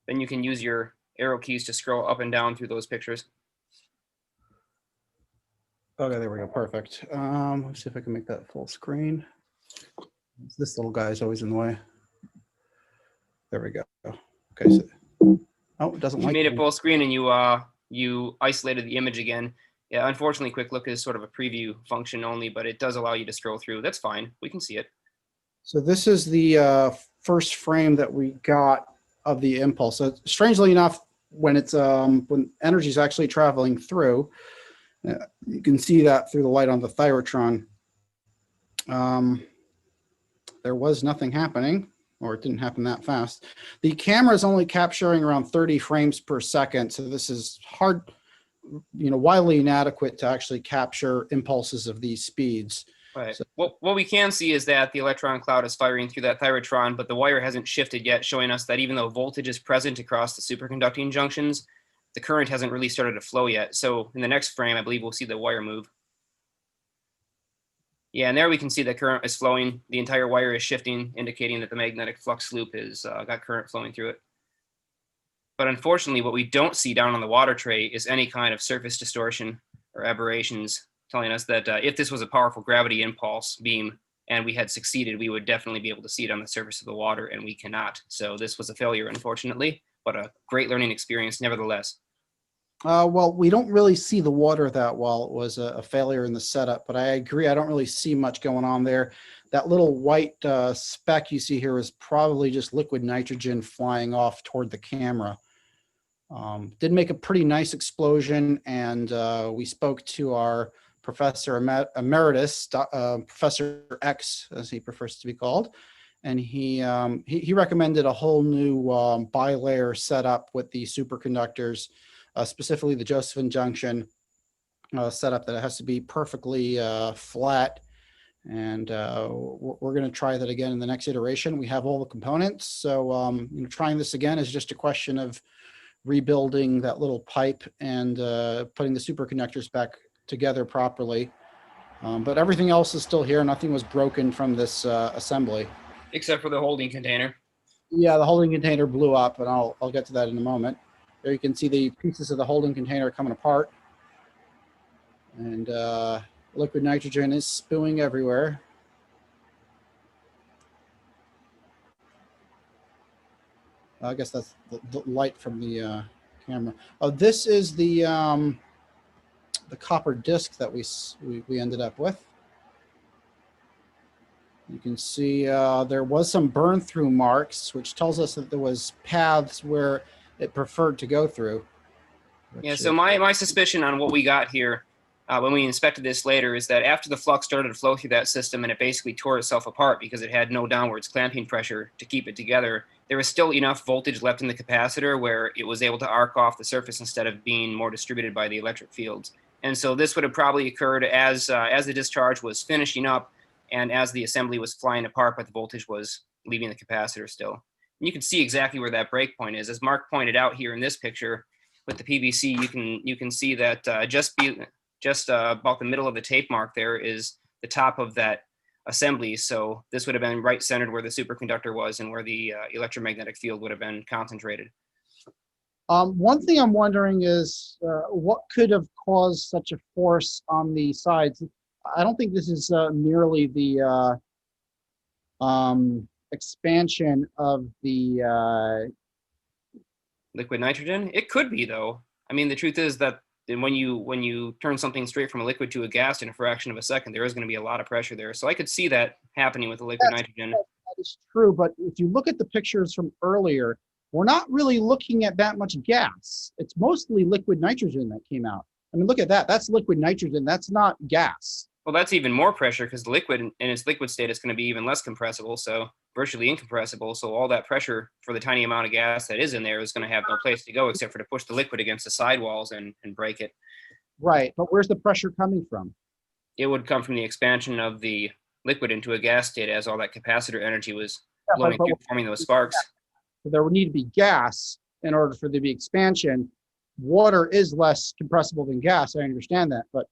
Then you can use your arrow keys to scroll up and down through those pictures. Okay, there we go. Perfect. Let's see if I can make that full screen. This little guy is always in the way. There we go. Okay. So, oh, it doesn't You like made it full screen and you isolated the image again. Yeah, unfortunately, quick look is sort of a preview function only, but it does allow you to scroll through. That's fine. We can see it. So this is the first frame that we got of the impulse. So strangely enough, when it's when energy is actually traveling through, you can see that through the light on the thyrotron. There was nothing happening, or it didn't happen that fast. The camera is only capturing around 30 frames per second, so this is hard, widely inadequate to actually capture impulses of these speeds. Right. So, what we can see is that the electron cloud is firing through that thyrotron, but the wire hasn't shifted yet, showing us that even though voltage is present across the superconducting junctions, the current hasn't really started to flow yet. So in the next frame, I believe we'll see the wire move. Yeah, and there we can see the current is flowing. The entire wire is shifting, indicating that the magnetic flux loop is got current flowing through it. But unfortunately, what we don't see down on the water tray is any kind of surface distortion or aberrations, telling us that if this was a powerful gravity impulse beam and we had succeeded, we would definitely be able to see it on the surface of the water, and we cannot. So this was a failure, unfortunately, but a great learning experience nevertheless. well, we don't really see the water that well. It was a failure in the setup, but I agree. I don't really see much going on there. That little white speck you see here is probably just liquid nitrogen flying off toward the camera. Did make a pretty nice explosion, and we spoke to our Professor Emeritus, Professor X, as he prefers to be called, and he recommended a whole new bilayer setup with the superconductors, specifically the Josephson junction setup, that it has to be perfectly flat. And we're going to try that again in the next iteration. We have all the components, so trying this again is just a question of rebuilding that little pipe and putting the superconductors back together properly. But everything else is still here. Nothing was broken from this assembly. Except for the holding container. Yeah, the holding container blew up, and I'll get to that in a moment. There you can see the pieces of the holding container coming apart. And liquid nitrogen is spewing everywhere. I guess that's the light from the camera. Oh, this is the copper disc that we ended up with. You can see there was some burn through marks, which tells us that there was paths where it preferred to go through. Yeah, so my suspicion on what we got here when we inspected this later is that after the flux started to flow through that system and it basically tore itself apart because it had no downwards clamping pressure to keep it together, there was still enough voltage left in the capacitor where it was able to arc off the surface instead of being more distributed by the electric fields. And so this would have probably occurred as the discharge was finishing up and as the assembly was flying apart, but the voltage was leaving the capacitor still. And you can see exactly where that break point is. As Mark pointed out here in this picture with the PVC, you can see that just about the middle of the tape mark there is the top of that assembly. So this would have been right centered where the superconductor was and where the electromagnetic field would have been concentrated. One thing I'm wondering is what could have caused such a force on the sides? I don't think this is merely the expansion of the liquid nitrogen. It could be, though. I mean, the truth is that when you turn something straight from a liquid to a gas in a fraction of a second, there is going to be a lot of pressure there. So I could see that happening with the liquid nitrogen. That is true, but if you look at the pictures from earlier, we're not really looking at that much gas. It's mostly liquid nitrogen that came out. I mean, look at that. That's liquid nitrogen. That's not gas. Well, that's even more pressure because the liquid in its liquid state is going to be even less compressible, so virtually incompressible. So all that pressure for the tiny amount of gas that is in there is going to have no place to go except for to push the liquid against the sidewalls and break it. Right, but where's the pressure coming from? It would come from the expansion of the liquid into a gas state as all that capacitor energy was flowing through, forming those sparks. So there would need to be gas in order for there to be expansion. Water is less compressible than gas. I understand that, but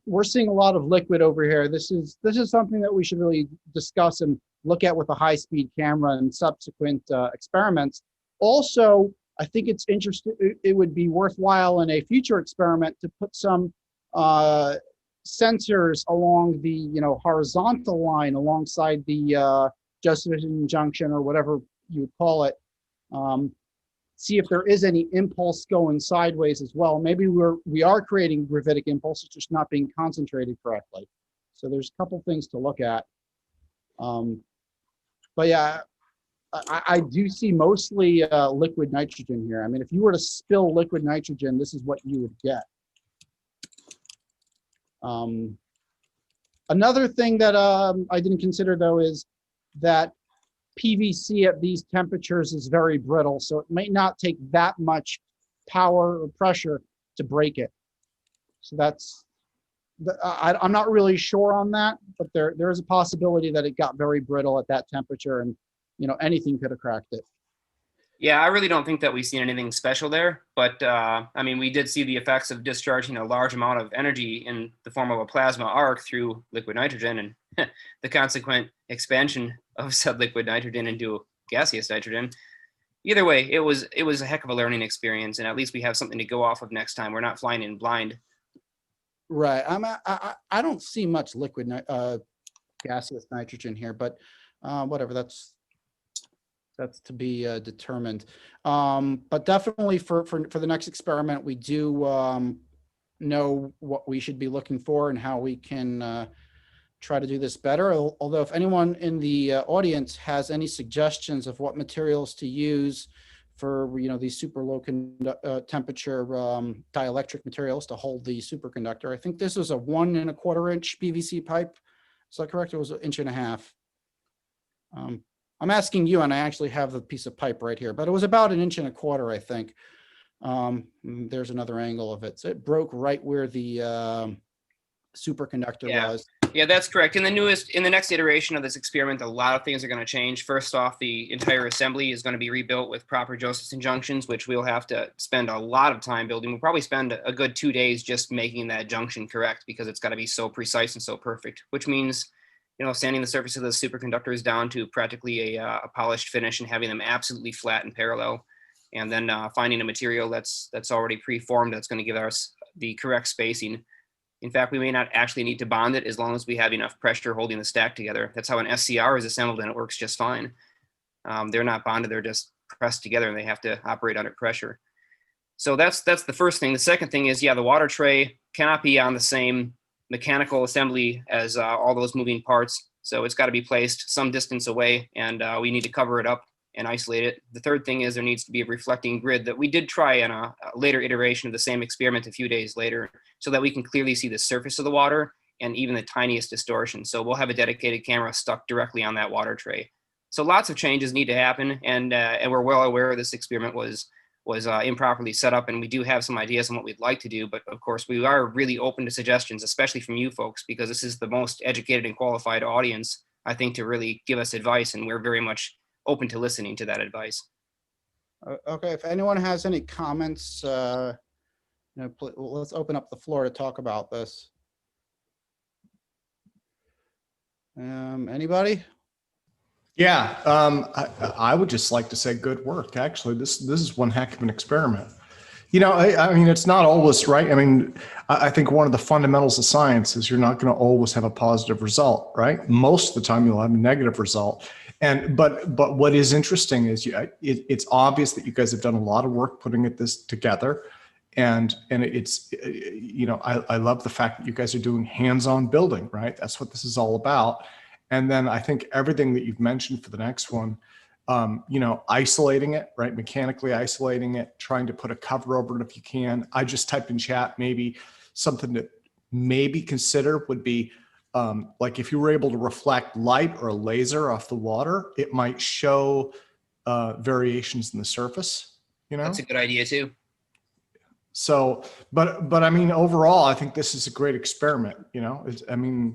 we're seeing a lot of liquid over here. This is something that we should really discuss and look at with a high-speed camera and subsequent experiments. Also, I think it's interesting. It would be worthwhile in a future experiment to put some sensors along the horizontal line alongside the Josephson junction or whatever you would call it. See if there is any impulse going sideways as well. Maybe we are creating gravitic impulse, it's just not being concentrated correctly. So there's a couple things to look at. But yeah, I do see mostly liquid nitrogen here. I mean, if you were to spill liquid nitrogen, this is what you would get. Another thing that I didn't consider though is that PVC at these temperatures is very brittle, so it may not take that much power or pressure to break it. So I'm not really sure on that, but there is a possibility that it got very brittle at that temperature, and anything could have cracked it. Yeah, I really don't think that we've seen anything special there, but I mean, we did see the effects of discharging a large amount of energy in the form of a plasma arc through liquid nitrogen and the consequent expansion of said liquid nitrogen into gaseous nitrogen. Either way, it was a heck of a learning experience, and at least we have something to go off of next time. We're not flying in blind. Right. I don't see much liquid gaseous nitrogen here, but whatever. That's to be determined. But definitely for the next experiment, we do know what we should be looking for and how we can try to do this better. Although if anyone in the audience has any suggestions of what materials to use for these super low temperature dielectric materials to hold the superconductor, I think this was a 1 1/4 inch PVC pipe. Is that correct? It was 1.5 inches. I'm asking you, and I actually have the piece of pipe right here, but it was about 1.25 inches, I think. There's another angle of it. So it broke right where the superconductor was. Yeah, that's correct. In the next iteration of this experiment, a lot of things are going to change. First off, the entire assembly is going to be rebuilt with proper Josephson junctions, which we'll have to spend a lot of time building. We'll probably spend a good 2 days just making that junction correct, because it's got to be so precise and so perfect, which means, you know, sanding the surface of the superconductors down to practically a polished finish and having them absolutely flat and parallel. And then finding a material that's already preformed that's going to give us the correct spacing. In fact, we may not actually need to bond it as long as we have enough pressure holding the stack together. That's how an SCR is assembled, and it works just fine. They're not bonded, they're just pressed together, and they have to operate under pressure. So that's the first thing. The second thing is, yeah, the water tray cannot be on the same mechanical assembly as all those moving parts. So it's got to be placed some distance away, and we need to cover it up and isolate it. The third thing is there needs to be a reflecting grid that we did try in a later iteration of the same experiment a few days later, so that we can clearly see the surface of the water and even the tiniest distortion. So we'll have a dedicated camera stuck directly on that water tray. So lots of changes need to happen, and we're well aware this experiment was improperly set up, and we do have some ideas on what we'd like to do, but of course we are really open to suggestions, especially from you folks, because this is the most educated and qualified audience, I think, to really give us advice, and we're very much open to listening to that advice. Okay, if anyone has any comments, you know, let's open up the floor to talk about this. Anybody? Yeah, I would just like to say good work. Actually, this is one heck of an experiment. You know, I mean, it's not always right. I mean, I think one of the fundamentals of science is you're not going to always have a positive result, right? Most of the time you'll have a negative result. But what is interesting is it's obvious that you guys have done a lot of work putting this together. And it's, you know, I love the fact that you guys are doing hands-on building, right? That's what this is all about. And then I think everything that you've mentioned for the next one, you know, isolating it, right? Mechanically isolating it, trying to put a cover over it if you can. I just typed in chat, maybe something to maybe consider would be like if you were able to reflect light or a laser off the water, it might show variations in the surface, you know? That's a good idea too. So, but I mean, overall, I think this is a great experiment, you know? I mean,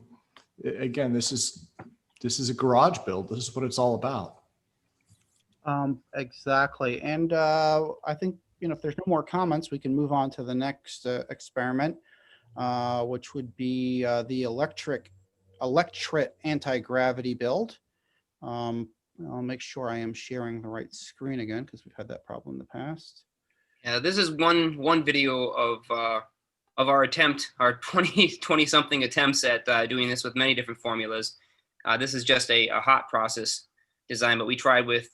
again, this is a garage build. This is what it's all about. Exactly. And I think, you know, if there's no more comments, we can move on to the next experiment, which would be the electric anti-gravity build. I'll make sure I am sharing the right screen again, because we've had that problem in the past. Yeah, this is one video of our attempt, our 20 something attempts at doing this with many different formulas. This is just a hot process design, but we tried with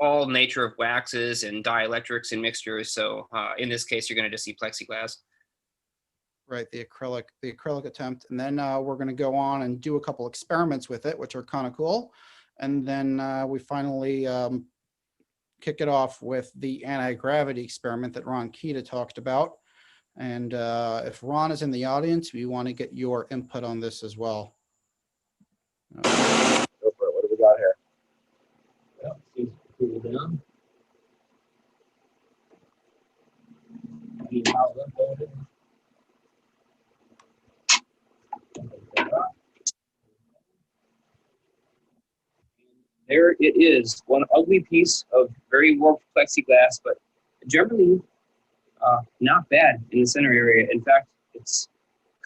all nature of waxes and dielectrics and mixtures. So in this case, you're going to just see plexiglass. Right, the acrylic attempt, and then we're going to go on and do a couple experiments with it, which are kind of cool, and then we finally kick it off with the anti-gravity experiment that Ron Kita talked about. And if Ron is in the audience, we want to get your input on this as well. Go for it. What do we got here? Well, seems to cool down. There it is, one ugly piece of very warped plexiglass, but generally not bad in the center area. In fact, it's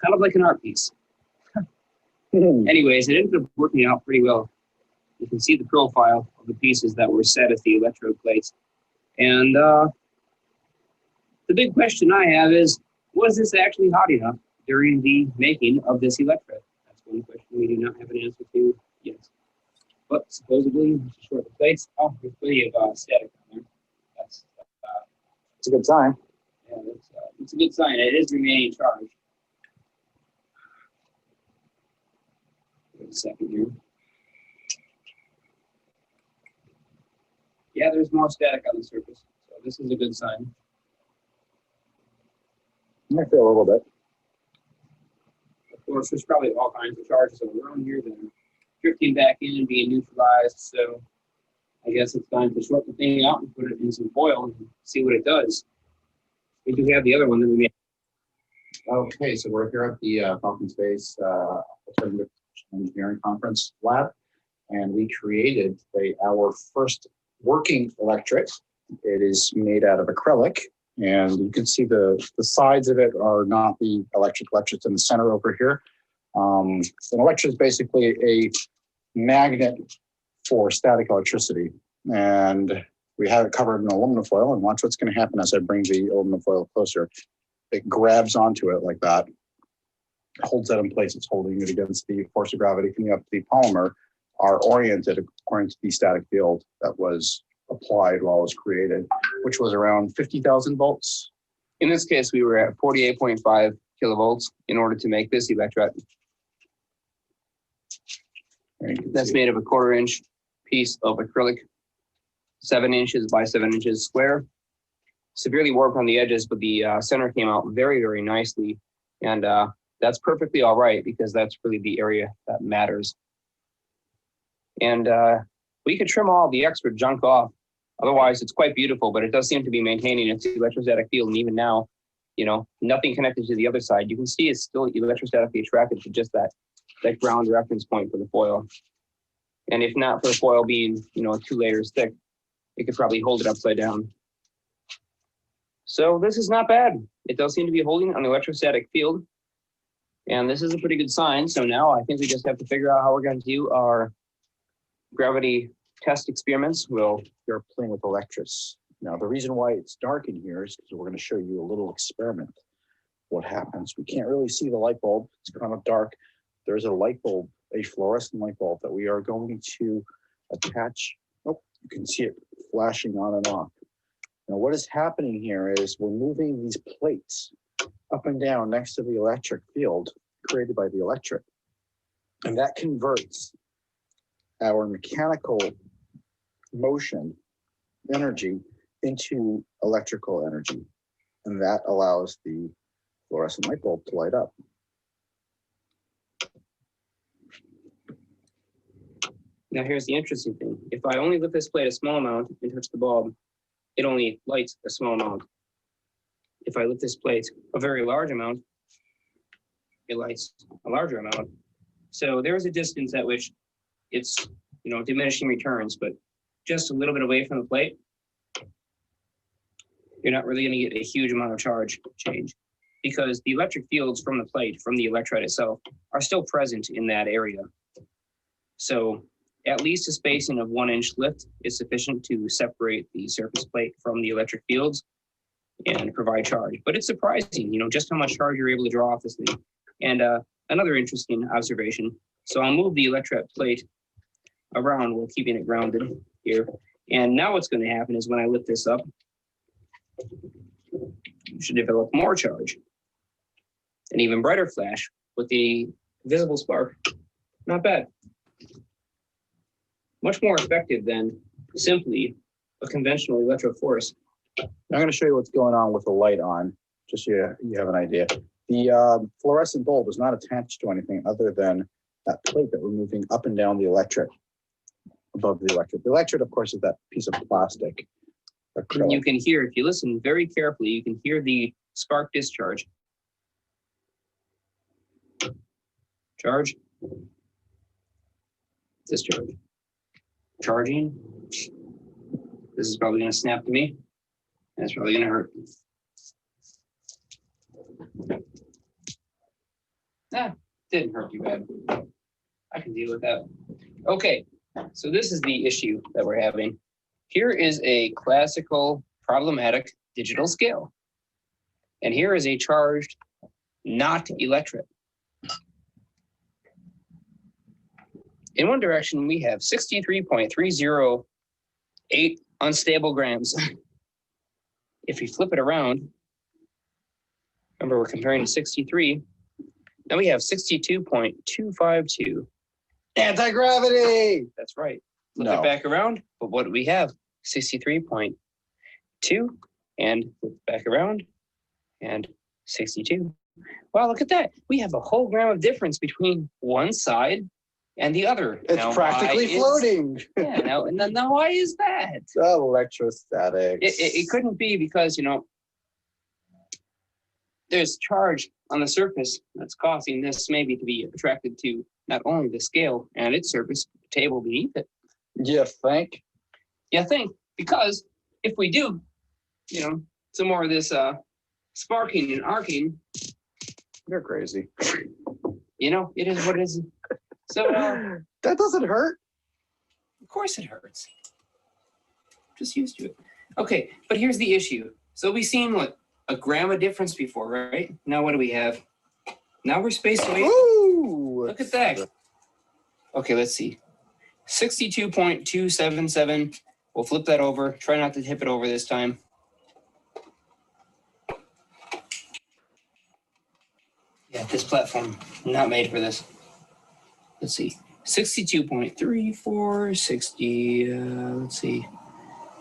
kind of like an art piece. Anyways, it ended up working out pretty well. You can see the profile of the pieces that were set as the electrode plates. And the big question I have is, was this actually hot enough during the making of this electrode? That's one question we do not have an answer to yet. But supposedly, to short the plates, oh, there's plenty of static on there. That's a good sign. Yeah, it's a good sign. It is remaining charged. Wait a second here. Yeah, there's more static on the surface, so this is a good sign. I feel a little bit. Of course, there's probably all kinds of charges around here that are drifting back in and being neutralized. So I guess it's time to short the thing out and put it in some foil and see what it does. We do have the other one that we made. Okay, so we're here at the Falcon Space Alternative Engineering Conference Lab, and we created our first working electric. It is made out of acrylic, and you can see the sides of it are not the electric in the center over here. An electric is basically a magnet for static electricity, and we have it covered in aluminum foil, and watch what's going to happen as I bring the aluminum foil closer. It grabs onto it like that, holds that in place. It's holding it against the force of gravity coming up. The polymer are oriented according to the static field that was applied while it was created, which was around 50,000 volts. In this case, we were at 48.5 kilovolts in order to make this electret. That's made of a 1/4 inch piece of acrylic, 7 inches by 7 inches square. Severely warped on the edges, but the center came out very, very nicely. And that's perfectly all right, because that's really the area that matters. And we could trim all the extra junk off. Otherwise, it's quite beautiful, but it does seem to be maintaining its electrostatic field. And even now, you know, nothing connected to the other side. You can see it's still electrostatically attracted to just that ground reference point for the foil. And if not for the foil being, you know, 2 layers thick, it could probably hold it upside down. So this is not bad. It does seem to be holding an electrostatic field. And this is a pretty good sign. So now I think we just have to figure out how we're going to do our gravity test experiments. Well, you're playing with electrics. Now, the reason why it's dark in here is because we're going to show you a little experiment. What happens? We can't really see the light bulb. It's kind of dark. There's a light bulb, a fluorescent light bulb that we are going to attach. Oh, you can see it flashing on and off. Now, what is happening here is we're moving these plates up and down next to the electric field created by the electric. And that converts our mechanical motion energy into electrical energy. And that allows the fluorescent light bulb to light up. Now here's the interesting thing. If I only lift this plate a small amount and touch the bulb, it only lights a small amount. If I lift this plate a very large amount, it lights a larger amount. So there's a distance at which it's, you know, diminishing returns, but just a little bit away from the plate, you're not really going to get a huge amount of charge change, because the electric fields from the plate, from the electrode itself, are still present in that area. So at least a spacing of 1 inch lift is sufficient to separate the surface plate from the electric fields and provide charge. But it's surprising, you know, just how much charge you're able to draw off this thing. And another interesting observation. So I'll move the electret plate around while keeping it grounded here. And now what's going to happen is when I lift this up, you should develop more charge. An even brighter flash with the visible spark. Not bad. Much more effective than simply a conventional electrophorus. I'm going to show you what's going on with the light on, just so you have an idea. The fluorescent bulb is not attached to anything other than that plate that we're moving up and down the electric, above the electric. The electric, of course, is that piece of plastic. And you can hear, if you listen very carefully, you can hear the spark discharge. Charge. Discharge. Charging. This is probably going to snap to me. That's probably going to hurt. Didn't hurt too bad. I can deal with that. Okay, so this is the issue that we're having. Here is a classical problematic digital scale. And here is a charged, not electric. In one direction, we have 63.308 unstable grams. If we flip it around, remember we're comparing to 63, now we have 62.252. Anti-gravity! That's right. Flip it back around, but what do we have? 63.2, and flip it back around, and 62. Wow, look at that. We have a whole gram of difference between one side And the other, It's practically floating. Yeah, now why is that? Electrostatics. It couldn't be because, there's charge on the surface that's causing this maybe to be attracted to not only the scale and its surface, but the table beneath it. You think? Yeah, I think, because if we do, some more of this sparking and arcing. You're crazy. It is what it is. So that doesn't hurt. Of course it hurts. Just used to it. Okay, but here's the issue. So we've seen what, a gram of difference before, right? Now what do we have? Now we're spaced away. Ooh, look at that. Okay, let's see. 62.277. We'll flip that over. Try not to tip it over this time. Yeah, this platform, not made for this. Let's see. 62.34, 60, let's see.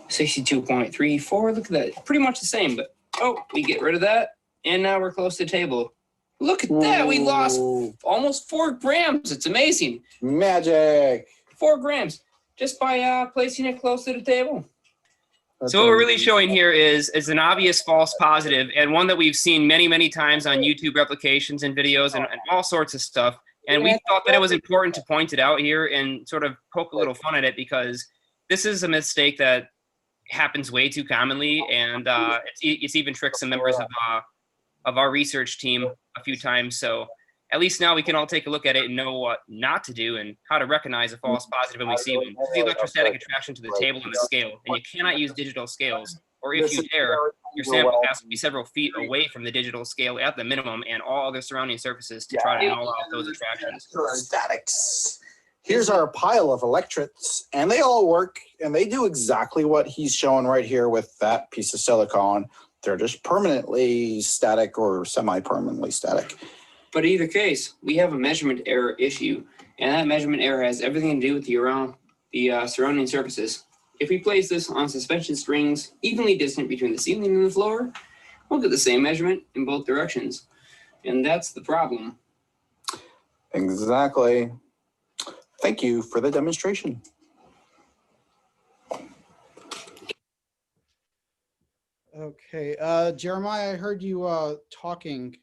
62.34, look at that. Pretty much the same, but we get rid of that. And now we're close to the table. Look at that, we lost almost 4 grams. It's amazing. Magic. 4 grams just by placing it close to the table. So what we're really showing here is an obvious false positive, and one that we've seen many, many times on YouTube replications and videos and all sorts of stuff. And we thought that it was important to point it out here and sort of poke a little fun at it, because this is a mistake that happens way too commonly, and it's even tricked some members of our research team a few times. So at least now we can all take a look at it and know what not to do and how to recognize a false positive when we see one. This is the electrostatic attraction to the table and the scale, and you cannot use digital scales, or if you dare, your sample has to be several feet away from the digital scale at the minimum and all other surrounding surfaces to try to null out those attractions. Statics. Here's our pile of electrodes, and they all work, and they do exactly what he's showing right here with that piece of silicon. They're just permanently static or semi-permanently static. But in either case, we have a measurement error issue, and that measurement error has everything to do with the surrounding surfaces. If we place this on suspension strings evenly distant between the ceiling and the floor, we'll get the same measurement in both directions. And that's the problem. Exactly. Thank you for the demonstration. Okay, Jeremiah, I heard you talking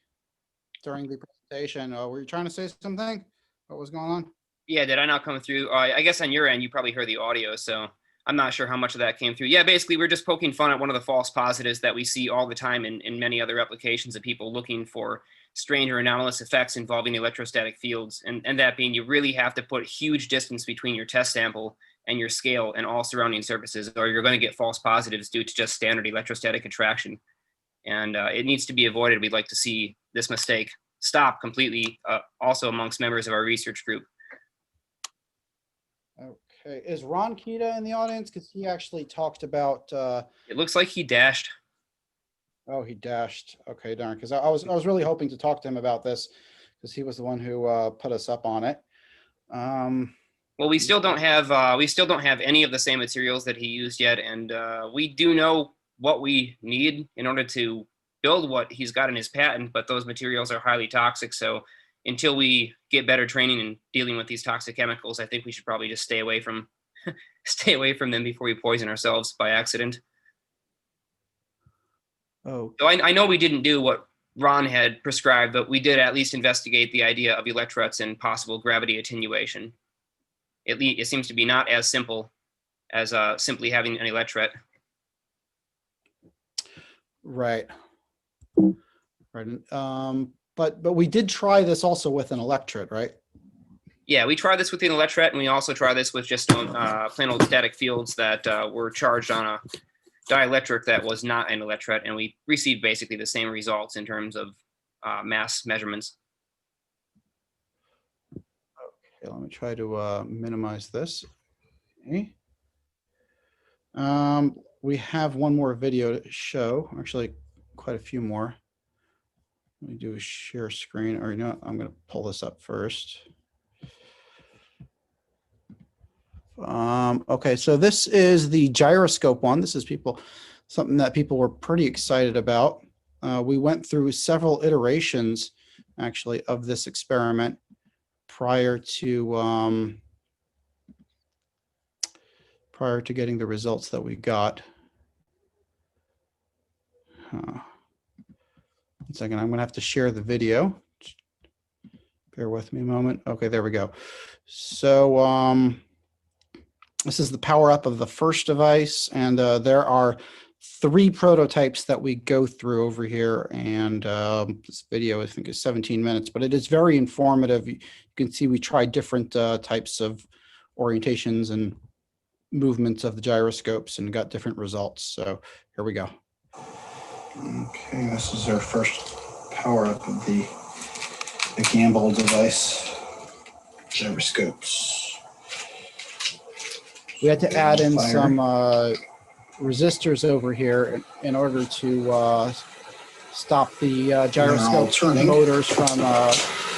during the presentation. Were you trying to say something? What was going on? Yeah, did I not come through? I guess on your end, you probably heard the audio, so I'm not sure how much of that came through. Yeah, basically, we're just poking fun at one of the false positives that we see all the time in many other applications of people looking for strange or anomalous effects involving electrostatic fields. And that being, you really have to put huge distance between your test sample and your scale and all surrounding surfaces, or you're going to get false positives due to just standard electrostatic attraction. And it needs to be avoided. We'd like to see this mistake stop completely, also amongst members of our research group. Okay, is Ron Kita in the audience? Because he actually talked about. It looks like he dashed. Oh, he dashed. Okay, darn. Because I was really hoping to talk to him about this, because he was the one who put us up on it. Well, we still don't have any of the same materials that he used yet, and we do know what we need in order to build what he's got in his patent, but those materials are highly toxic. So until we get better training in dealing with these toxic chemicals, I think we should probably just stay away from them before we poison ourselves by accident. Oh. So I know we didn't do what Ron had prescribed, but we did at least investigate the idea of electrolytes and possible gravity attenuation. It seems to be not as simple as simply having an electrolyte. Right. Right. But we did try this also with an electrolyte, right? Yeah, we tried this with an electrolyte, and we also tried this with just plain old static fields that were charged on a dielectric that was not an electrolyte, and we received basically the same results in terms of mass measurements. Okay, let me try to minimize this. Okay. We have one more video to show, actually quite a few more. Let me do a share screen, or you know what, I'm going to pull this up first. Okay, so this is the gyroscope one. This is something that people were pretty excited about. We went through several iterations, actually, of this experiment prior to getting the results that we got. 1 second, I'm gonna have to share the video. Bear with me a moment. Okay, there we go. So this is the power up of the first device, and there are 3 prototypes that we go through over here. And this video, I think, is 17 minutes, but it is very informative. You can see we tried different types of orientations and movements of the gyroscopes and got different results. So here we go. Okay, this is our first power up of the Gamble device, gyroscopes. We had to add in some resistors over here in order to stop the gyroscope motors from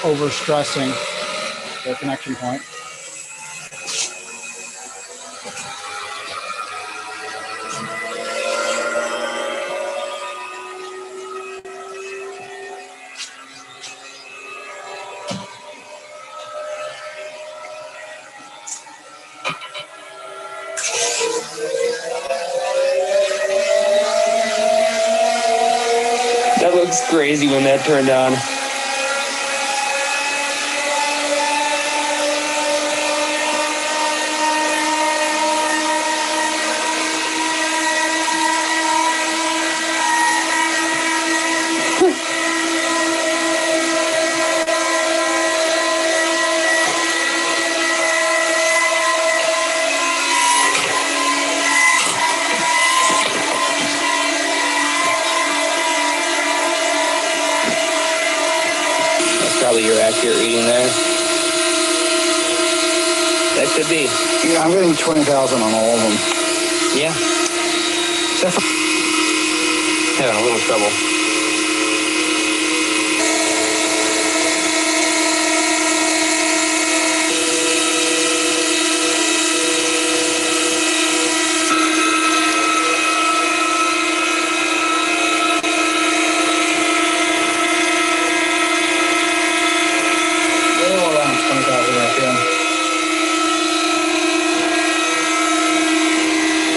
overstressing their connection point. That looks crazy when that turned on. Probably your accurate reading there. That could be. Yeah, I'm getting 20,000 on all of them. Yeah. Having a little trouble.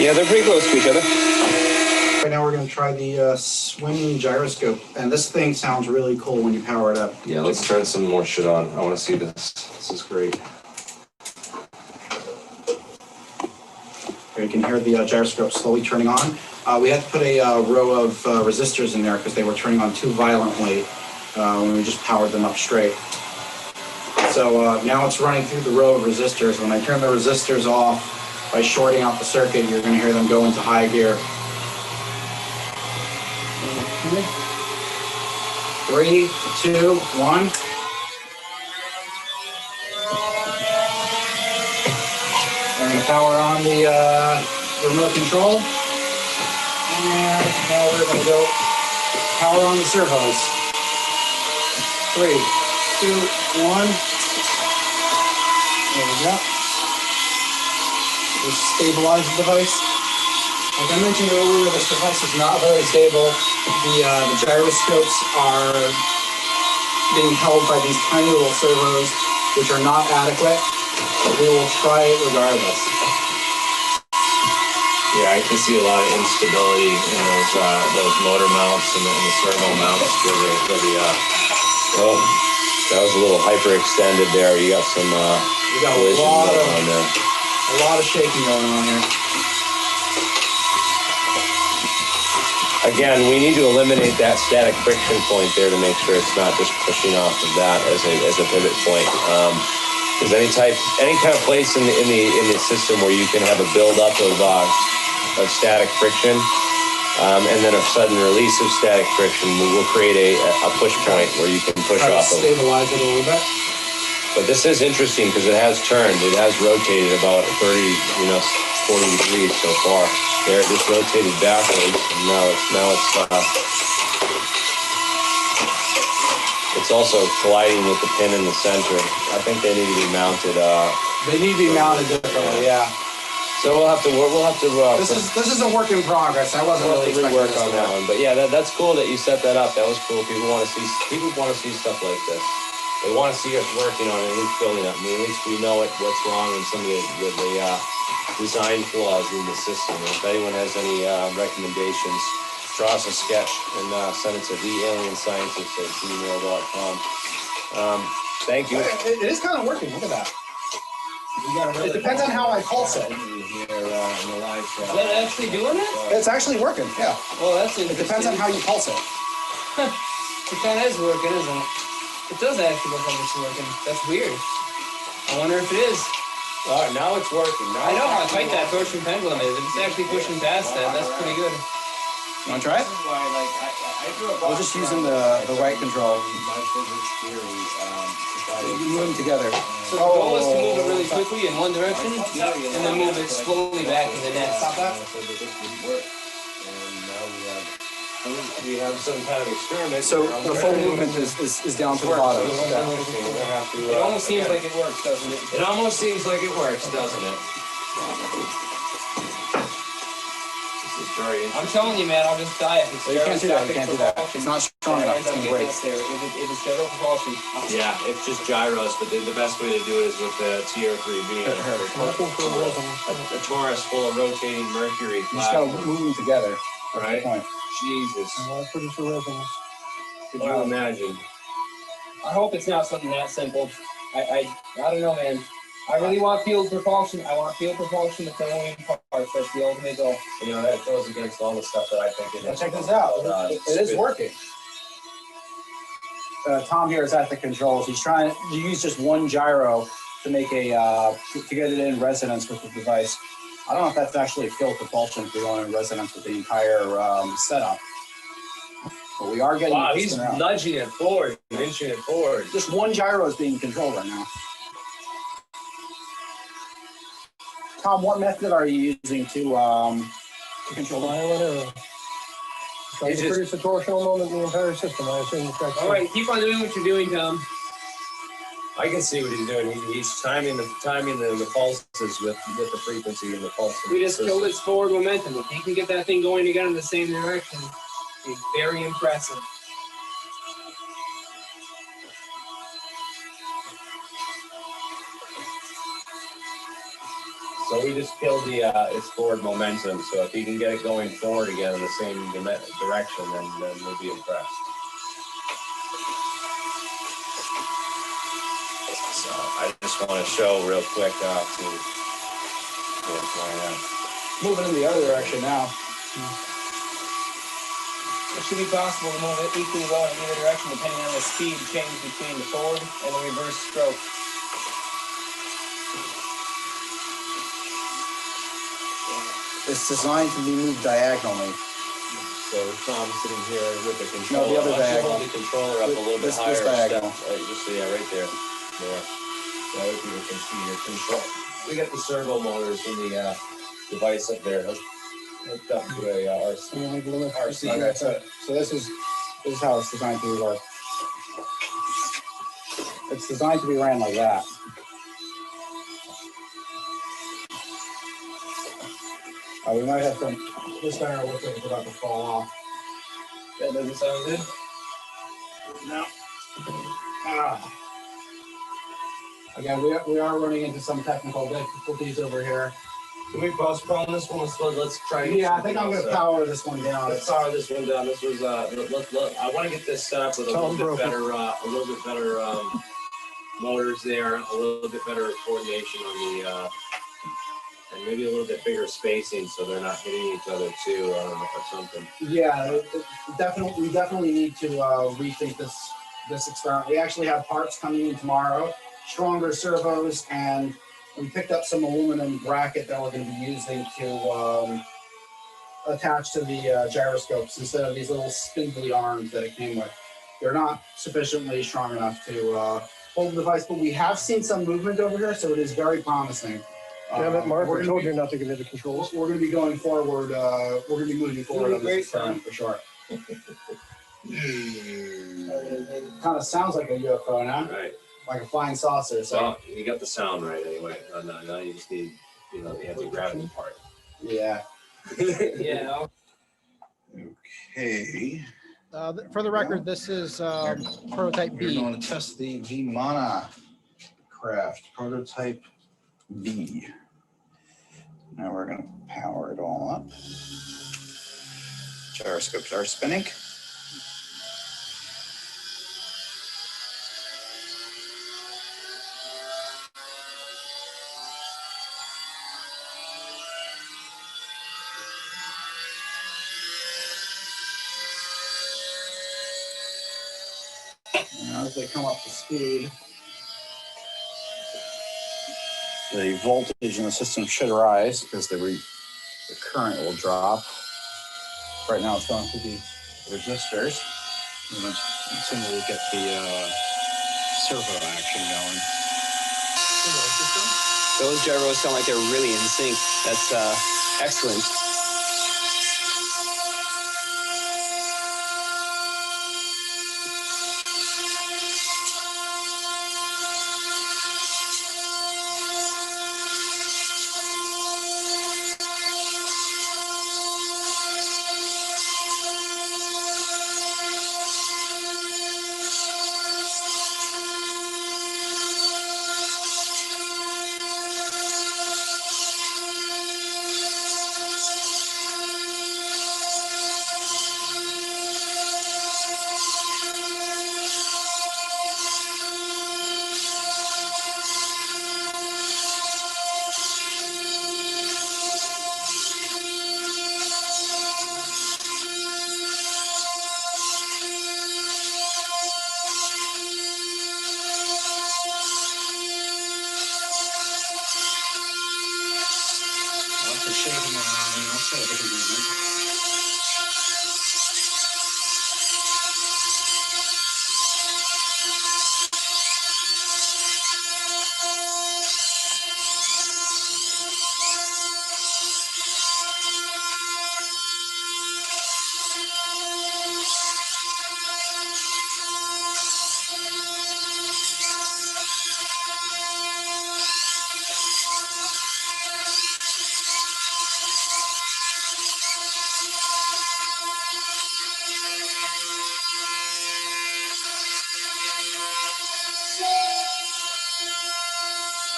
Yeah, they're pretty close to each other. Right now we're going to try the swinging gyroscope, and this thing sounds really cool when you power it up. Yeah, let's turn some more shit on. I want to see this. This is great. Here you can hear the gyroscope slowly turning on. We had to put a row of resistors in there because they were turning on too violently when we just powered them up straight. So now it's running through the row of resistors. When I turn the resistors off by shorting out the circuit, you're going to hear them go into high gear. 3, 2, 1. We're going to power on the remote control. And now we're going to go power on the servos. 3, 2, 1. There we go. Just stabilize the device. Like I mentioned earlier, this device is not very stable. The gyroscopes are being held by these tiny little servos, which are not adequate, but we will try it regardless. Yeah, I can see a lot of instability in those motor mounts and the servo mounts. Oh, that was a little hyperextended there. You got some collision going on there. A lot of shaking going on here. Again, we need to eliminate that static friction point there to make sure it's not just pushing off of that as a pivot point. There's any kind of place in the system where you can have a buildup of static friction, and then a sudden release of static friction will create a push point where you can push off of. Stabilize it a little bit. But this is interesting because it has turned, it has rotated about 30, 40 degrees so far. There, it just rotated backwards, and now it's also colliding with the pin in the center. I think they need to be mounted. They need to be mounted differently, yeah. So we'll have to. This is a work in progress. I wasn't really expecting rework on that one, but yeah, that's cool that you set that up. That was cool. People want to see stuff like this. they want to see us working on it, at least building it. I mean, at least we know what's wrong and some of the design flaws in the system. And if anyone has any recommendations, draw us a sketch and send it to thealienscientist@gmail.com. Thank you. It is kind of working. Look at that. It depends on how I pulse it. Is that actually doing it? It's actually working, yeah. Well, that's It depends on how you pulse it. It kind of is working, isn't it? It does actually look like it's working. That's weird. I wonder if it is. All right, now it's working. Now I know how tight that torsion pendulum is. If it's actually pushing past that, that's pretty good. You want to try it? We're just using the right control. Move them together. So the goal is to move it really quickly in one direction, and then move it slowly back to the next. Stop that. We have some kind of experiment. So the full movement is down to the bottom. It almost seems like it works, doesn't it? It almost seems like it works, doesn't it? This is very interesting. I'm telling you, man, I'll just die if it's You can't do that. You can't do that. It's not strong enough. It's going to break. If it's gyro propulsion. Yeah, it's just gyros, but the best way to do it is with the TR3B. A torus full of rotating mercury. You just got to move them together. Right? Jesus. Could you imagine? I hope it's not something that simple. I don't know, man. I really want field propulsion. I want field propulsion to fill in parts. That's the ultimate goal. You know, that goes against all the stuff that I think it is. Check this out. It is working. Tom here is at the controls. He's trying to use just one gyro to make to get it in resonance with the device. I don't know if that's actually field propulsion if we're going in resonance with the entire setup. But we are getting. Wow, he's nudging it forward, inching it forward. Just one gyro is being controlled right now. Tom, what method are you using to control it? Trying to produce a torsional moment in the entire system. I assume that's all right, keep on doing what you're doing, Tom. I can see what he's doing. He's timing the pulses with the frequency and the pulse. We just killed its forward momentum. If he can get that thing going again in the same direction, it's very impressive. So we just killed its forward momentum. So if he can get it going forward again in the same direction, then we'll be impressed. So I just want to show real quick moving in the other direction now. It should be possible to move it equally well in either direction depending on the speed change between the forward and the reverse stroke. It's designed to be moved diagonally. So Tom's sitting here with the controller. No, the other diagonal. Hold the controller up a little bit higher. This diagonal. Just right there. There. That way people can see your control. We got the servo motors in the device up there. Hooked up to a RC. Okay, so this is how it's designed to work. It's designed to be ran like that. We might have to. This guy looks like it's about to fall off. That doesn't sound good. No. Again, we are running into some technical difficulties over here. Can we postpone this one? Let's try. Yeah, I think I'm going to power this one down. Let's power this one down. This was I want to get this set up with a little bit better motors there, a little bit better coordination on the. And maybe a little bit bigger spacing so they're not hitting each other too, or something. Yeah, we definitely need to rethink this experiment. We actually have parts coming in tomorrow, stronger servos, and we picked up some aluminum bracket that we're going to be using to attach to the gyroscopes instead of these little spindly arms that it came with. They're not sufficiently strong enough to hold the device, but we have seen some movement over here, so it is very promising. Damn it, Mark, I told you not to give me the controls. We're going to be going forward. We're going to be moving forward on this experiment for sure. It kind of sounds like a UFO now. Right. Like a flying saucer. So well, you got the sound right anyway. Now you just need, the anti-gravity part. Yeah. Yeah. Okay. For the record, this is prototype B. You're going to test the Vimana craft, prototype B. Now we're going to power it all up. Gyroscopes are spinning. Now as they come up to speed, the voltage in the system should rise because the current will drop. Right now it's going through the resistors. And soon we'll get the servo action going. Those gyros sound like they're really in sync. That's excellent.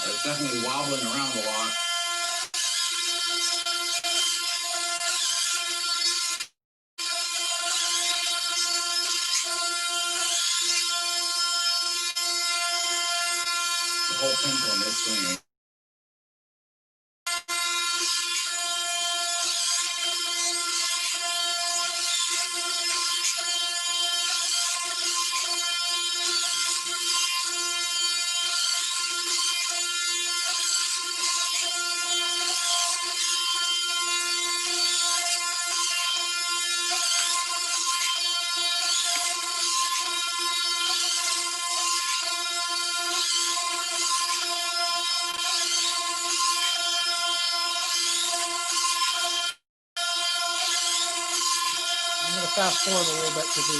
It's definitely wobbling around a lot. The whole pendulum is swinging. I'm going to fast forward a little bit to the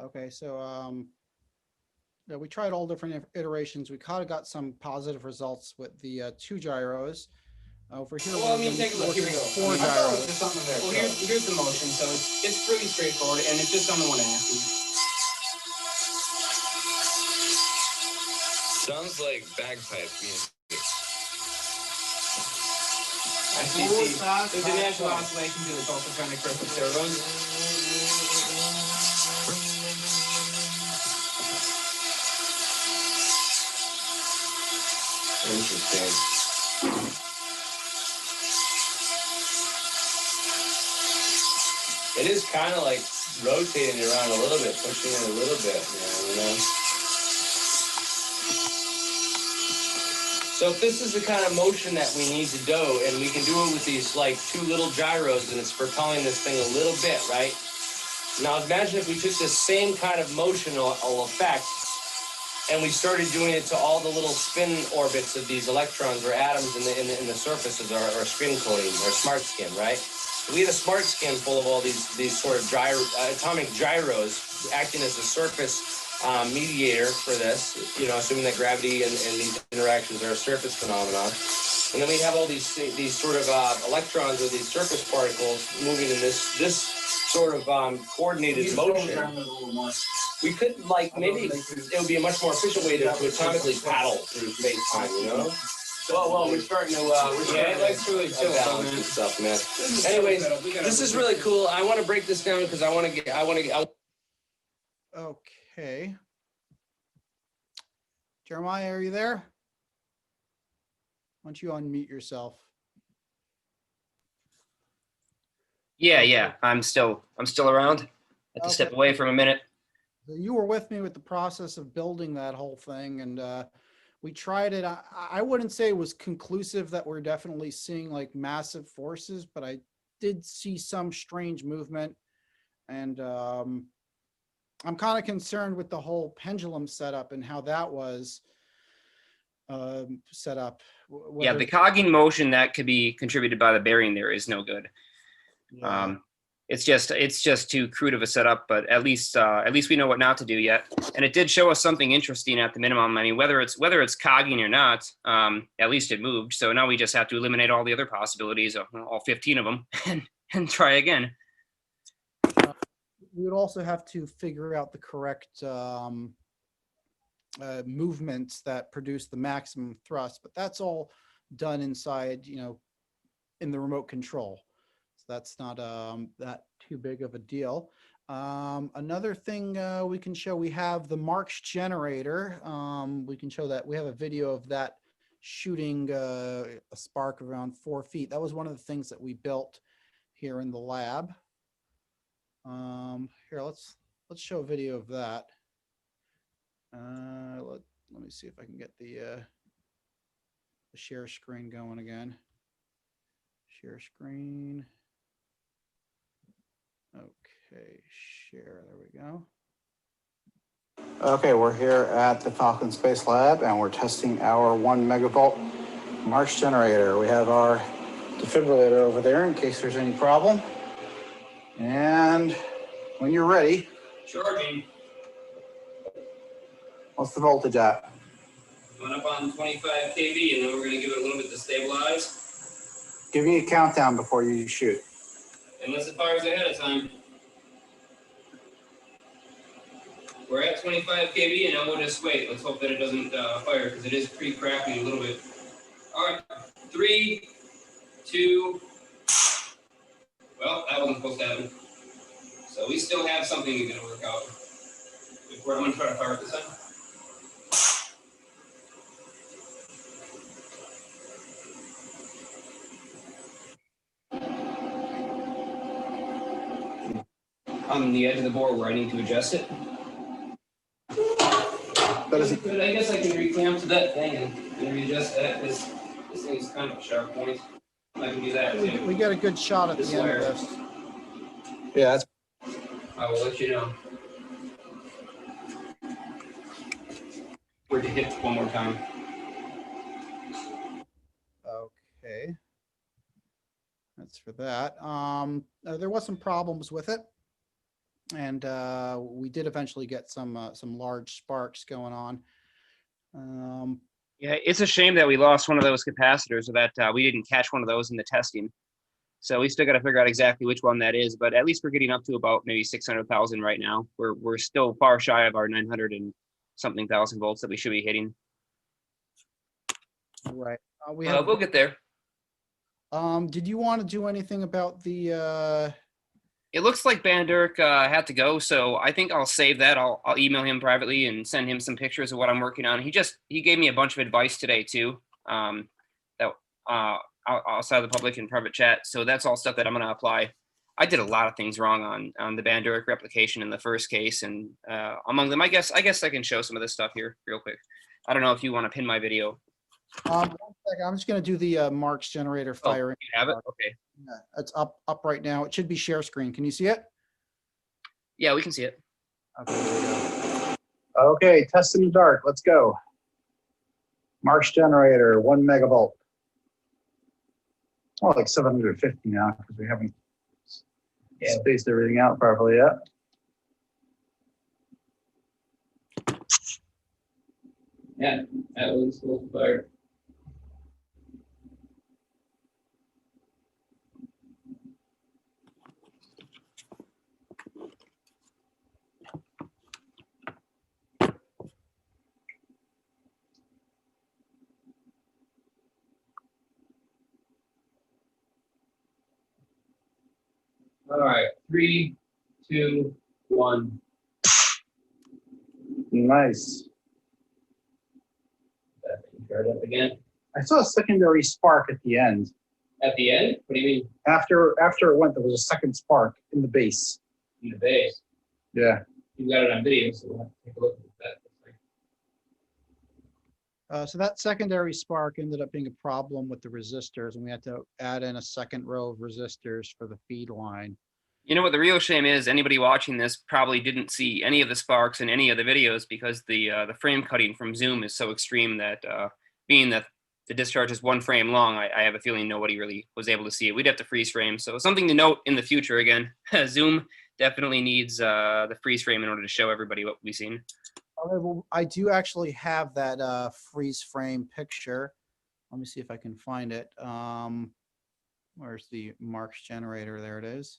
okay, so yeah, we tried all different iterations. We kind of got some positive results with the 2 gyros. Over here, well, I mean, take a look. Here we go. 4 gyros. Well, here's the motion. So it's pretty straightforward, and it's just on the 1 axis. Sounds like bagpipe music. There's a natural oscillation to it's also trying to correct the servos. Interesting. It is kind of like rotating it around a little bit, pushing it a little bit, you know? So if this is the kind of motion that we need to do, and we can do it with these like 2 little gyros, and it's propelling this thing a little bit, right? Now imagine if we took the same kind of motional effect, and we started doing it to all the little spin orbits of these electrons or atoms in the surface of our spin coating, or smart skin, right? We had a smart skin full of all these sort of atomic gyros. acting as a surface mediator for this, you know, assuming that gravity and these interactions are a surface phenomenon. And then we have all these sort of electrons or these surface particles moving in this sort of coordinated motion. We could, like, maybe it would be a much more efficient way to atomically paddle through space-time, you know? Well, we're starting to, that's really chill, balance and stuff, man. Anyways, this is really cool. I want to break this down because I want to. Okay. Jeremiah, are you there? Why don't you unmute yourself? Yeah, I'm still around. I had to step away for a minute. So you were with me with the process of building that whole thing, and we tried it. I wouldn't say it was conclusive that we're definitely seeing like massive forces, but I did see some strange movement, and I'm kind of concerned with the whole pendulum setup and how that was set up. Yeah, the cogging motion that could be contributed by the bearing there is no good. Yeah. It's just too crude of a setup, but at least we know what not to do yet. And it did show us something interesting at the minimum. I mean, whether it's cogging or not, at least it moved. So now we just have to eliminate all the other possibilities, all 15 of them, and try again. We would also have to figure out the correct movements that produce the maximum thrust, but that's all done inside, in the remote control. So that's not that too big of a deal. Another thing we can show, we have the Marx generator. We can show that we have a video of that shooting a spark around 4 feet. That was one of the things that we built here in the lab. Here, let's show a video of that. Let me see if I can get the share screen going again. Share screen. Okay, share, there we go. Okay, we're here at the Falcon Space Lab and we're testing our 1 megavolt Marx generator. We have our defibrillator over there in case there's any problem. And when you're ready. Charging. What's the voltage at? Going up on 25 kV, and then we're going to give it a little bit to stabilize. Give me a countdown before you shoot. Unless it fires ahead of time. We're at 25 kV, and now we'll just wait. Let's hope that it doesn't fire, because it is pretty crappy a little bit. All right, 3, 2. Well, that wasn't supposed to happen. So we still have something we're going to work out. Before I'm going to try to fire it this time. On the edge of the board where I need to adjust it. But I guess I can reclamp to that thing and readjust that, because this thing is kind of a sharp point. I can do that too. We get a good shot at the end of this. Yeah, that's. I will let you know. We're to hit one more time. Okay. That's for that. There was some problems with it. And we did eventually get some large sparks going on. Yeah, it's a shame that we lost one of those capacitors, or that we didn't catch one of those in the testing. So we still got to figure out exactly which one that is. But at least we're getting up to about maybe 600,000 right now. We're still far shy of our 900 and something thousand volts that we should be hitting. Right. We'll get there. Did you want to do anything about the? It looks like Bandurk had to go, so I think I'll save that. I'll email him privately and send him some pictures of what I'm working on. He gave me a bunch of advice today too, that outside of the public and private chat. So that's all stuff that I'm going to apply. I did a lot of things wrong on the Bandurk replication in the first case, and among them, I guess I can show some of this stuff here real quick. I don't know if you want to pin my video. 1 second. I'm just going to do the Marx generator firing. You have it? Okay. Yeah, it's up right now. It should be share screen. Can you see it? Yeah, we can see it. Okay. Okay, test in the dark. Let's go. Marx generator, 1 megavolt. More like 750 now because we haven't spaced everything out properly yet. Yeah, that was a little fire. All right, 3, 2, 1. Nice. That thing fired up again. I saw a secondary spark at the end. At the end? What do you mean? After it went, there was a second spark in the base. In the base? Yeah. You got it on video, so we'll have to take a look at that. So that secondary spark ended up being a problem with the resistors, and we had to add in a second row of resistors for the feed line. You know what the real shame is? Anybody watching this probably didn't see any of the sparks in any of the videos because the frame cutting from Zoom is so extreme that being that the discharge is 1 frame long, I have a feeling nobody really was able to see it. We'd have to freeze frame. So something to note in the future again, Zoom definitely needs the freeze frame in order to show everybody what we've seen. I do actually have that freeze frame picture. Let me see if I can find it. Where's the marks generator? There it is.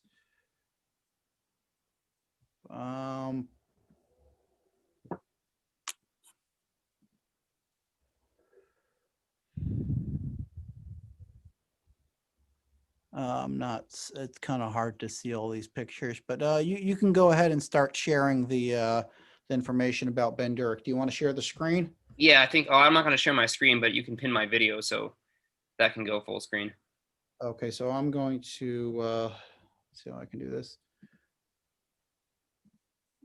It's kind of hard to see all these pictures, but you can go ahead and start sharing the information about Ben Durek. Do you want to share the screen? Yeah, I think, I'm not going to share my screen, but you can pin my video so that can go full screen. Okay, so I'm going to see how I can do this.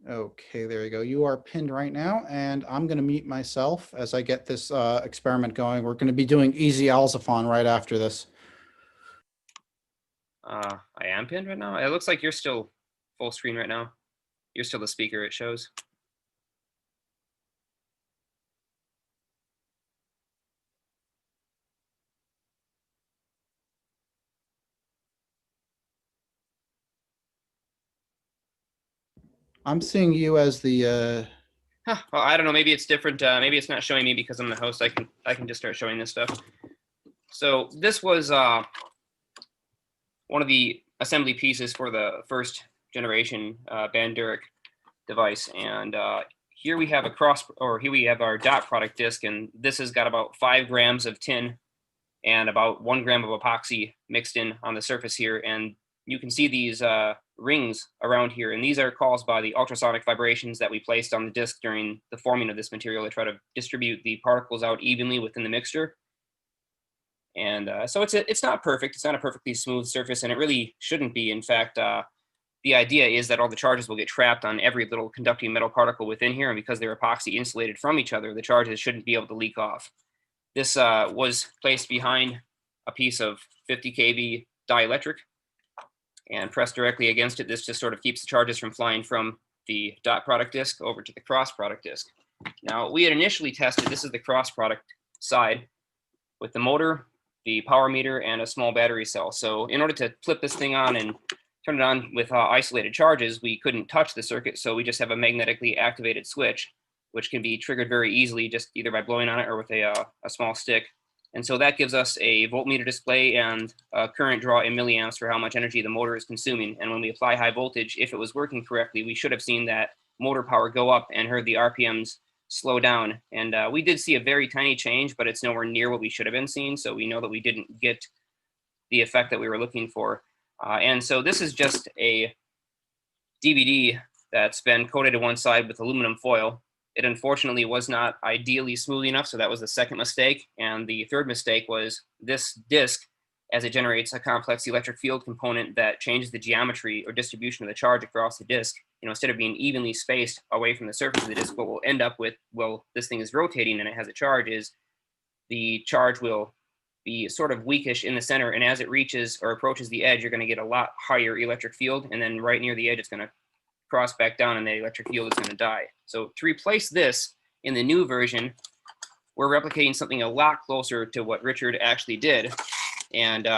Okay, there you go. You are pinned right now, and I'm going to mute myself as I get this experiment going. We're going to be doing easy alzaphon right after this. I am pinned right now. It looks like you're still full screen right now. You're still the speaker, it shows. I'm seeing you as the Well, I don't know. Maybe it's different. Maybe it's not showing me because I'm the host. I can just start showing this stuff. So this was one of the assembly pieces for the first generation Van Durek device, and here we have here we have our dot product disc, and this has got about 5 grams of tin and about 1 gram of epoxy mixed in on the surface here, and you can see these rings around here, and these are caused by the ultrasonic vibrations that we placed on the disc during the forming of this material to try to distribute the particles out evenly within the mixture. And so it's not perfect. It's not a perfectly smooth surface, and it really shouldn't be. In fact, the idea is that all the charges will get trapped on every little conducting metal particle within here, and because they're epoxy insulated from each other, the charges shouldn't be able to leak off. This was placed behind a piece of 50 kV dielectric and pressed directly against it. This just sort of keeps the charges from flying from the dot product disc over to the cross product disc. Now, we had initially tested, this is the cross product side, with the motor, the power meter, and a small battery cell. So in order to flip this thing on and turn it on with isolated charges, we couldn't touch the circuit, so we just have a magnetically activated switch, which can be triggered very easily just either by blowing on it or with a small stick. And so that gives us a voltmeter display and a current draw in milliamps for how much energy the motor is consuming. And when we apply high voltage, if it was working correctly, we should have seen that motor power go up and heard the RPMs slow down. And we did see a very tiny change, but it's nowhere near what we should have been seeing. So we know that we didn't get the effect that we were looking for. And so this is just a DVD that's been coated to one side with aluminum foil. It unfortunately was not ideally smooth enough, so that was the second mistake. And the third mistake was this disc, as it generates a complex electric field component that changes the geometry or distribution of the charge across the disc. You know, instead of being evenly spaced away from the surface of the disc, what we'll end up with, well, this thing is rotating and it has a charge, is the charge will be sort of weakish in the center, and as it reaches or approaches the edge, you're going to get a lot higher electric field, and then right near the edge, it's going to cross back down and the electric field is going to die. So to replace this in the new version, we're replicating something a lot closer to what Richard actually did. And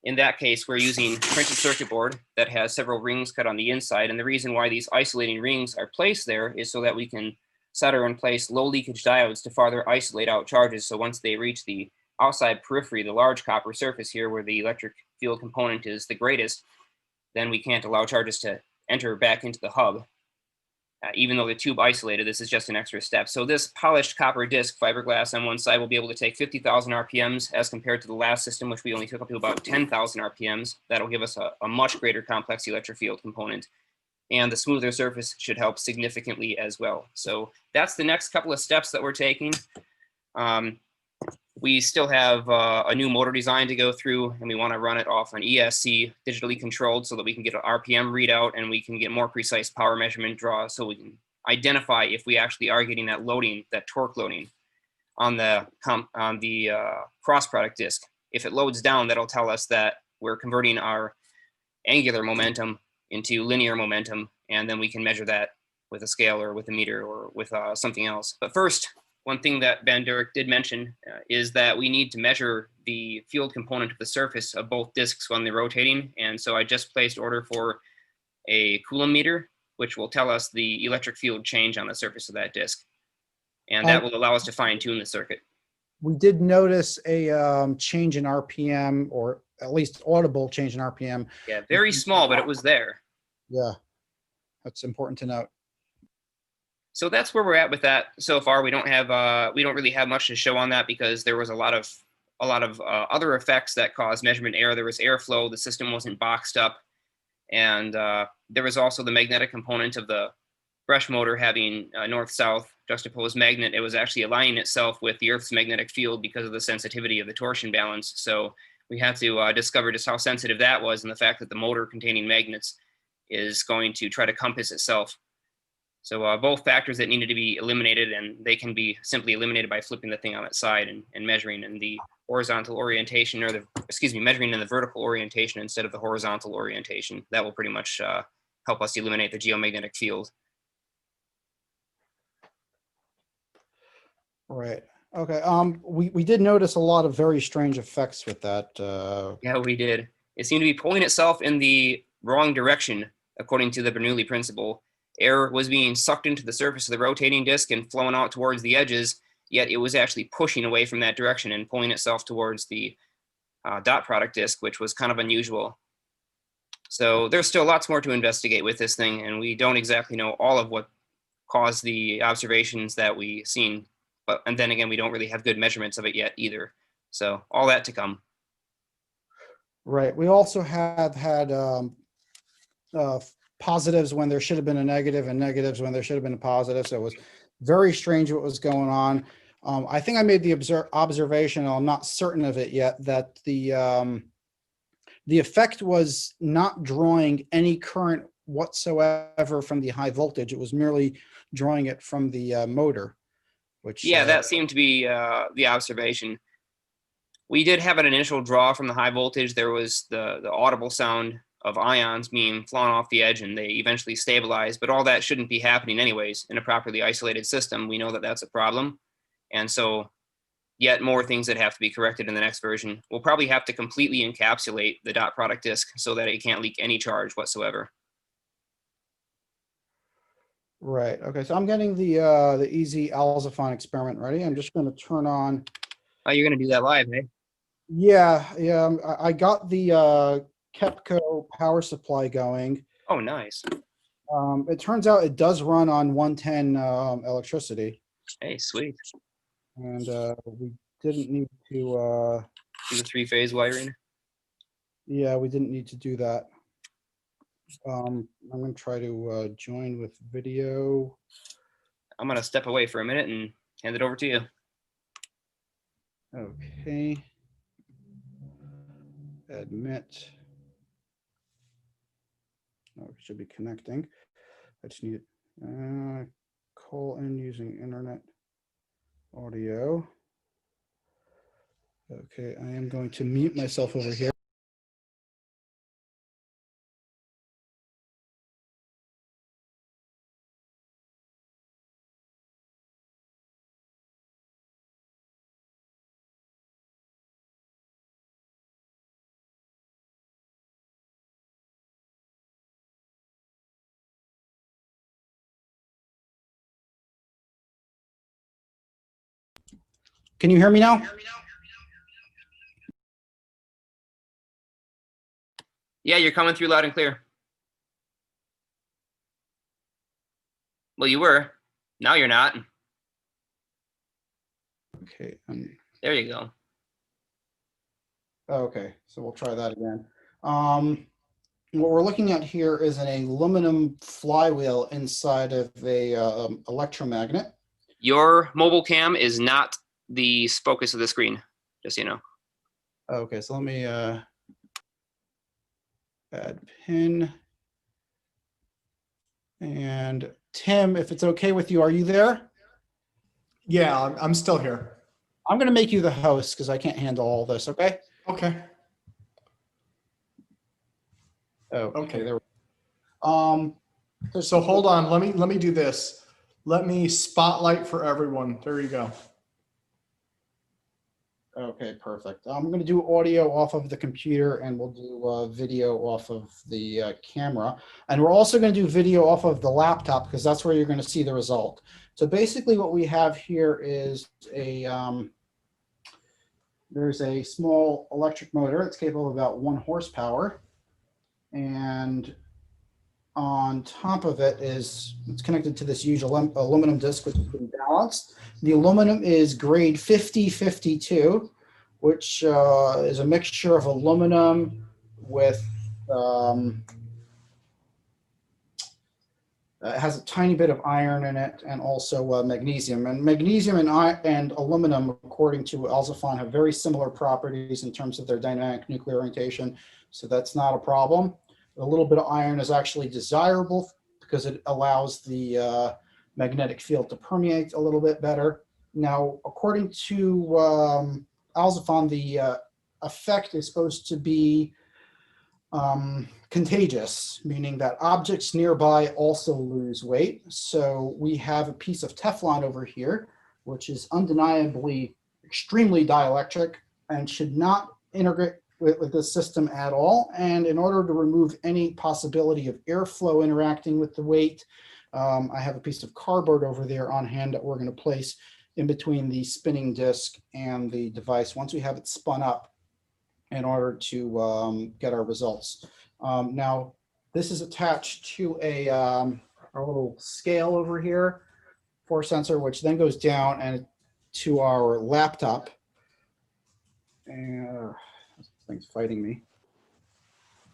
in that case, we're using printed circuit board that has several rings cut on the inside. And the reason why these isolating rings are placed there is so that we can solder in place low leakage diodes to farther isolate out charges. So once they reach the outside periphery, the large copper surface here where the electric field component is the greatest, then we can't allow charges to enter back into the hub. Even though the tube isolated, this is just an extra step. So this polished copper disc fiberglass on one side will be able to take 50,000 RPMs as compared to the last system, which we only took up to about 10,000 RPMs. That'll give us a much greater complex electric field component. And the smoother surface should help significantly as well. So that's the next couple of steps that we're taking. We still have a new motor design to go through, and we want to run it off an ESC, digitally controlled, so that we can get an RPM readout and we can get more precise power measurement draws, so we can identify if we actually are getting that loading, that torque loading on the cross product disc. If it loads down, that'll tell us that we're converting our angular momentum into linear momentum, and then we can measure that with a scale or with a meter or with something else. But first, one thing that Van Derek did mention is that we need to measure the field component of the surface of both discs when they're rotating. And so I just placed order for a Coulomb meter, which will tell us the electric field change on the surface of that disc. And that will allow us to fine tune the circuit. We did notice a change in RPM, or at least audible change in RPM. Yeah, very small, but it was there. Yeah, that's important to note. So that's where we're at with that so far. We don't really have much to show on that because there was a lot of other effects that caused measurement error. There was airflow, the system wasn't boxed up, and there was also the magnetic component of the brush motor having a north-south juxtaposed magnet. It was actually aligning itself with the Earth's magnetic field because of the sensitivity of the torsion balance. So we had to discover just how sensitive that was, and the fact that the motor containing magnets is going to try to compass itself. So both factors that needed to be eliminated, and they can be simply eliminated by flipping the thing on its side and measuring in the horizontal orientation, or measuring in the vertical orientation instead of the horizontal orientation. That will pretty much help us eliminate the geomagnetic field. Right. Okay. We did notice a lot of very strange effects with that. Yeah, we did. It seemed to be pulling itself in the wrong direction, according to the Bernoulli principle. Air was being sucked into the surface of the rotating disc and flowing out towards the edges, yet it was actually pushing away from that direction and pulling itself towards the dot product disc, which was kind of unusual. So there's still lots more to investigate with this thing, and we don't exactly know all of what caused the observations that we seen. And then again, we don't really have good measurements of it yet either. So all that to come. Right. We also had positives when there should have been a negative, and negatives when there should have been a positive. So it was very strange what was going on. I think I made the observation, and I'm not certain of it yet, that the effect was not drawing any current whatsoever from the high voltage. It was merely drawing it from the motor. Which, yeah, that seemed to be the observation. We did have an initial draw from the high voltage. There was the audible sound of ions being flown off the edge, and they eventually stabilized. But all that shouldn't be happening anyways in a properly isolated system. We know that that's a problem. And so yet more things that have to be corrected in the next version. We'll probably have to completely encapsulate the dot product disk so that it can't leak any charge whatsoever. Right. Okay. So I'm getting the easy Alzaphon experiment ready. I'm just going to turn on. Oh, you're going to do that live, eh? Yeah. Yeah. I got the Kepco power supply going. Oh, nice. It turns out it does run on 110 electricity. Hey, sweet. And we didn't need to do the three-phase wiring. Yeah, we didn't need to do that. I'm going to try to join with video. I'm going to step away for a minute and hand it over to you. Okay. Admit. Oh, it should be connecting. I just need call in using internet audio. Okay, I am going to mute myself over here. Can you hear me now? Yeah, you're coming through loud and clear. Well, you were. Now you're not. Okay. There you go. Okay, so we'll try that again. What we're looking at here is an aluminum flywheel inside of a electromagnet. Your mobile cam is not the focus of the screen, just so you know. Okay, so let me add pin. And Tim, if it's okay with you, are you there? Yeah, I'm still here. I'm going to make you the host because I can't handle all this, okay? Okay. Okay. There we go. So hold on, let me do this. Let me spotlight for everyone. There you go. Okay, perfect. I'm going to do audio off of the computer and we'll do video off of the camera. And we're also going to do video off of the laptop because that's where you're going to see the result. So basically what we have here is there's a small electric motor. It's capable of about 1 horsepower. And on top of it it's connected to this huge aluminum disc, which has been balanced. The aluminum is grade 5052, which is a mixture of aluminum with, it has a tiny bit of iron in it and also magnesium. And magnesium and aluminum, according to Alzafan, have very similar properties in terms of their dynamic nuclear orientation. So that's not a problem. A little bit of iron is actually desirable because it allows the magnetic field to permeate a little bit better. Now, according to Alzafan, the effect is supposed to be contagious, meaning that objects nearby also lose weight. So we have a piece of Teflon over here, which is undeniably extremely dielectric and should not integrate with this system at all. And in order to remove any possibility of airflow interacting with the weight, I have a piece of cardboard over there on hand that we're going to place in between the spinning disc and the device once we have it spun up in order to get our results. Now, this is attached to our little scale over here, force sensor, which then goes down and to our laptop. And this thing's fighting me.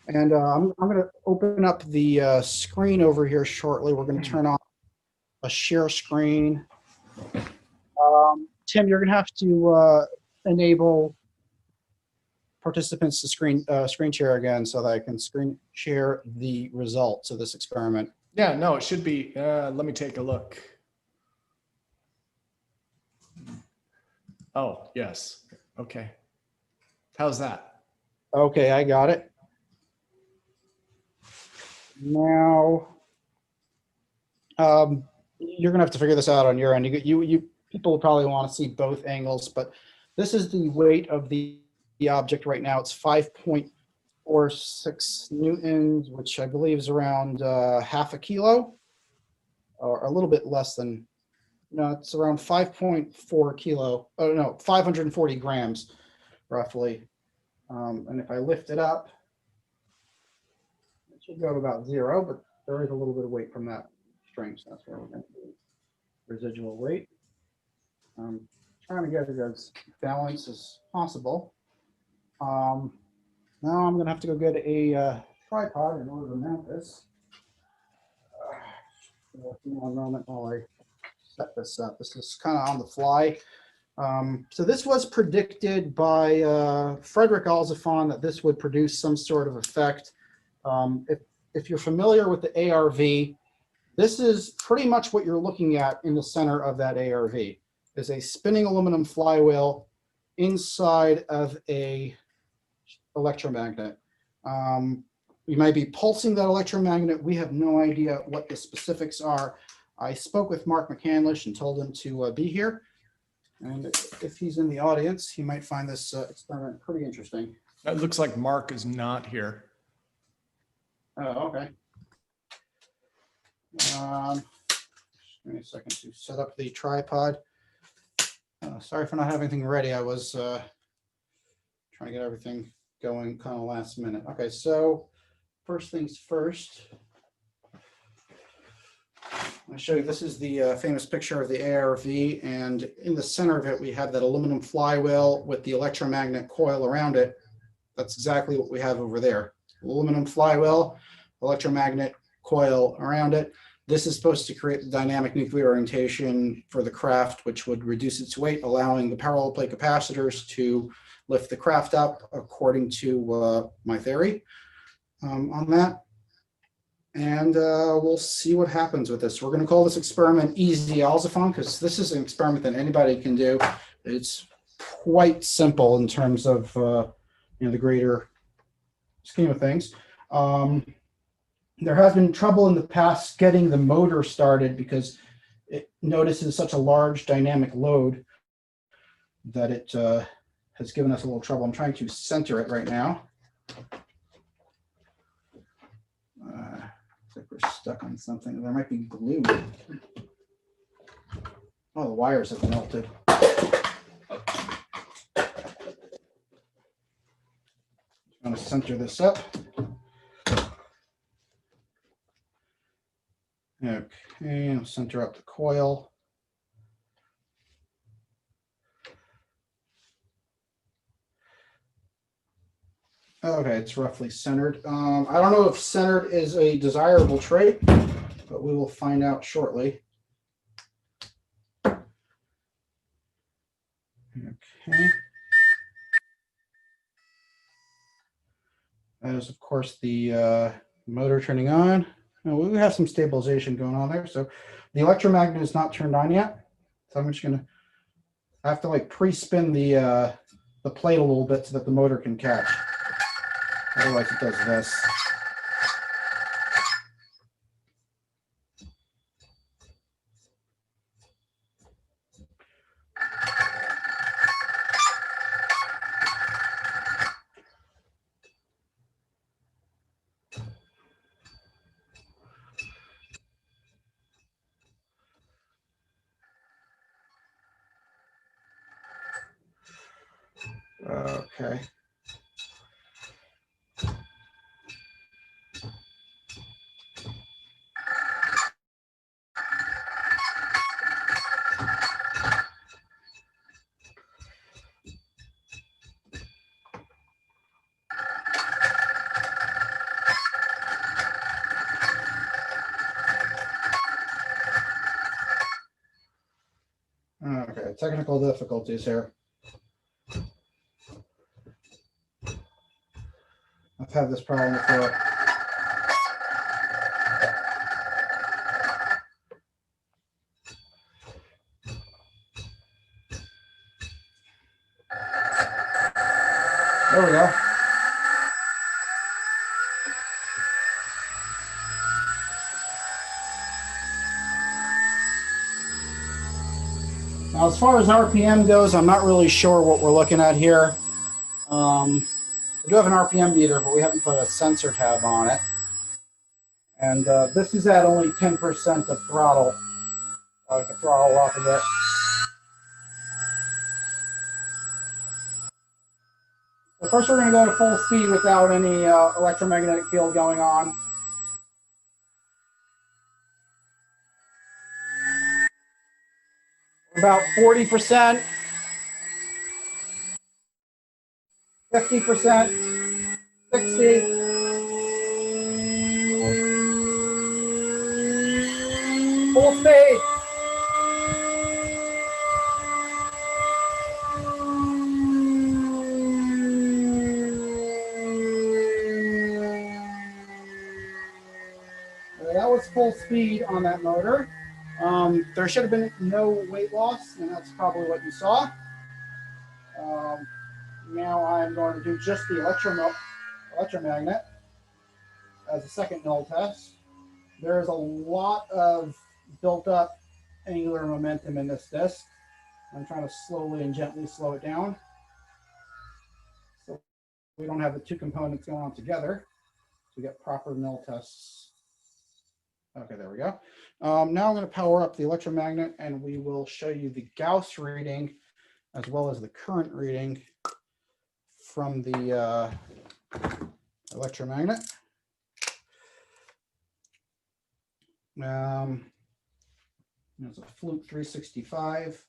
And I'm going to open up the screen over here shortly. We're going to turn on a share screen. Tim, you're going to have to enable participants to screen share again so that I can screen share the results of this experiment. Yeah, no, it should be. Let me take a look. Oh, yes. Okay. How's that? Okay, I got it. Now, you're gonna have to figure this out on your end. You people probably want to see both angles, but this is the weight of the object right now. It's 5.46 newtons, which I believe is around half a kilo, or a little bit less than. No, it's around 5.4 kilo. Oh no, 540 grams, roughly. And if I lift it up, it should go to about 0, but there is a little bit of weight from that string, so that's where we're going to do residual weight. Trying to get it as balanced as possible. Now I'm going to have to go get a tripod in order to mount this. One moment while I set this up. This is kind of on the fly. So this was predicted by Frederick Alzafan that this would produce some sort of effect. If you're familiar with the ARV, this is pretty much what you're looking at in the center of that ARV. Is a spinning aluminum flywheel inside of a electromagnet. You might be pulsing that electromagnet. We have no idea what the specifics are. I spoke with Mark McCandlish and told him to be here. And if he's in the audience, he might find this experiment pretty interesting. It looks like Mark is not here. Oh, okay. Give me a second to set up the tripod. Sorry for not having anything ready. I was trying to get everything going kind of last minute. Okay, so first things first. I'll show you, this is the famous picture of the ARV, and in the center of it, we have that aluminum flywheel with the electromagnet coil around it. That's exactly what we have over there. Aluminum flywheel, electromagnet coil around it. This is supposed to create the dynamic nuclear orientation for the craft, which would reduce its weight, allowing the parallel plate capacitors to lift the craft up, according to my theory on that. And we'll see what happens with this. We're going to call this experiment Easy Alzaphone, because this is an experiment that anybody can do. It's quite simple in terms of the greater scheme of things. There has been trouble in the past getting the motor started because it notices such a large dynamic load that it has given us a little trouble. I'm trying to center it right now. Looks like we're stuck on something. There might be glue. Oh, the wires have melted. I'm going to center this up. Okay, I'll center up the coil. Okay, it's roughly centered. I don't know if centered is a desirable trait, but we will find out shortly. Okay. That is, of course, the motor turning on. Now, we have some stabilization going on there. So the electromagnet is not turned on yet. So I'm just going to have to like pre-spin the plate a little bit so that the motor can catch. Otherwise it does this. Okay. Okay, technical difficulties here. I've had this problem before. There we go. Now, as far as RPM goes, I'm not really sure what we're looking at here. We do have an RPM meter, but we haven't put a sensor tab on it. And this is at only 10% of throttle. I can throttle off a bit. So first we're going to go to full speed without any electromagnetic field going on. About 40%, 50%, 60%. Full speed. That was full speed on that motor. There should have been no weight loss, and that's probably what you saw. Now I'm going to do just the electromagnet as a second null test. There is a lot of built up angular momentum in this disc. I'm trying to slowly and gently slow it down, so we don't have the two components going on together to get proper null tests. Okay, there we go. Now I'm going to power up the electromagnet, and we will show you the Gauss reading as well as the current reading from the electromagnet. There's a Fluke 365.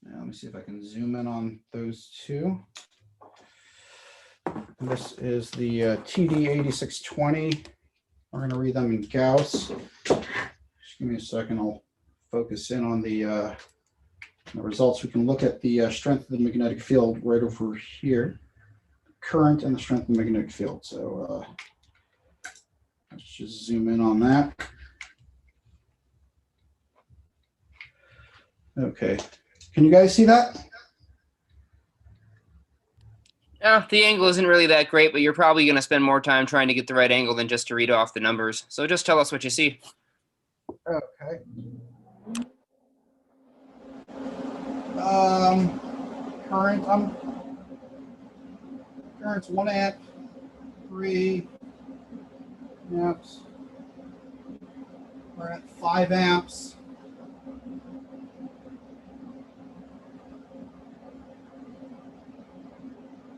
Now, let me see if I can zoom in on those two. This is the TD 8620. We're going to read them in Gauss. Just give me a second. I'll focus in on the results. We can look at the strength of the magnetic field right over here. Current and the strength of the magnetic field. So let's just zoom in on that. Okay. Can you guys see that? Yeah, the angle isn't really that great, but you're probably going to spend more time trying to get the right angle than just to read off the numbers. So just tell us what you see. Okay. Current's 1 amp, 3 amps. We're at 5 amps.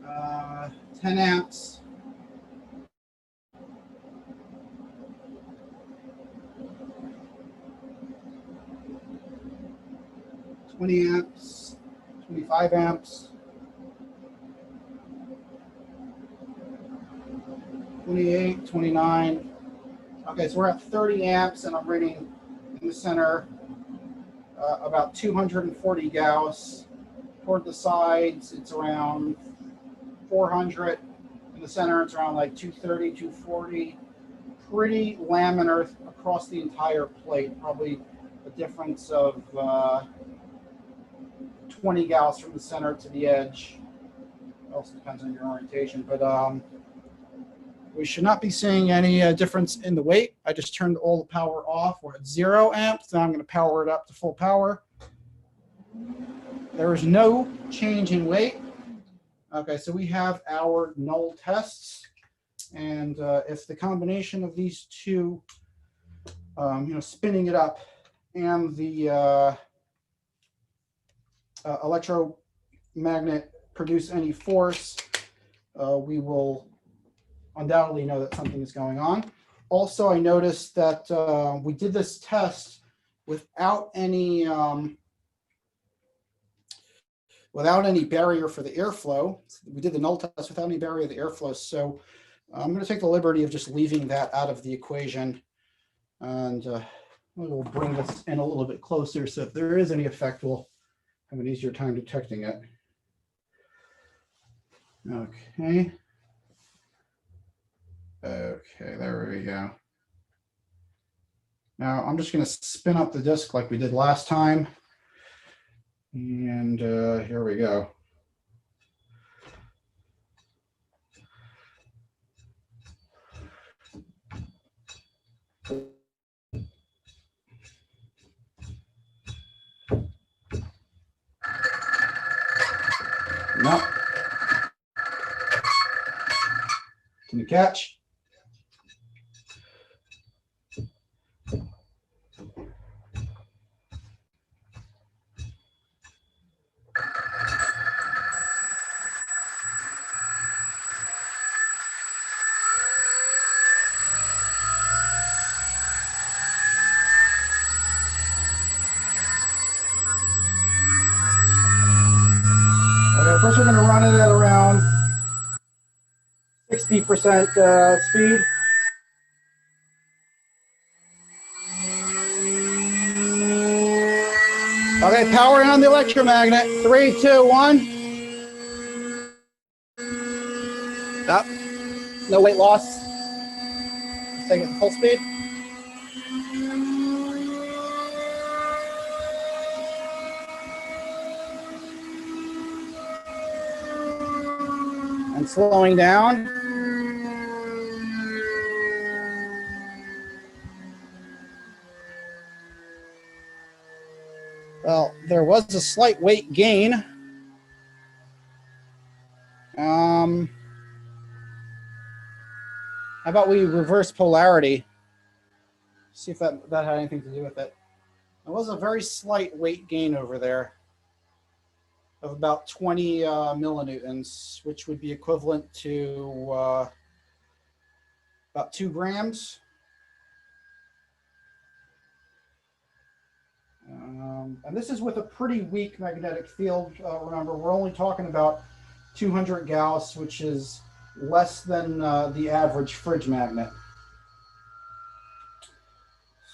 Uh, 10 amps. Amps, 25 amps, 28, 29. Okay, so we're at 30 amps, and I'm reading in the center about 240 Gauss. Toward the sides, it's around 400. In the center, it's around like 230, 240. Pretty laminar across the entire plate, probably a difference of 20 Gauss from the center to the edge. It also depends on your orientation, but we should not be seeing any difference in the weight. I just turned all the power off. We're at 0 amps. Now I'm going to power it up to full power. There is no change in weight. Okay, so we have our null tests, and if the combination of these two, spinning it up, and the electromagnet produce any force, we will undoubtedly know that something is going on. Also, I noticed that we did this test without any barrier for the airflow. We did the null test without any barrier of the airflow. So I'm going to take the liberty of just leaving that out of the equation, and we'll bring this in a little bit closer. So if there is any effect, we'll have an easier time detecting it. Okay. Okay, there we go. Now I'm just going to spin up the disk like we did last time. And here we go. No. Can you catch? Okay, first we're going to run it at around 60% speed. Okay, powering on the electromagnet. 3, 2, 1. Stop. No weight loss. Let's take it to full speed. And slowing down. Well, there was a slight weight gain. How about we reverse polarity? See if that had anything to do with it. There was a very slight weight gain over there of about 20 millinewtons, which would be equivalent to about 2 grams. And this is with a pretty weak magnetic field. Remember, we're only talking about 200 Gauss, which is less than the average fridge magnet.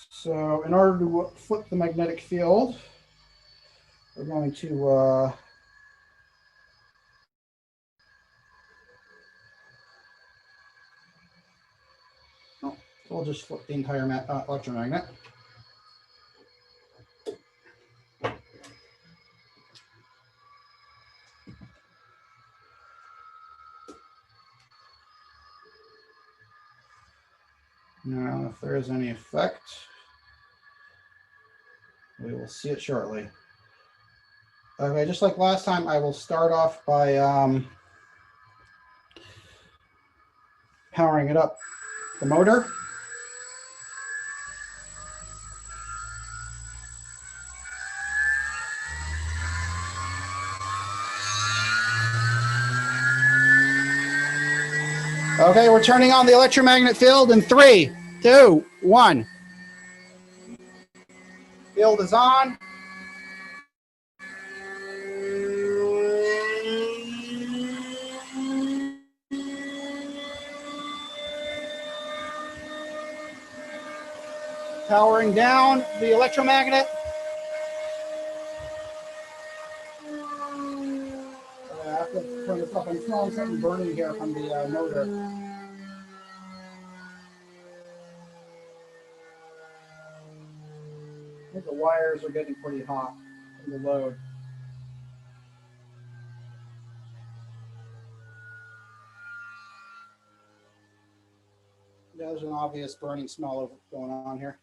So in order to flip the magnetic field, we're going to we'll just flip the entire electromagnet. Now, if there is any effect, we will see it shortly. Okay, just like last time, I will start off by powering it up, the motor. Okay, we're turning on the electromagnet field in 3, 2, 1. Field is on. Powering down the electromagnet. I have to turn this up. I'm smelling something burning here from the motor. I think the wires are getting pretty hot from the load. Yeah, there's an obvious burning smell going on here.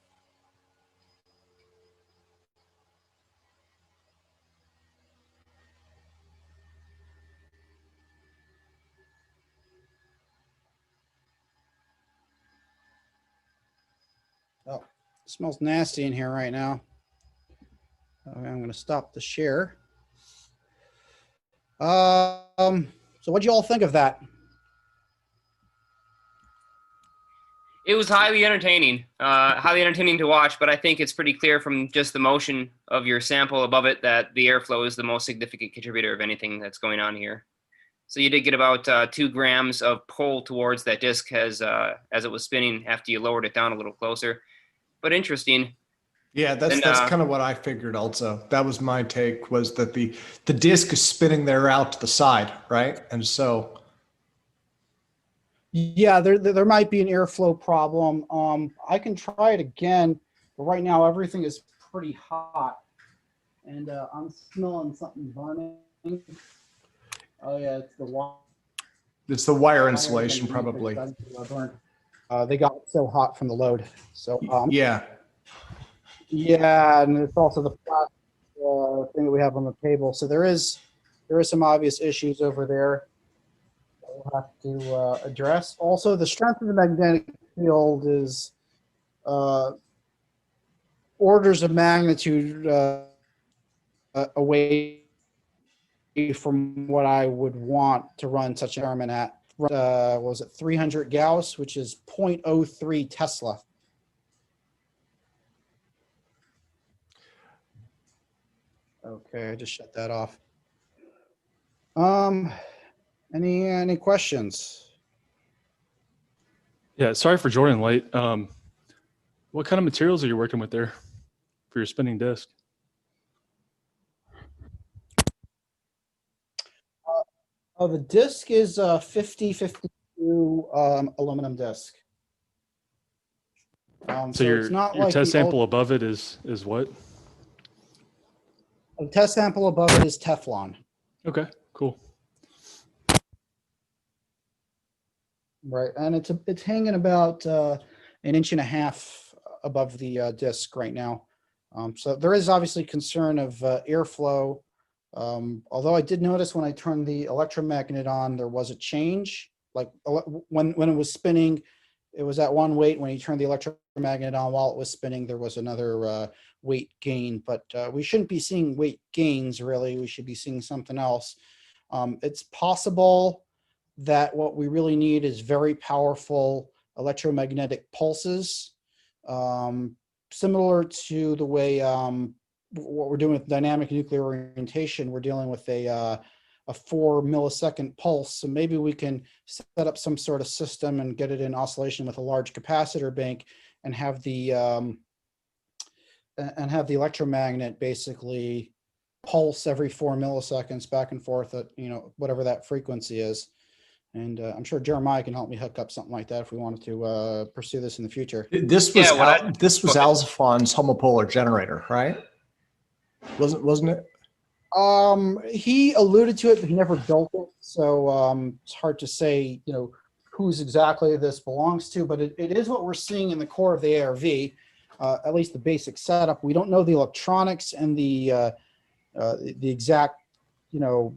Oh, it smells nasty in here right now. Okay, I'm going to stop the share. So what do you all think of that? It was highly entertaining to watch, but I think it's pretty clear from just the motion of your sample above it that the airflow is the most significant contributor of anything that's going on here. So you did get about 2 grams of pull towards that disc as it was spinning after you lowered it down a little closer. But interesting. Yeah, that's kind of what I figured also. That was my take, was that the disc is spinning there out to the side, right? And so... Yeah, there might be an airflow problem. I can try it again, but right now everything is pretty hot. And I'm smelling something burning. Oh yeah, it's the wire. It's the wire insulation, probably. They got so hot from the load. So yeah. Yeah, and it's also the plastic thing that we have on the table. So there is some obvious issues over there that we'll have to address. Also, the strength of the magnetic field is orders of magnitude away from what I would want to run such an experiment at. What was it, 300 Gauss, which is 0.03 Tesla. Okay, I just shut that off. Any questions? Yeah, sorry for joining late. What kind of materials are you working with there for your spinning disc? The disc is 5052 aluminum disc. So your like test sample above it is what? The test sample above it is Teflon. Okay, cool. Right, and it's hanging about 1.5 inches above the disc right now. So there is obviously concern of airflow. Although I did notice when I turned the electromagnet on, there was a change. Like when it was spinning, it was at one weight. When he turned the electromagnet on while it was spinning, there was another weight gain, but we shouldn't be seeing weight gains really. We should be seeing something else. It's possible that what we really need is very powerful electromagnetic pulses, similar to the way what we're doing with dynamic nuclear orientation. We're dealing with a 4 millisecond pulse. So maybe we can set up some sort of system and get it in oscillation with a large capacitor bank and have the electromagnet basically pulse every 4 milliseconds back and forth at, you know, whatever that frequency is. And I'm sure Jeremiah can help me hook up something like that if we wanted to pursue this in the future. This was Alzafon's homopolar generator, right? Wasn't it? He alluded to it, but he never built it. So it's hard to say, you know, whose exactly this belongs to, but it is what we're seeing in the core of the ARV, at least the basic setup. We don't know the electronics and the exact, you know,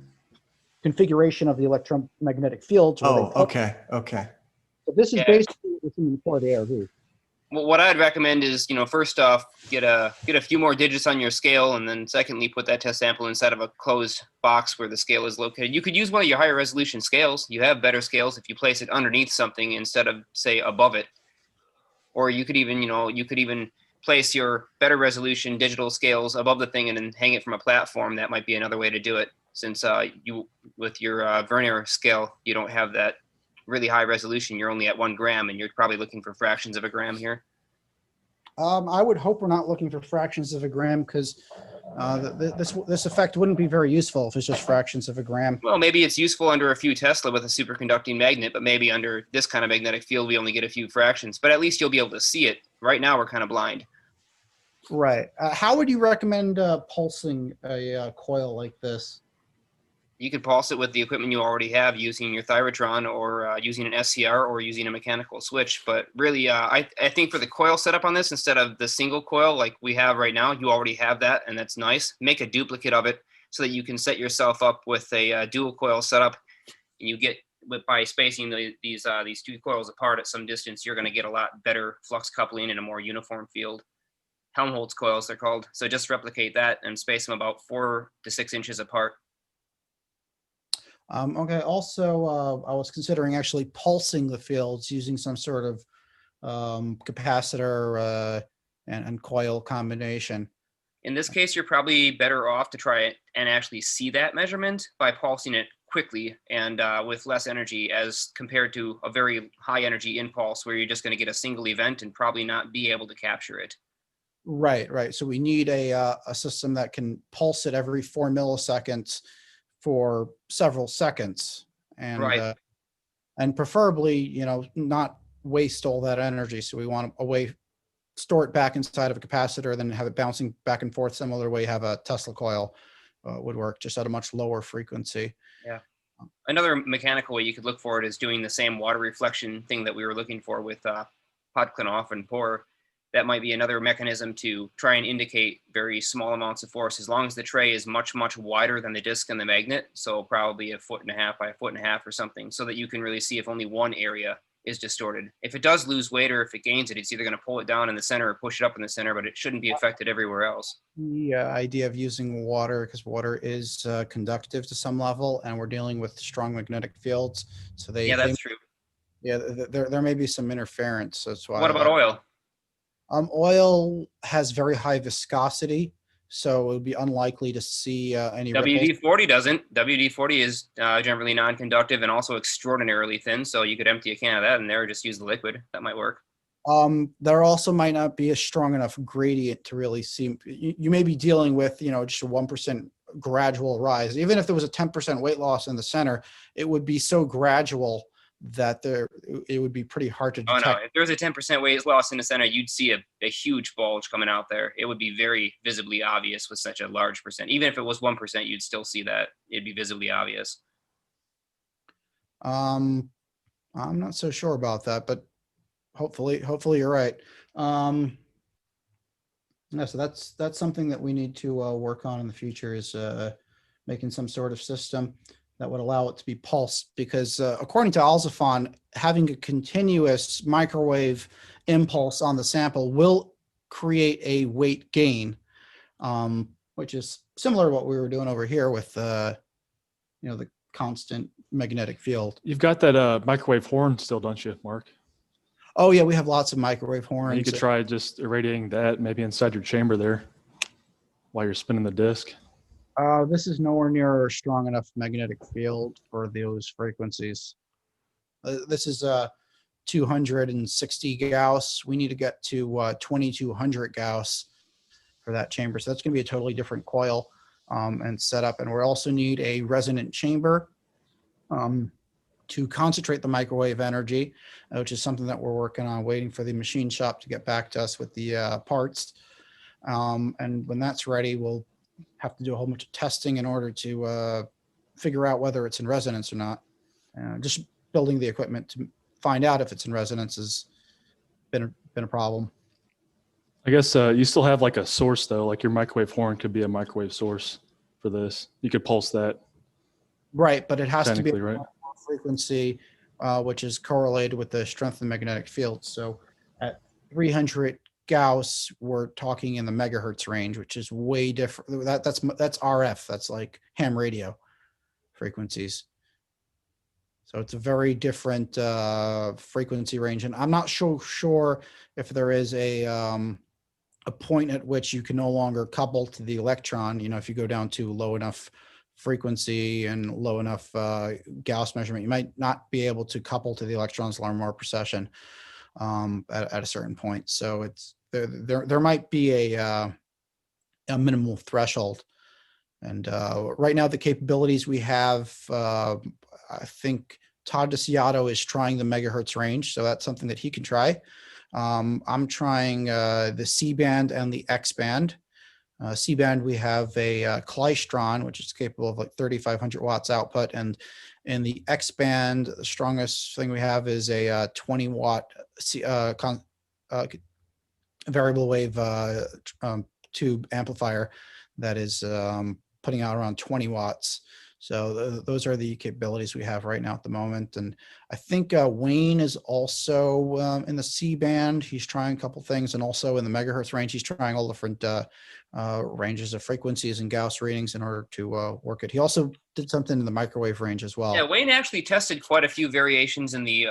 configuration of the electromagnetic fields. Oh, okay. But this is basically what's in the core of the ARV. Well, what I'd recommend is, you know, first off, get a few more digits on your scale, and then secondly, put that test sample inside of a closed box where the scale is located. You could use one of your higher resolution scales. You have better scales if you place it underneath something instead of, say, above it. Or you could even, you know, place your better resolution digital scales above the thing and then hang it from a platform. That might be another way to do it, since you, with your vernier scale, you don't have that really high resolution. You're only at 1 gram, and you're probably looking for fractions of a gram here. I would hope we're not looking for fractions of a gram, because this effect wouldn't be very useful if it's just fractions of a gram. Well, maybe it's useful under a few Tesla with a superconducting magnet, but maybe under this kind of magnetic field, we only get a few fractions. But at least you'll be able to see it. Right now, we're kind of blind. Right. How would you recommend pulsing a coil like this? You could pulse it with the equipment you already have, using your Thyrotron or using an SCR or using a mechanical switch. But really, I think for the coil setup on this, instead of the single coil like we have right now, you already have that, and that's nice. Make a duplicate of it so that you can set yourself up with a dual coil setup. And you get, by spacing these two coils apart at some distance, you're going to get a lot better flux coupling and a more uniform field. Helmholtz coils, they're called. So just replicate that and space them about 4 to 6 inches apart. Okay. Also, I was considering actually pulsing the fields using some sort of capacitor and coil combination. In this case, you're probably better off to try it and actually see that measurement by pulsing it quickly and with less energy, as compared to a very high energy impulse where you're just going to get a single event and probably not be able to capture it. Right. So we need a system that can pulse it every 4 milliseconds for several seconds, and right. And preferably, you know, not waste all that energy. So we want store it back inside of a capacitor, then have it bouncing back and forth, similar way you have a Tesla coil would work, just at a much lower frequency. Yeah. Another mechanical way you could look for it is doing the same water reflection thing that we were looking for with Podklanov and Pohr. That might be another mechanism to try and indicate very small amounts of force, as long as the tray is much, much wider than the disc and the magnet. So probably 1.5 feet by 1.5 feet or something, so that you can really see if only one area is distorted. If it does lose weight or if it gains it, it's either going to pull it down in the center or push it up in the center, but it shouldn't be affected everywhere else. The idea of using water, because water is conductive to some level, and we're dealing with strong magnetic fields. So that's true. Yeah, there may be some interference. That's why. What about oil? Oil has very high viscosity, so it would be unlikely to see any WD-40 doesn't. WD-40 is generally non-conductive and also extraordinarily thin, so you could empty a can of that in there or just use the liquid. That might work. There also might not be a strong enough gradient to really see. You may be dealing with, you know, just a 1% gradual rise. Even if there was a 10% weight loss in the center, it would be so gradual that it would be pretty hard to detect. Oh no, if there's a 10% weight loss in the center, you'd see a huge bulge coming out there. It would be very visibly obvious with such a large percent. Even if it was 1%, you'd still see that. It'd be visibly obvious. I'm not so sure about that, but hopefully you're right. Yeah, so that's something that we need to work on in the future, is making some sort of system. that would allow it to be pulsed, because according to Alzafon, having a continuous microwave impulse on the sample will create a weight gain, which is similar to what we were doing over here with the constant magnetic field. You've got that microwave horn still, don't you, Mark? Oh yeah, we have lots of microwave horns. You could try just irradiating that maybe inside your chamber there while you're spinning the disc. This is nowhere near a strong enough magnetic field for those frequencies. This is 260 Gauss. We need to get to 2200 Gauss for that chamber. So that's going to be a totally different coil and setup. And we also need a resonant chamber to concentrate the microwave energy, which is something that we're working on, waiting for the machine shop to get back to us with the parts. And when that's ready, we'll have to do a whole bunch of testing in order to figure out whether it's in resonance or not. Just building the equipment to find out if it's in resonance has been a problem. I guess you still have like a source though, like your microwave horn could be a microwave source for this. You could pulse that. Right, but it has to be a right? frequency, which is correlated with the strength of the magnetic field. So at 300 Gauss, we're talking in the megahertz range, which is way different. That's RF. That's like ham radio frequencies. So it's a very different frequency range, and I'm not sure if there is a point at which you can no longer couple to the electron. If you go down to low enough frequency and low enough Gauss measurement, you might not be able to couple to the electrons, learn more precession at a certain point. So it's there might be a minimal threshold. And right now, the capabilities we have, I think Todd DeCiato is trying the megahertz range, so that's something that he can try. I'm trying the C band and the X band. C band, we have a Klystron, which is capable of like 3,500 watts output, and in the X band, the strongest thing we have is a 20 watt variable wave tube amplifier that is putting out around 20 watts. So those are the capabilities we have right now at the moment. And I think Wayne is also in the C band. He's trying a couple things, and also in the megahertz range, he's trying all different ranges of frequencies and Gauss readings in order to work it. He also did something in the microwave range as well. Yeah, Wayne actually tested quite a few variations in the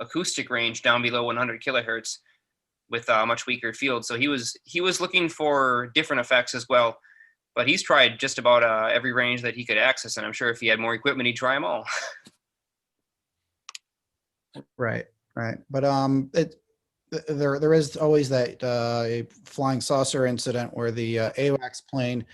acoustic range down below 100 kilohertz with a much weaker field. So he was looking for different effects as well. But he's tried just about every range that he could access, and I'm sure if he had more equipment, he'd try them all. Right. But there is always that a flying saucer incident where the AWACS plane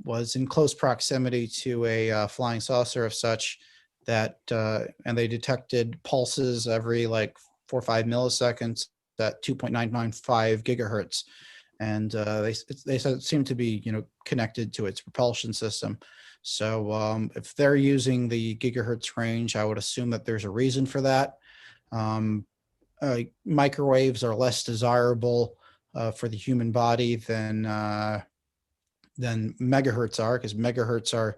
was in close proximity to a flying saucer of such that, and they detected pulses every like 4 or 5 milliseconds at 2.995 gigahertz. And they said it seemed to be, connected to its propulsion system. So if they're using the gigahertz range, I would assume that there's a reason for that. Microwaves are less desirable for the human body than megahertz are, because megahertz are,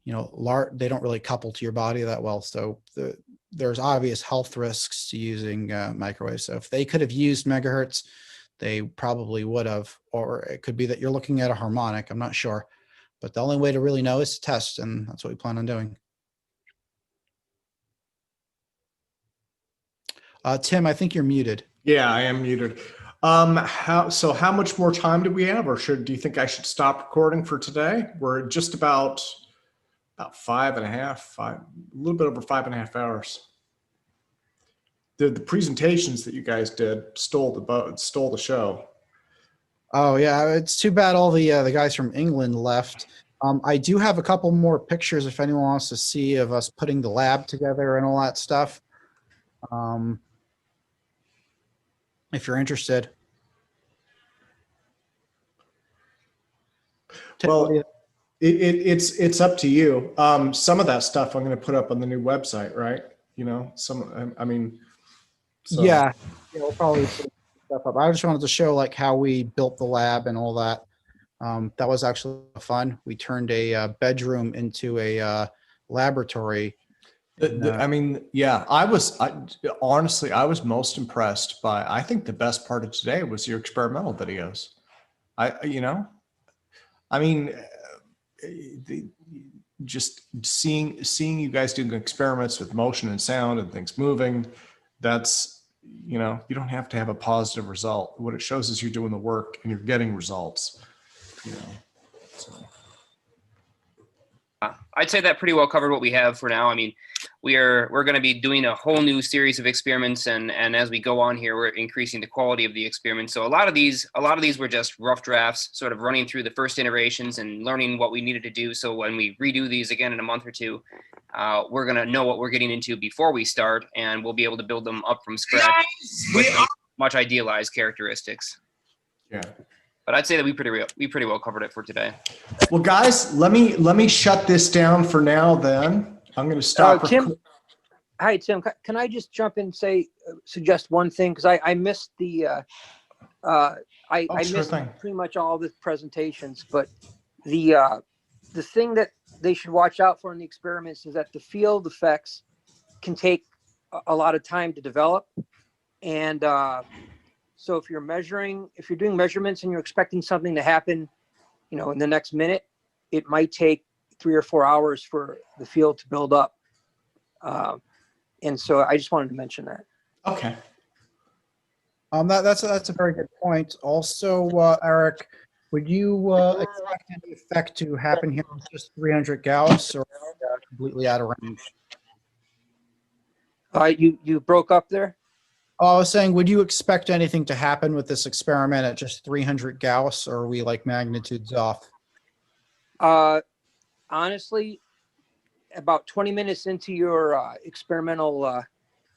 they don't really couple to your body that well. So there's obvious health risks to using microwaves. So if they could have used megahertz, they probably would have, or it could be that you're looking at a harmonic. I'm not sure, but the only way to really know is to test, and that's what we plan on doing. Tim, I think you're muted. Yeah, I am muted. How much more time do we have, or do you think I should stop recording for today? We're just about a little bit over 5.5 hours. The presentations that you guys did stole the show. Oh yeah, it's too bad all the guys from England left. I do have a couple more pictures if anyone wants to see of us putting the lab together and all that stuff. If you're interested. Well, it's up to you. Some of that stuff I'm going to put up on the new website, right? So. Yeah, we'll probably put stuff up. I just wanted to show like how we built the lab and all that. That was actually fun. We turned a bedroom into a laboratory. I mean, yeah, honestly, I was most impressed by, I think the best part of today was your experimental videos. I mean, just seeing you guys doing experiments with motion and sound and things moving, that's, you don't have to have a positive result. What it shows is you're doing the work and you're getting results, so. I'd say that pretty well covered what we have for now. I mean, we're going to be doing a whole new series of experiments, and as we go on here, we're increasing the quality of the experiments. So a lot of these were just rough drafts, sort of running through the first iterations and learning what we needed to do. So when we redo these again in a month or two, we're going to know what we're getting into before we start, and we'll be able to build them up from scratch with much idealized characteristics. Yeah. But I'd say that we pretty well covered it for today. Well, guys, let me shut this down for now. Then I'm going to stop. Tim, hi Tim. Can I just jump in and suggest one thing, because I missed the I missed pretty much all the presentations, but the thing that they should watch out for in the experiments is that the field effects can take a lot of time to develop, and so if you're doing measurements and you're expecting something to happen, in the next minute, it might take 3 or 4 hours for the field to build up. And so I just wanted to mention that. Okay. That's a very good point. Also, Eric, would you expect any effect to happen here with just 300 Gauss, or completely out of range? You broke up there? I was saying, would you expect anything to happen with this experiment at just 300 Gauss, or are we like magnitudes off? Honestly, about 20 minutes into your experimental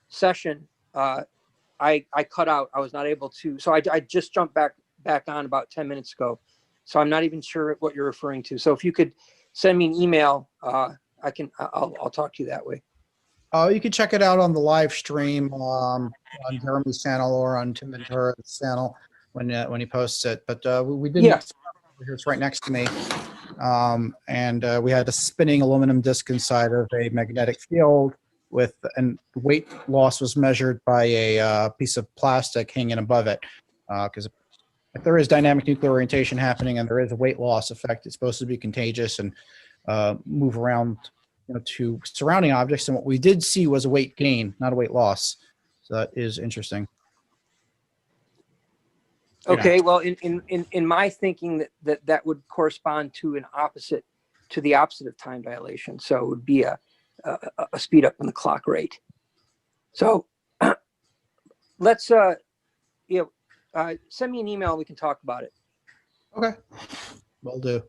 session, I cut out. I was not able to. So I just jumped back on about 10 minutes ago. So I'm not even sure what you're referring to. So if you could send me an email, I'll talk to you that way. You can check it out on the live stream on Jeremy's channel or on Tim Ventura's channel when he posts it. But we did. Yeah. It's right next to me, and we had a spinning aluminum disc inside of a magnetic field and weight loss was measured by a piece of plastic hanging above it. Because if there is dynamic nuclear orientation happening and there is a weight loss effect, it's supposed to be contagious and move around to surrounding objects. And what we did see was a weight gain, not a weight loss. So that is interesting. Okay, well, in my thinking, that would correspond to the opposite of time dilation. So it would be a speed up in the clock rate. So let's send me an email. We can talk about it. Okay, will do.